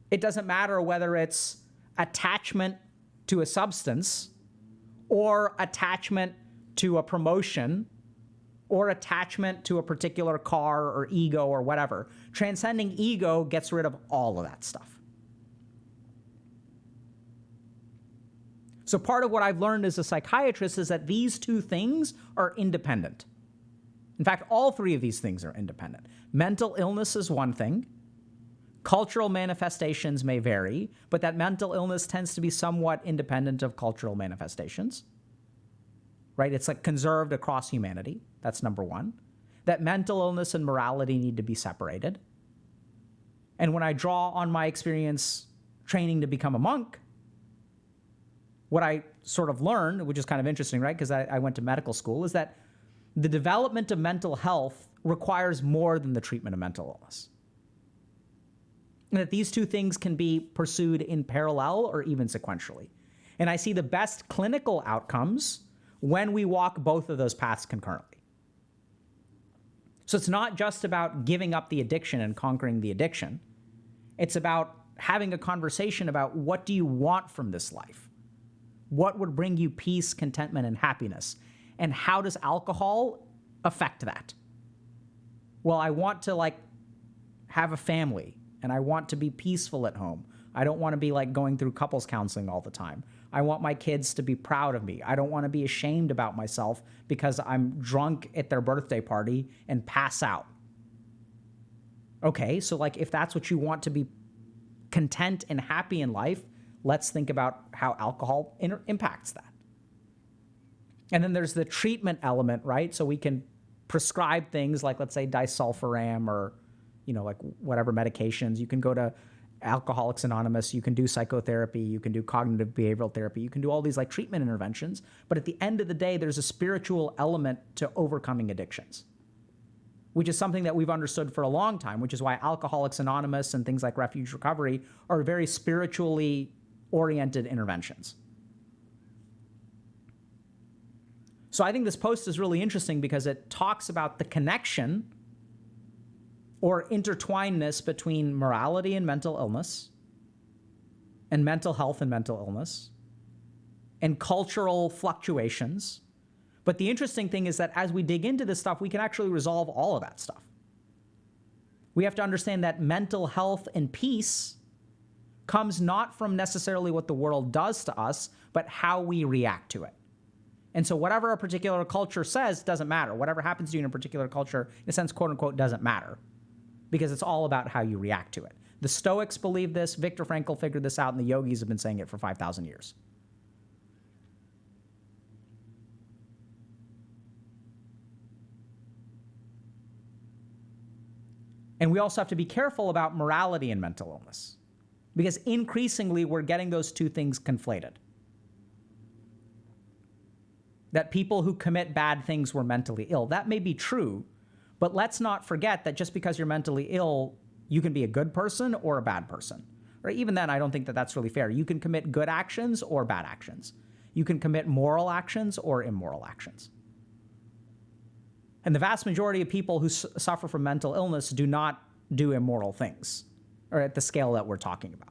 Speaker 1: It doesn't matter whether it's attachment to a substance or attachment to a promotion or attachment to a particular car or ego or whatever. Transcending ego gets rid of all of that stuff. So part of what I've learned as a psychiatrist is that these two things are independent. In fact, all three of these things are independent. Mental illness is one thing. Cultural manifestations may vary, but that mental illness tends to be somewhat independent of cultural manifestations, right? It's like conserved across humanity. That's number one. That mental illness and morality need to be separated. And when I draw on my experience training to become a monk, what I sort of learned, which is kind of interesting, right? Because I went to medical school, is that the development of mental health requires more than the treatment of mental illness. And that these two things can be pursued in parallel or even sequentially. And I see the best clinical outcomes when we walk both of those paths concurrently. So it's not just about giving up the addiction and conquering the addiction. It's about having a conversation about, what do you want from this life? What would bring you peace, contentment, and happiness? And how does alcohol affect that? Well, I want to have a family, and I want to be peaceful at home. I don't want to be going through couples counseling all the time. I want my kids to be proud of me. I don't want to be ashamed about myself because I'm drunk at their birthday party and pass out. Okay, so if that's what you want to be content and happy in life, let's think about how alcohol impacts that. And then there's the treatment element, right? So we can prescribe things like, let's say, disulfiram or whatever medications. You can go to Alcoholics Anonymous, you can do psychotherapy, you can do cognitive behavioral therapy, you can do all these treatment interventions. But at the end of the day, there's a spiritual element to overcoming addictions, which is something that we've understood for a long time, which is why Alcoholics Anonymous and things like Refuge Recovery are very spiritually oriented interventions. So I think this post is really interesting because it talks about the connection or intertwinedness between morality and mental illness, and mental health and mental illness, and cultural fluctuations. But the interesting thing is that as we dig into this stuff, we can actually resolve all of that stuff. We have to understand that mental health and peace comes not from necessarily what the world does to us, but how we react to it. And so whatever a particular culture says doesn't matter. Whatever happens to you in a particular culture, in a sense, quote unquote, doesn't matter, because it's all about how you react to it. The Stoics believe this. Viktor Frankl figured this out, and the yogis have been saying it for 5,000 years. And we also have to be careful about morality and mental illness, because increasingly we're getting those two things conflated. That people who commit bad things were mentally ill. That may be true, but let's not forget that just because you're mentally ill, you can be a good person or a bad person. Or even then, I don't think that that's really fair. You can commit good actions or bad actions. You can commit moral actions or immoral actions. And the vast majority of people who suffer from mental illness do not do immoral things, or at the scale that we're talking about.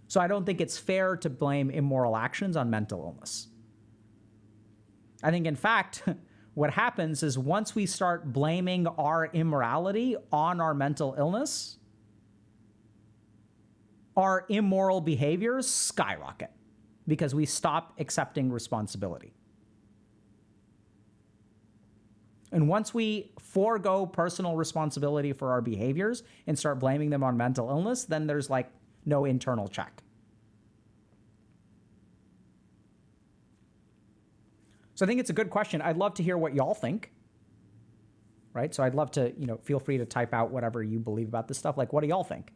Speaker 1: So I don't think it's fair to blame immoral actions on mental illness. I think, in fact, what happens is once we start blaming our immorality on our mental illness, our immoral behaviors skyrocket because we stop accepting responsibility. And once we forego personal responsibility for our behaviors and start blaming them on mental illness, then there's no internal check. So I think it's a good question. I'd love to hear what y'all think, right? So I'd love to, feel free to type out whatever you believe about this stuff. What do y'all think?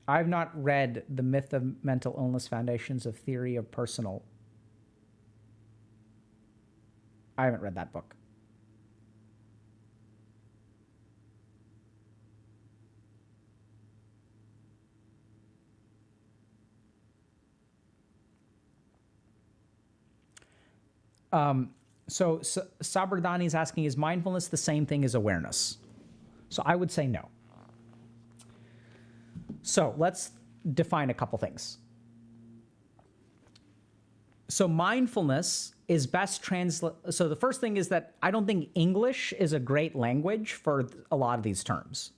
Speaker 1: I've not read The Myth of Mental Illness, Foundations of Theory of Personal. I haven't read that book. So Sabardani is asking, is mindfulness the same thing as awareness? So I would say no. So let's define a couple things. So mindfulness is best so the first thing is that I don't think English is a great language for a lot of these terms.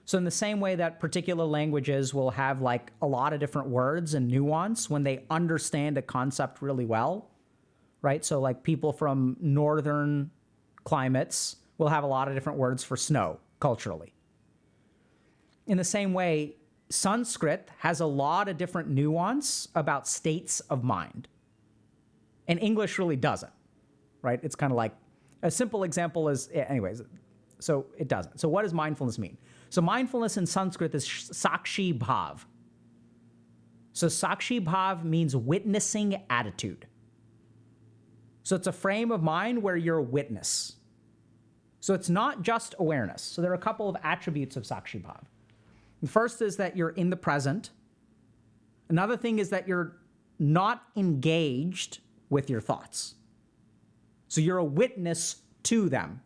Speaker 1: So in the same way that particular languages will have like a lot of different words and nuance when they understand a concept really well, right? So like people from northern climates will have a lot of different words for snow culturally. In the same way, Sanskrit has a lot of different nuance about states of mind. And English really doesn't, right? It's kind of like, a simple example is, anyways, so it doesn't. So what does mindfulness mean? So mindfulness in Sanskrit is sakshi bhav. So sakshi bhav means witnessing attitude. So it's a frame of mind where you're a witness. So it's not just awareness. So there are a couple of attributes of sakshi bhav. The first is that you're in the present. Another thing is that you're not engaged with your thoughts. So you're a witness to them.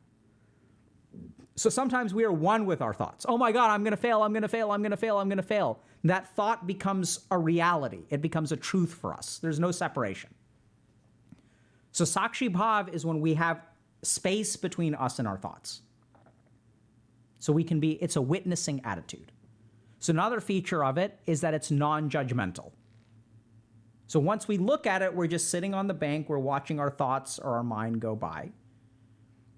Speaker 1: So sometimes we are one with our thoughts. Oh my God, I'm going to fail, I'm going to fail, I'm going to fail, I'm going to fail. That thought becomes a reality. It becomes a truth for us. There's no separation. So sakshi bhav is when we have space between us and our thoughts. So we can be, it's a witnessing attitude. So another feature of it is that it's non-judgmental. So once we look at it, we're just sitting on the bank, we're watching our thoughts or our mind go by,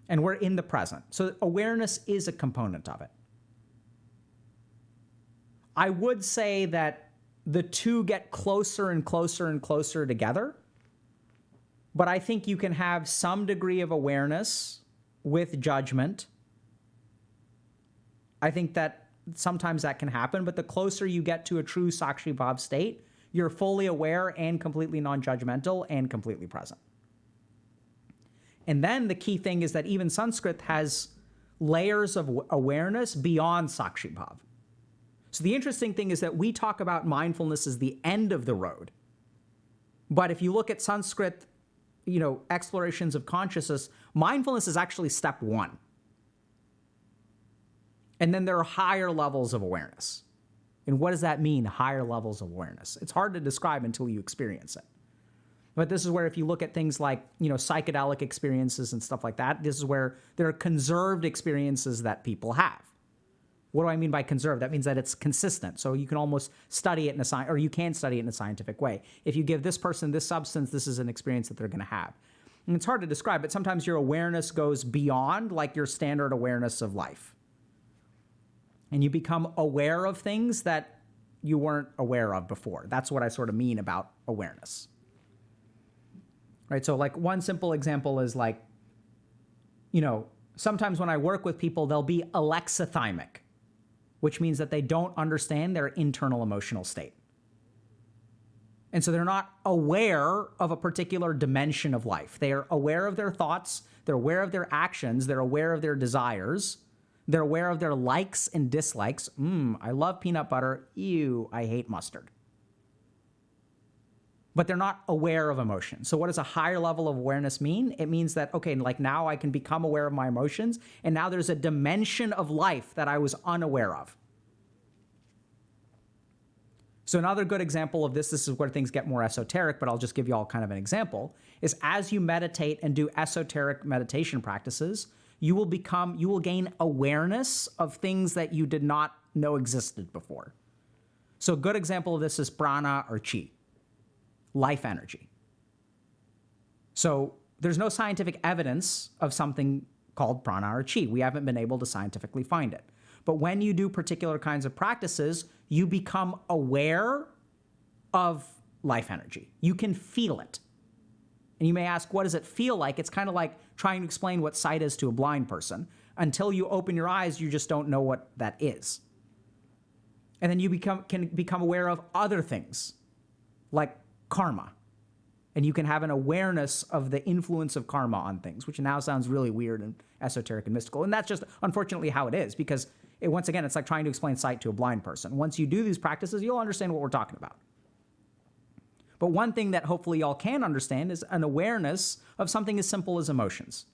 Speaker 1: and we're in the present. So awareness is a component of it. I would say that the two get closer and closer and closer together, but I think you can have some degree of awareness with judgment. I think that sometimes that can happen, but the closer you get to a true sakshi bhav state, you're fully aware and completely non-judgmental and completely present. And then the key thing is that even Sanskrit has layers of awareness beyond sakshi bhav. So the interesting thing is that we talk about mindfulness as the end of the road. But if you look at Sanskrit, explorations of consciousness, mindfulness is actually step one. And then there are higher levels of awareness. And what does that mean, higher levels of awareness? It's hard to describe until you experience it. But this is where if you look at things like, psychedelic experiences and stuff like that, this is where there are conserved experiences that people have. What do I mean by conserved? That means that it's consistent. So you can almost study it you can study it in a scientific way. If you give this person this substance, this is an experience that they're going to have. And it's hard to describe, but sometimes your awareness goes beyond like your standard awareness of life. And you become aware of things that you weren't aware of before. That's what I sort of mean about awareness. Right? So like one simple example is like, sometimes when I work with people, they'll be alexithymic, which means that they don't understand their internal emotional state. And so they're not aware of a particular dimension of life. They are aware of their thoughts, they're aware of their actions, they're aware of their desires, they're aware of their likes and dislikes. I love peanut butter. Ew, I hate mustard. But they're not aware of emotion. So what does a higher level of awareness mean? It means that, okay, like now I can become aware of my emotions, and now there's a dimension of life that I was unaware of. So another good example of this is where things get more esoteric, but I'll just give you all kind of an example, is as you meditate and do esoteric meditation practices, you will gain awareness of things that you did not know existed before. So a good example of this is prana or chi, life energy. So there's no scientific evidence of something called prana or chi. We haven't been able to scientifically find it. But when you do particular kinds of practices, you become aware of life energy. You can feel it. And you may ask, what does it feel like? It's kind of like trying to explain what sight is to a blind person. Until you open your eyes, you just don't know what that is. And then you can become aware of other things, like karma. And you can have an awareness of the influence of karma on things, which now sounds really weird and esoteric and mystical. And that's just unfortunately how it is, because once again, it's like trying to explain sight to a blind person. Once you do these practices, you'll understand what we're talking about. But one thing that hopefully y'all can understand is an awareness of something as simple as emotions.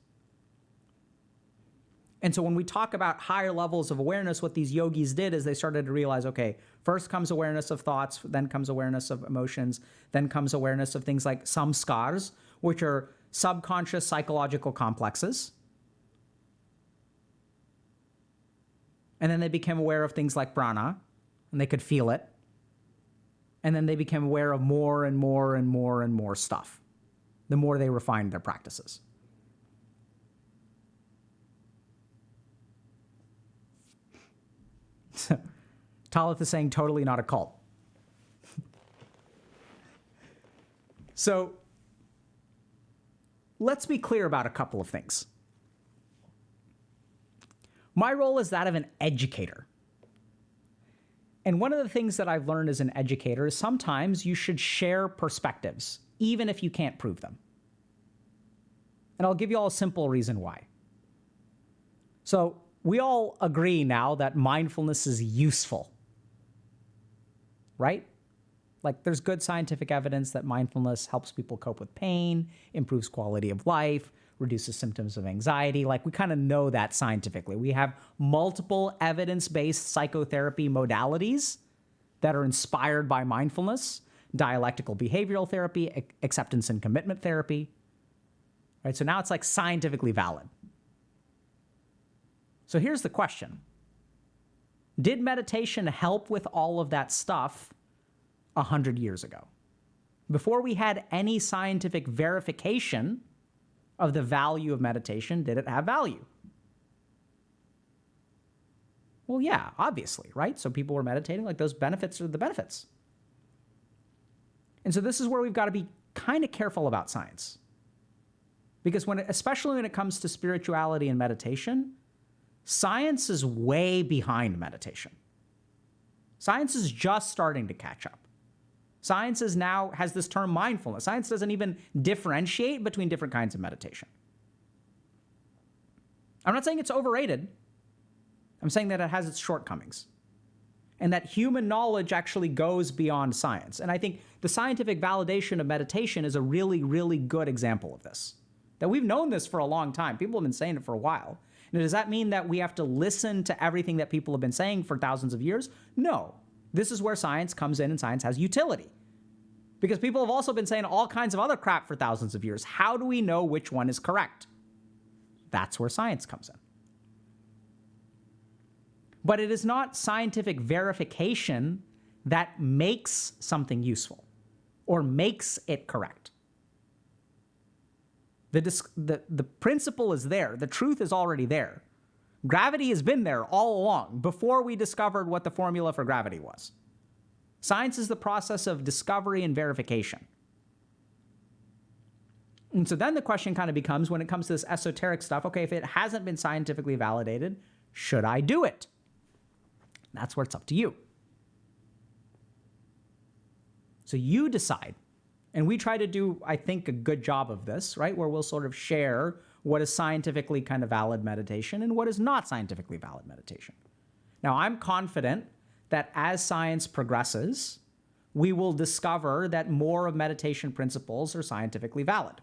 Speaker 1: And so when we talk about higher levels of awareness, what these yogis did is they started to realize, okay, first comes awareness of thoughts, then comes awareness of emotions, then comes awareness of things like samskars, which are subconscious psychological complexes. And then they became aware of things like prana, and they could feel it. And then they became aware of more and more and more and more stuff, the more they refined their practices. Talith is saying totally not a cult. So let's be clear about a couple of things. My role is that of an educator. And one of the things that I've learned as an educator is sometimes you should share perspectives, even if you can't prove them. And I'll give you all a simple reason why. So we all agree now that mindfulness is useful, right? Like there's good scientific evidence that mindfulness helps people cope with pain, improves quality of life, reduces symptoms of anxiety. Like we kind of know that scientifically. We have multiple evidence-based psychotherapy modalities that are inspired by mindfulness, dialectical behavioral therapy, acceptance and commitment therapy, right? So now it's like scientifically valid. So here's the question. Did meditation help with all of that stuff 100 years ago? Before we had any scientific verification of the value of meditation, did it have value? Well, yeah, obviously, right? So people were meditating, like those benefits are the benefits. And so this is where we've got to be kind of careful about science. Because especially when it comes to spirituality and meditation, science is way behind meditation. Science is just starting to catch up. Science has this term mindfulness. Science doesn't even differentiate between different kinds of meditation. I'm not saying it's overrated. I'm saying that it has its shortcomings. And that human knowledge actually goes beyond science. And I think the scientific validation of meditation is a really, really good example of this. That we've known this for a long time. People have been saying it for a while. Now, does that mean that we have to listen to everything that people have been saying for thousands of years? No. This is where science comes in and science has utility. Because people have also been saying all kinds of other crap for thousands of years. How do we know which one is correct? That's where science comes in. But it is not scientific verification that makes something useful or makes it correct. The principle is there. The truth is already there. Gravity has been there all along before we discovered what the formula for gravity was. Science is the process of discovery and verification. And so then the question kind of becomes, when it comes to this esoteric stuff, okay, if it hasn't been scientifically validated, should I do it? That's where it's up to you. So you decide. And we try to do, I think, a good job of this, right? Where we'll sort of share what is scientifically kind of valid meditation and what is not scientifically valid meditation. Now, I'm confident that as science progresses, we will discover that more of meditation principles are scientifically valid.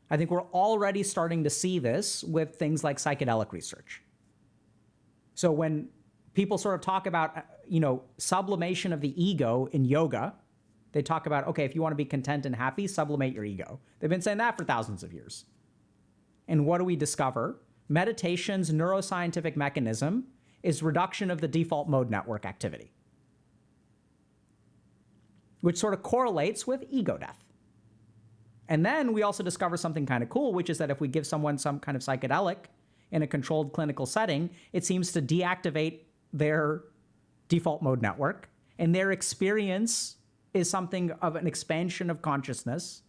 Speaker 1: I think we're already starting to see this with things like psychedelic research. So when people sort of talk about, sublimation of the ego in yoga, they talk about, okay, if you want to be content and happy, sublimate your ego. They've been saying that for thousands of years. And what do we discover? Meditation's neuroscientific mechanism is reduction of the default mode network activity, which sort of correlates with ego death. And then we also discover something kind of cool, which is that if we give someone some kind of psychedelic in a controlled clinical setting, it seems to deactivate their default mode network, and their experience is something of an expansion of consciousness,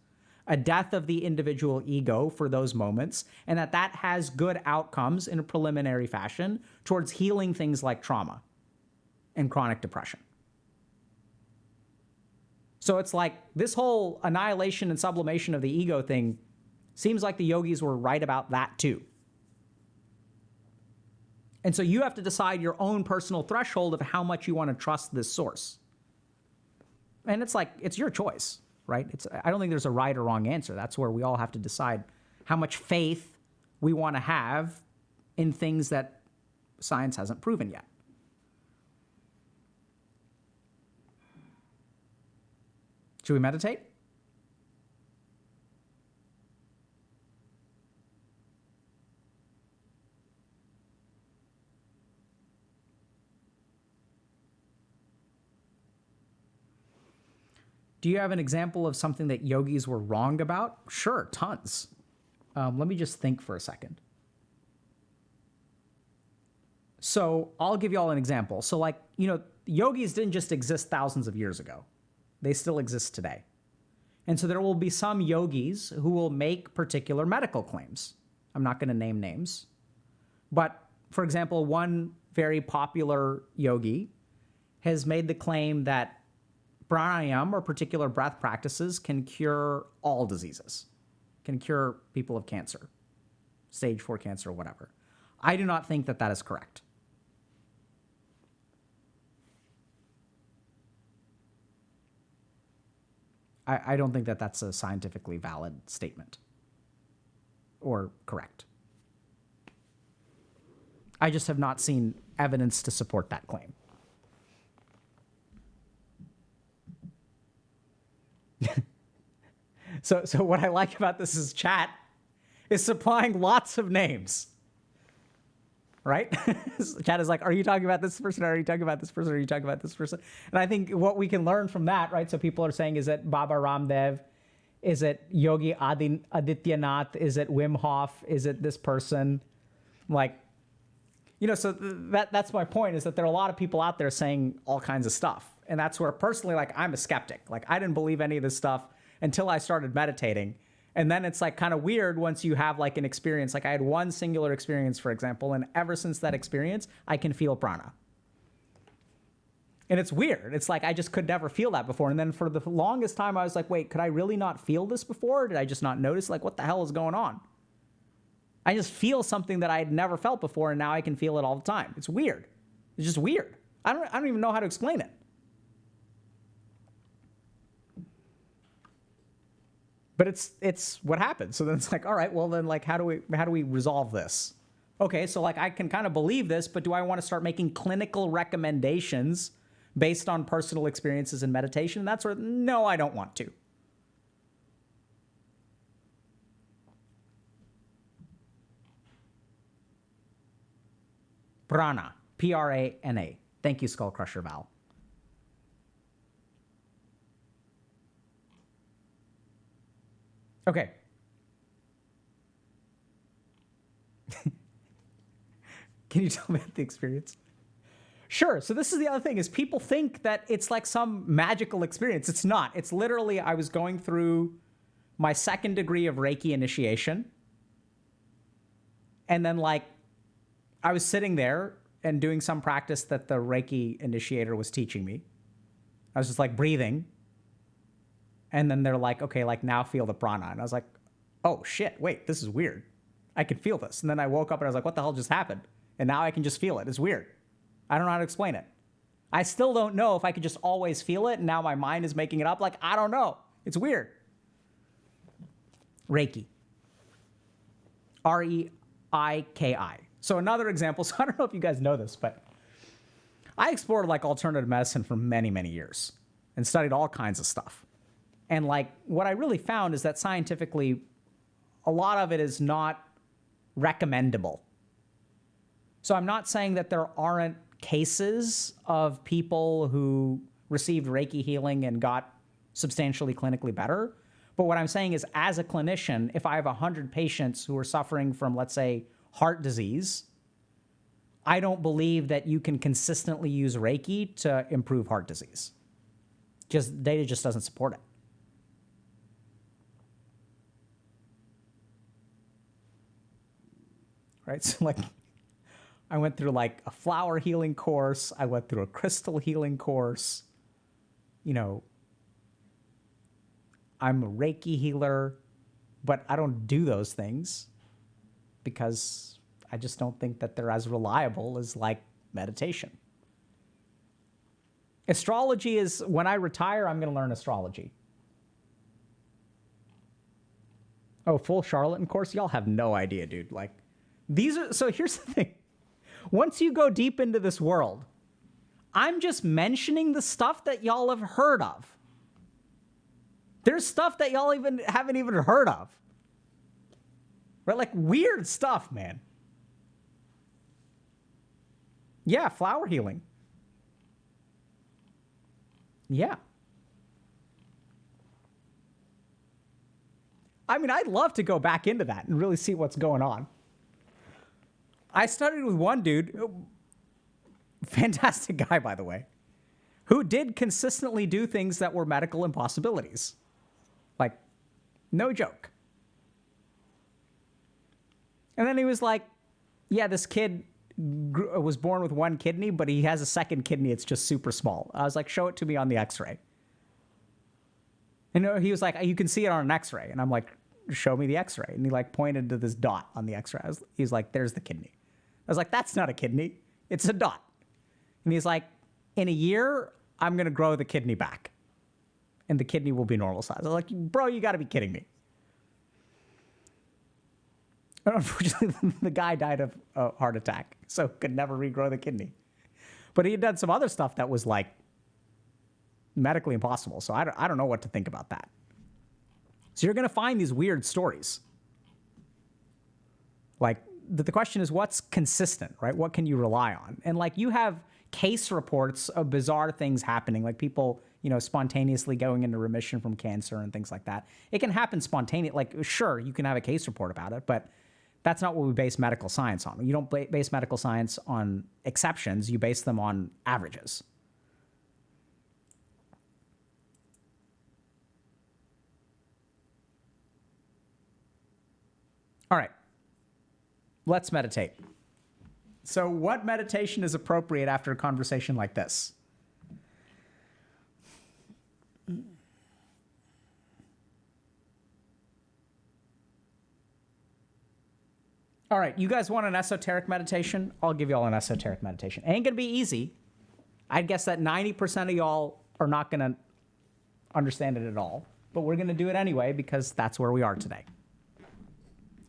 Speaker 1: a death of the individual ego for those moments, and that has good outcomes in a preliminary fashion towards healing things like trauma and chronic depression. So it's like this whole annihilation and sublimation of the ego thing seems like the yogis were right about that too. And so you have to decide your own personal threshold of how much you want to trust this source. And it's your choice, right? I don't think there's a right or wrong answer. That's where we all have to decide how much faith we want to have in things that science hasn't proven yet. Should we meditate? Do you have an example of something that yogis were wrong about? Sure, tons. Let me just think for a second. So I'll give you all an example. So like, yogis didn't just exist thousands of years ago. They still exist today. And so there will be some yogis who will make particular medical claims. I'm not going to name names. But for example, one very popular yogi has made the claim that pranayama or particular breath practices can cure all diseases, can cure people of cancer, stage 4 cancer or whatever. I do not think that that is correct. I don't think that that's a scientifically valid statement or correct. I just have not seen evidence to support that claim. So what I like about this is chat is supplying lots of names. Right? Chat is like, are you talking about this person? Are you talking about this person? Are you talking about this person? And I think what we can learn from that, right? So people are saying, is it Baba Ramdev? Is it Yogi Adityanath? Is it Wim Hof? Is it this person? Like, so that's my point, is that there are a lot of people out there saying all kinds of stuff. And that's where personally, like, I'm a skeptic. Like, I didn't believe any of this stuff until I started meditating. And then it's like kind of weird once you have like an experience. Like I had one singular experience, for example, and ever since that experience, I can feel prana. And it's weird. It's like I just could never feel that before. And then for the longest time, I was like, wait, could I really not feel this before? Or did I just not notice? Like, what the hell is going on? I just feel something that I had never felt before, and now I can feel it all the time. It's weird. It's just weird. I don't even know how to explain it. But it's what happens. So then it's like, all right, well then like how do we resolve this? Okay, so like I can kind of believe this, but do I want to start making clinical recommendations based on personal experiences in meditation? And that's where, no, I don't want to. Prana, Prana. Thank you, Skull Crusher Val. Okay. Can you tell me about the experience? Sure. So this is the other thing, is people think that it's like some magical experience. It's not. It's literally, I was going through my 2nd degree of Reiki initiation. And then like, I was sitting there and doing some practice that the Reiki initiator was teaching me. I was just like breathing. And then they're like, okay, like now feel the prana. And I was like, oh shit, wait, this is weird. I can feel this. And then I woke up and I was like, what the hell just happened? And now I can just feel it. It's weird. I don't know how to explain it. I still don't know if I could just always feel it and now my mind is making it up. Like, I don't know. It's weird. Reiki. R-E-I-K-I. So another example, so I don't know if you guys know this, but I explored like alternative medicine for many, many years and studied all kinds of stuff. And like what I really found is that scientifically, a lot of it is not recommendable. So I'm not saying that there aren't cases of people who received Reiki healing and got substantially clinically better. But what I'm saying is, as a clinician, if I have 100 patients who are suffering from, let's say, heart disease, I don't believe that you can consistently use Reiki to improve heart disease. Just data just doesn't support it. Right? So like, I went through like a flower healing course. I went through a crystal healing course. You know, I'm a Reiki healer, but I don't do those things because I just don't think that they're as reliable as like meditation. Astrology is, when I retire, I'm going to learn astrology. Oh, full charlatan course? Y'all have no idea, dude. Like, So here's the thing. Once you go deep into this world, I'm just mentioning the stuff that y'all have heard of. There's stuff that y'all haven't even heard of. Right? Like weird stuff, man. Yeah, flower healing. Yeah. I mean, I'd love to go back into that and really see what's going on. I studied with one dude, fantastic guy, by the way, who did consistently do things that were medical impossibilities. Like, no joke. And then he was like, yeah, this kid was born with one kidney, but he has a second kidney. It's just super small. I was like, show it to me on the x-ray. And he was like, you can see it on an x-ray. And I'm like, show me the x-ray. And he like pointed to this dot on the x-ray. He's like, there's the kidney. I was like, that's not a kidney. It's a dot. And he's like, in a year, I'm going to grow the kidney back. And the kidney will be normal size. I was like, bro, you got to be kidding me. And unfortunately, the guy died of a heart attack, so could never regrow the kidney. But he had done some other stuff that was like medically impossible. So I don't know what to think about that. So you're going to find these weird stories. Like, the question is, what's consistent, right? What can you rely on? And like, you have case reports of bizarre things happening, like people, spontaneously going into remission from cancer and things like that. It can happen spontaneously. Like, sure, you can have a case report about it, but that's not what we base medical science on. You don't base medical science on exceptions. You base them on averages. All right. Let's meditate. So what meditation is appropriate after a conversation like this? All right, you guys want an esoteric meditation? I'll give y'all an esoteric meditation. Ain't gonna be easy. I'd guess that 90% of y'all are not gonna understand it at all, but we're gonna do it anyway because that's where we are today.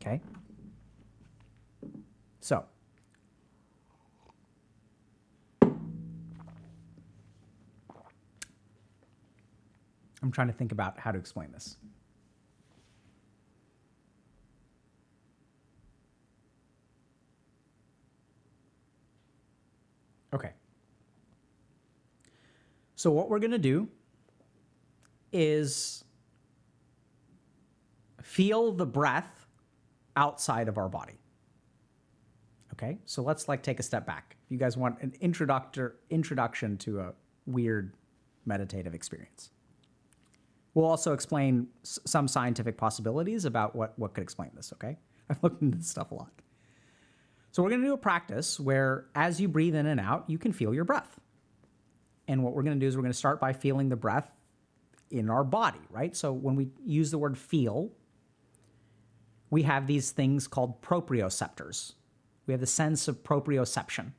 Speaker 1: Okay? So, I'm trying to think about how to explain this. Okay. So what we're going to do is feel the breath outside of our body. Okay? So let's take a step back. If you guys want an introduction to a weird meditative experience. We'll also explain some scientific possibilities about what could explain this, okay? I've looked into this stuff a lot. So we're going to do a practice where as you breathe in and out, you can feel your breath. And what we're going to do is we're going to start by feeling the breath in our body, right? So when we use the word feel, we have these things called proprioceptors. We have the sense of proprioception.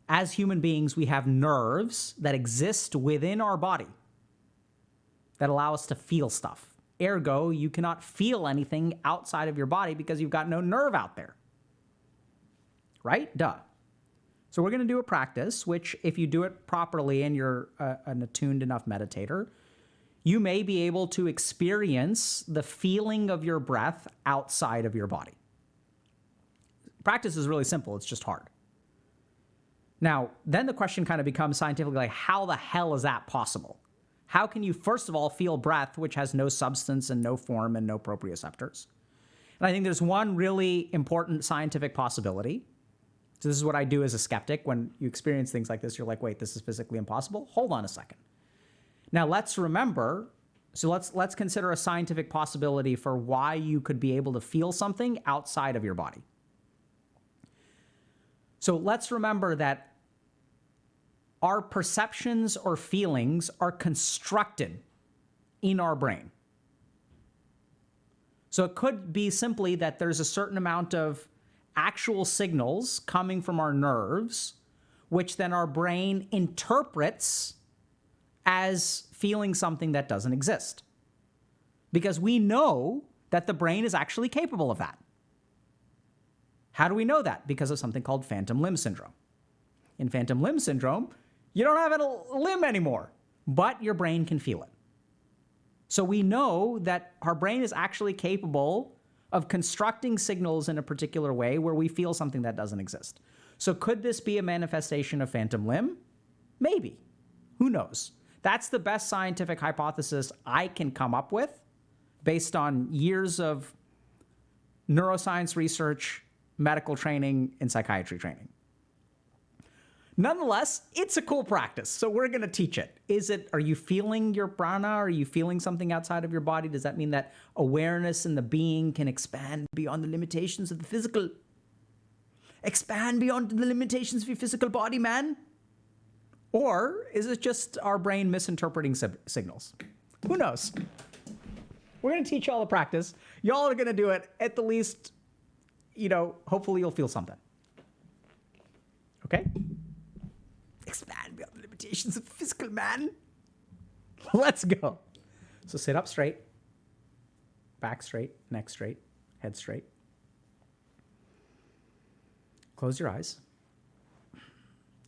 Speaker 1: As human beings, we have nerves that exist within our body that allow us to feel stuff. Ergo, you cannot feel anything outside of your body because you've got no nerve out there. Right? Duh. So we're going to do a practice, which if you do it properly and you're an attuned enough meditator, you may be able to experience the feeling of your breath outside of your body. Practice is really simple. It's just hard. Now, then the question kind of becomes scientifically, like, how the hell is that possible? How can you, first of all, feel breath, which has no substance and no form and no proprioceptors? And I think there's one really important scientific possibility. So this is what I do as a skeptic. When you experience things like this, you're like, wait, this is physically impossible? Hold on a second. Now let's remember, so let's consider a scientific possibility for why you could be able to feel something outside of your body. So let's remember that our perceptions or feelings are constructed in our brain. So it could be simply that there's a certain amount of actual signals coming from our nerves, which then our brain interprets as feeling something that doesn't exist. Because we know that the brain is actually capable of that. How do we know that? Because of something called phantom limb syndrome. In phantom limb syndrome, you don't have a limb anymore, but your brain can feel it. So we know that our brain is actually capable of constructing signals in a particular way where we feel something that doesn't exist. So could this be a manifestation of phantom limb? Maybe. Who knows? That's the best scientific hypothesis I can come up with based on years of neuroscience research, medical training, and psychiatry training. Nonetheless, it's a cool practice, so we're going to teach it. Are you feeling your prana? Are you feeling something outside of your body? Does that mean that awareness in the being can expand beyond the limitations of the physical? Expand beyond the limitations of your physical body, man? Or is it just our brain misinterpreting signals? Who knows? We're going to teach y'all the practice. Y'all are going to do it at the least, hopefully you'll feel something. Okay? Expand beyond the limitations of the physical man. Let's go. So sit up straight, back straight, neck straight, head straight. Close your eyes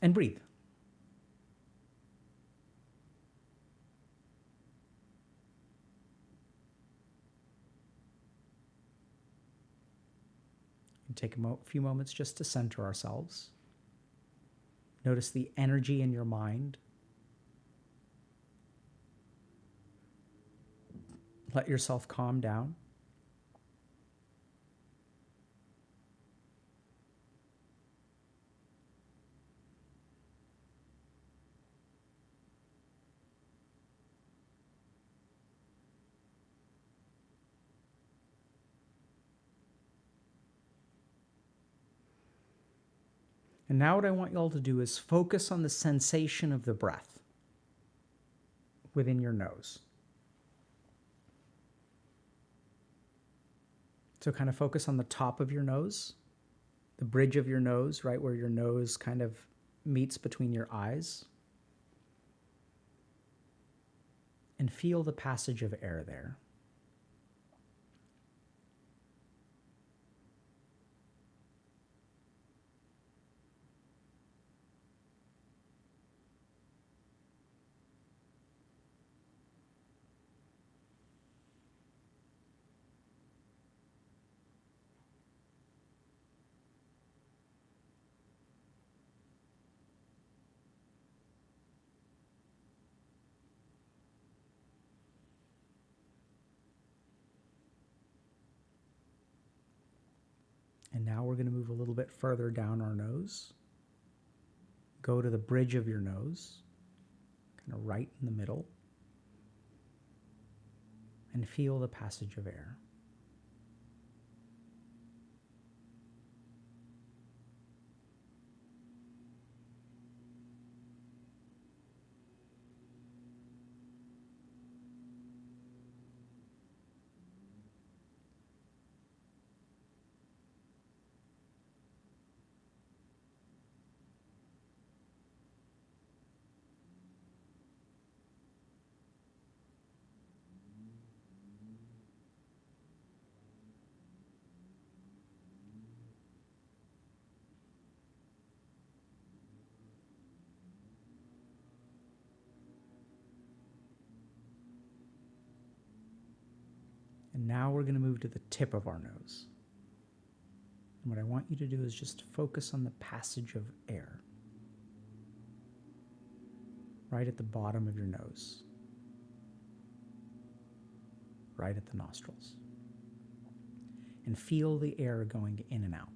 Speaker 1: and breathe. And take a few moments just to center ourselves. Notice the energy in your mind. Let yourself calm down. And now what I want you all to do is focus on the sensation of the breath within your nose. So kind of focus on the top of your nose, the bridge of your nose, right where your nose kind of meets between your eyes. And feel the passage of air there. And now we're going to move a little bit further down our nose. Go to the bridge of your nose, kind of right in the middle, and feel the passage of air. And now we're going to move to the tip of our nose. And what I want you to do is just focus on the passage of air right at the bottom of your nose, right at the nostrils. And feel the air going in and out.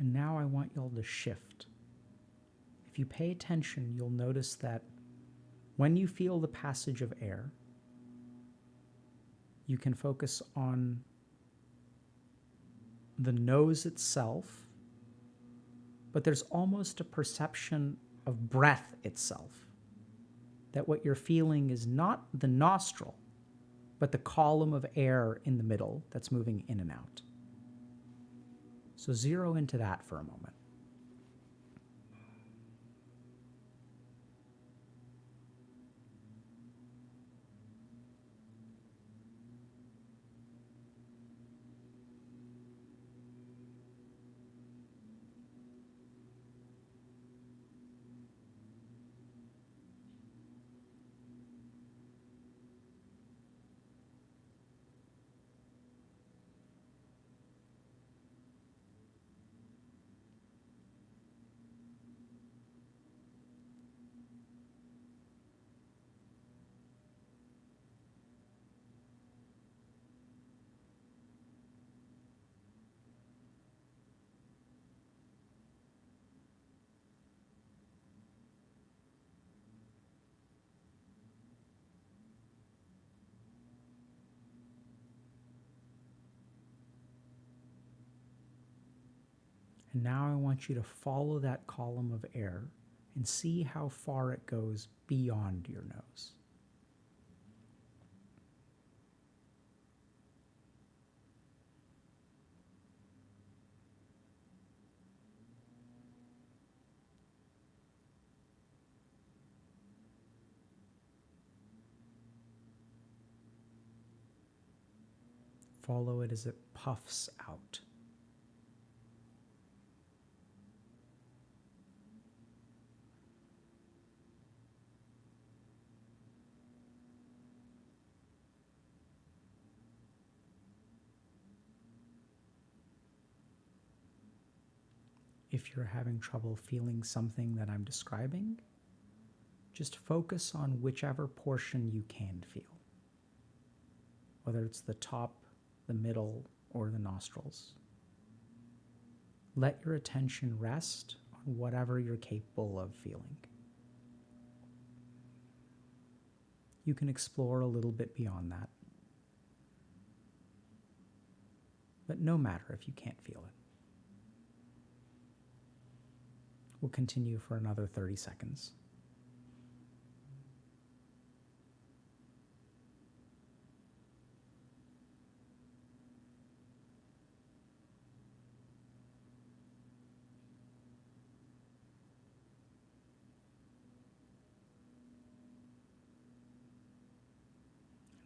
Speaker 1: And now I want y'all to shift you pay attention, you'll notice that when you feel the passage of air, you can focus on the nose itself, but there's almost a perception of breath itself. That what you're feeling is not the nostril, but the column of air in the middle that's moving in and out. So zero into that for a moment. And now I want you to follow that column of air and see how far it goes beyond your nose. Follow it as it puffs out. If you're having trouble feeling something that I'm describing, just focus on whichever portion you can feel, whether it's the top, the middle, or the nostrils. Let your attention rest on whatever you're capable of feeling. You can explore a little bit beyond that, but no matter if you can't feel it. We'll continue for another 30 seconds.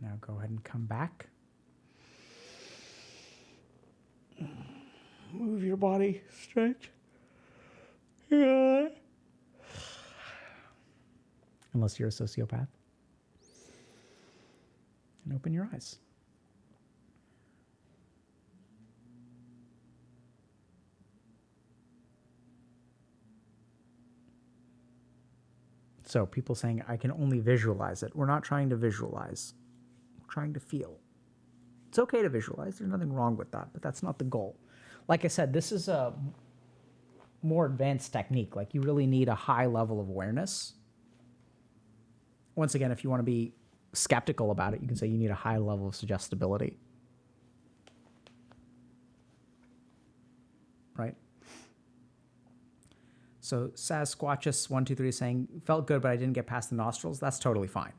Speaker 1: Now go ahead and come back. Move your body, stretch. Yeah. Unless you're a sociopath. And open your eyes. So people saying, I can only visualize it. We're not trying to visualize. We're trying to feel. It's okay to visualize. There's nothing wrong with that, but that's not the goal. Like I said, this is a more advanced technique. Like you really need a high level of awareness. Once again, if you want to be skeptical about it, you can say you need a high level of suggestibility. Right? So Sasquatchus123 is saying, felt good, but I didn't get past the nostrils. That's totally fine.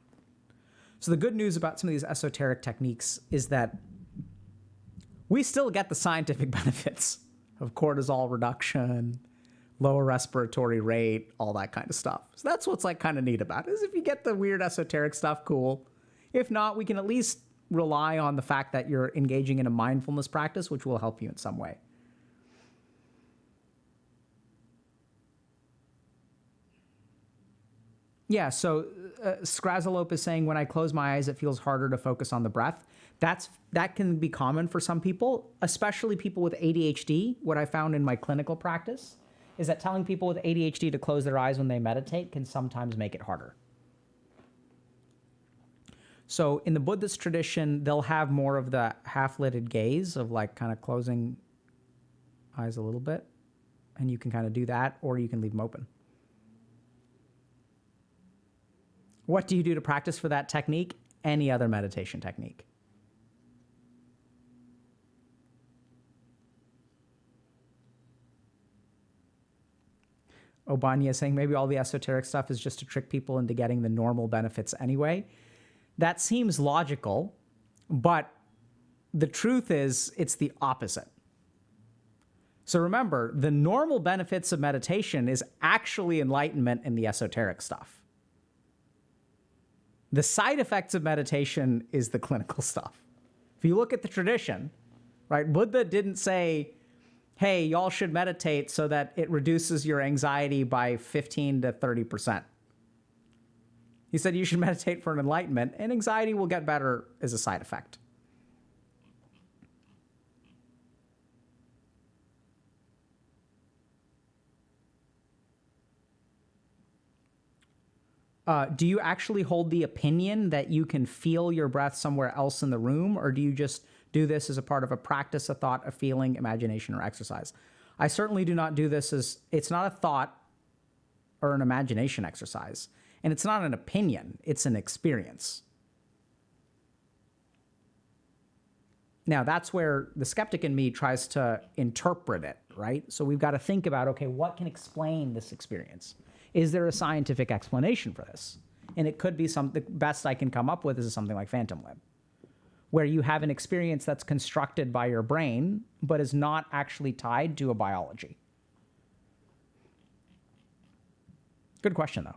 Speaker 1: So the good news about some of these esoteric techniques is that we still get the scientific benefits of cortisol reduction, lower respiratory rate, all that kind of stuff. So that's what's like kind of neat about it, is if you get the weird esoteric stuff, cool. If not, we can at least rely on the fact that you're engaging in a mindfulness practice, which will help you in some way. Yeah, so Skrazalope is saying, when I close my eyes, it feels harder to focus on the breath. That can be common for some people, especially people with ADHD. What I found in my clinical practice is that telling people with ADHD to close their eyes when they meditate can sometimes make it harder. So in the Buddhist tradition, they'll have more of the half-lidded gaze of like kind of closing eyes a little bit. And you can kind of do that, or you can leave them open. What do you do to practice for that technique? Any other meditation technique. Obanya is saying maybe all the esoteric stuff is just to trick people into getting the normal benefits anyway. That seems logical, but the truth is it's the opposite. So remember, the normal benefits of meditation is actually enlightenment in the esoteric stuff. The side effects of meditation is the clinical stuff. If you look at the tradition, right, Buddha didn't say, hey, y'all should meditate so that it reduces your anxiety by 15 to 30%. He said you should meditate for an enlightenment, and anxiety will get better as a side effect. Do you actually hold the opinion that you can feel your breath somewhere else in the room, or do you just do this as a part of a practice, a thought, a feeling, imagination, or exercise? I certainly do not do this as, it's not a thought or an imagination exercise, and it's not an opinion, it's an experience. Now, that's where the skeptic in me tries to interpret it, right? So we've got to think about, okay, what can explain this experience? Is there a scientific explanation for this? And it could be the best I can come up with is something like phantom limb, where you have an experience that's constructed by your brain, but is not actually tied to a biology. Good question, though.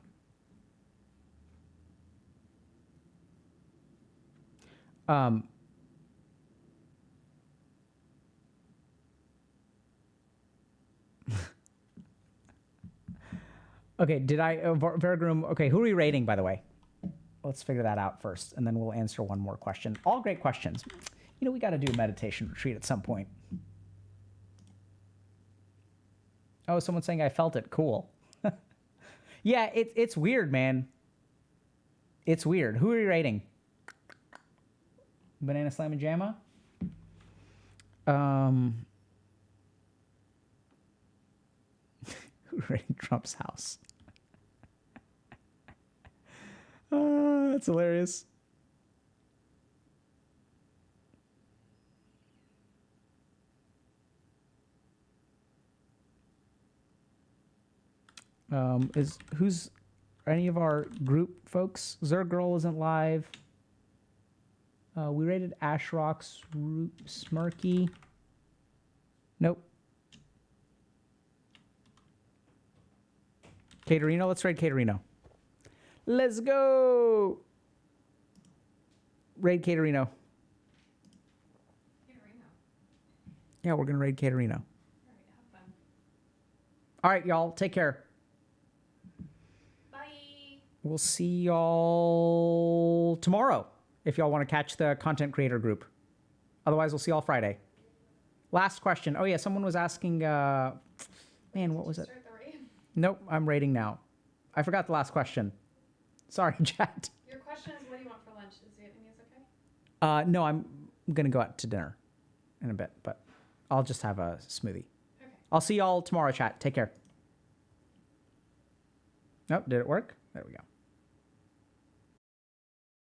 Speaker 1: Okay, Veragrum, okay, who are we rating, by the way? Let's figure that out first, and then we'll answer one more question. All great questions. You know, we got to do a meditation retreat at some point. Oh, someone's saying I felt it. Cool. Yeah, it's weird, man. It's weird. Who are you rating? Banana Slam and Jamma? Who rating Trump's house? That's hilarious. Who's any of our group folks? Zergirl isn't live. We rated Ashrock's Smirky. Nope. Caterino, let's raid Caterino. Let's go. Raid Caterino. Yeah, we're gonna raid Caterino.
Speaker 2: All right, have fun.
Speaker 1: All right, y'all. Take care.
Speaker 2: Bye.
Speaker 1: We'll see y'all tomorrow if y'all want to catch the content creator group. Otherwise, we'll see y'all Friday. Last question. Oh yeah, someone was asking. Man, what was it?
Speaker 2: Start the raid.
Speaker 1: Nope, I'm rating now. I forgot the last question. Sorry, chat.
Speaker 2: Your question is, what do you want for lunch? Is Vietnamese okay?
Speaker 1: No, I'm gonna go out to dinner in a bit, but I'll just have a smoothie.
Speaker 2: Okay.
Speaker 1: I'll see y'all tomorrow, chat. Take care. Nope, did it work? There we go.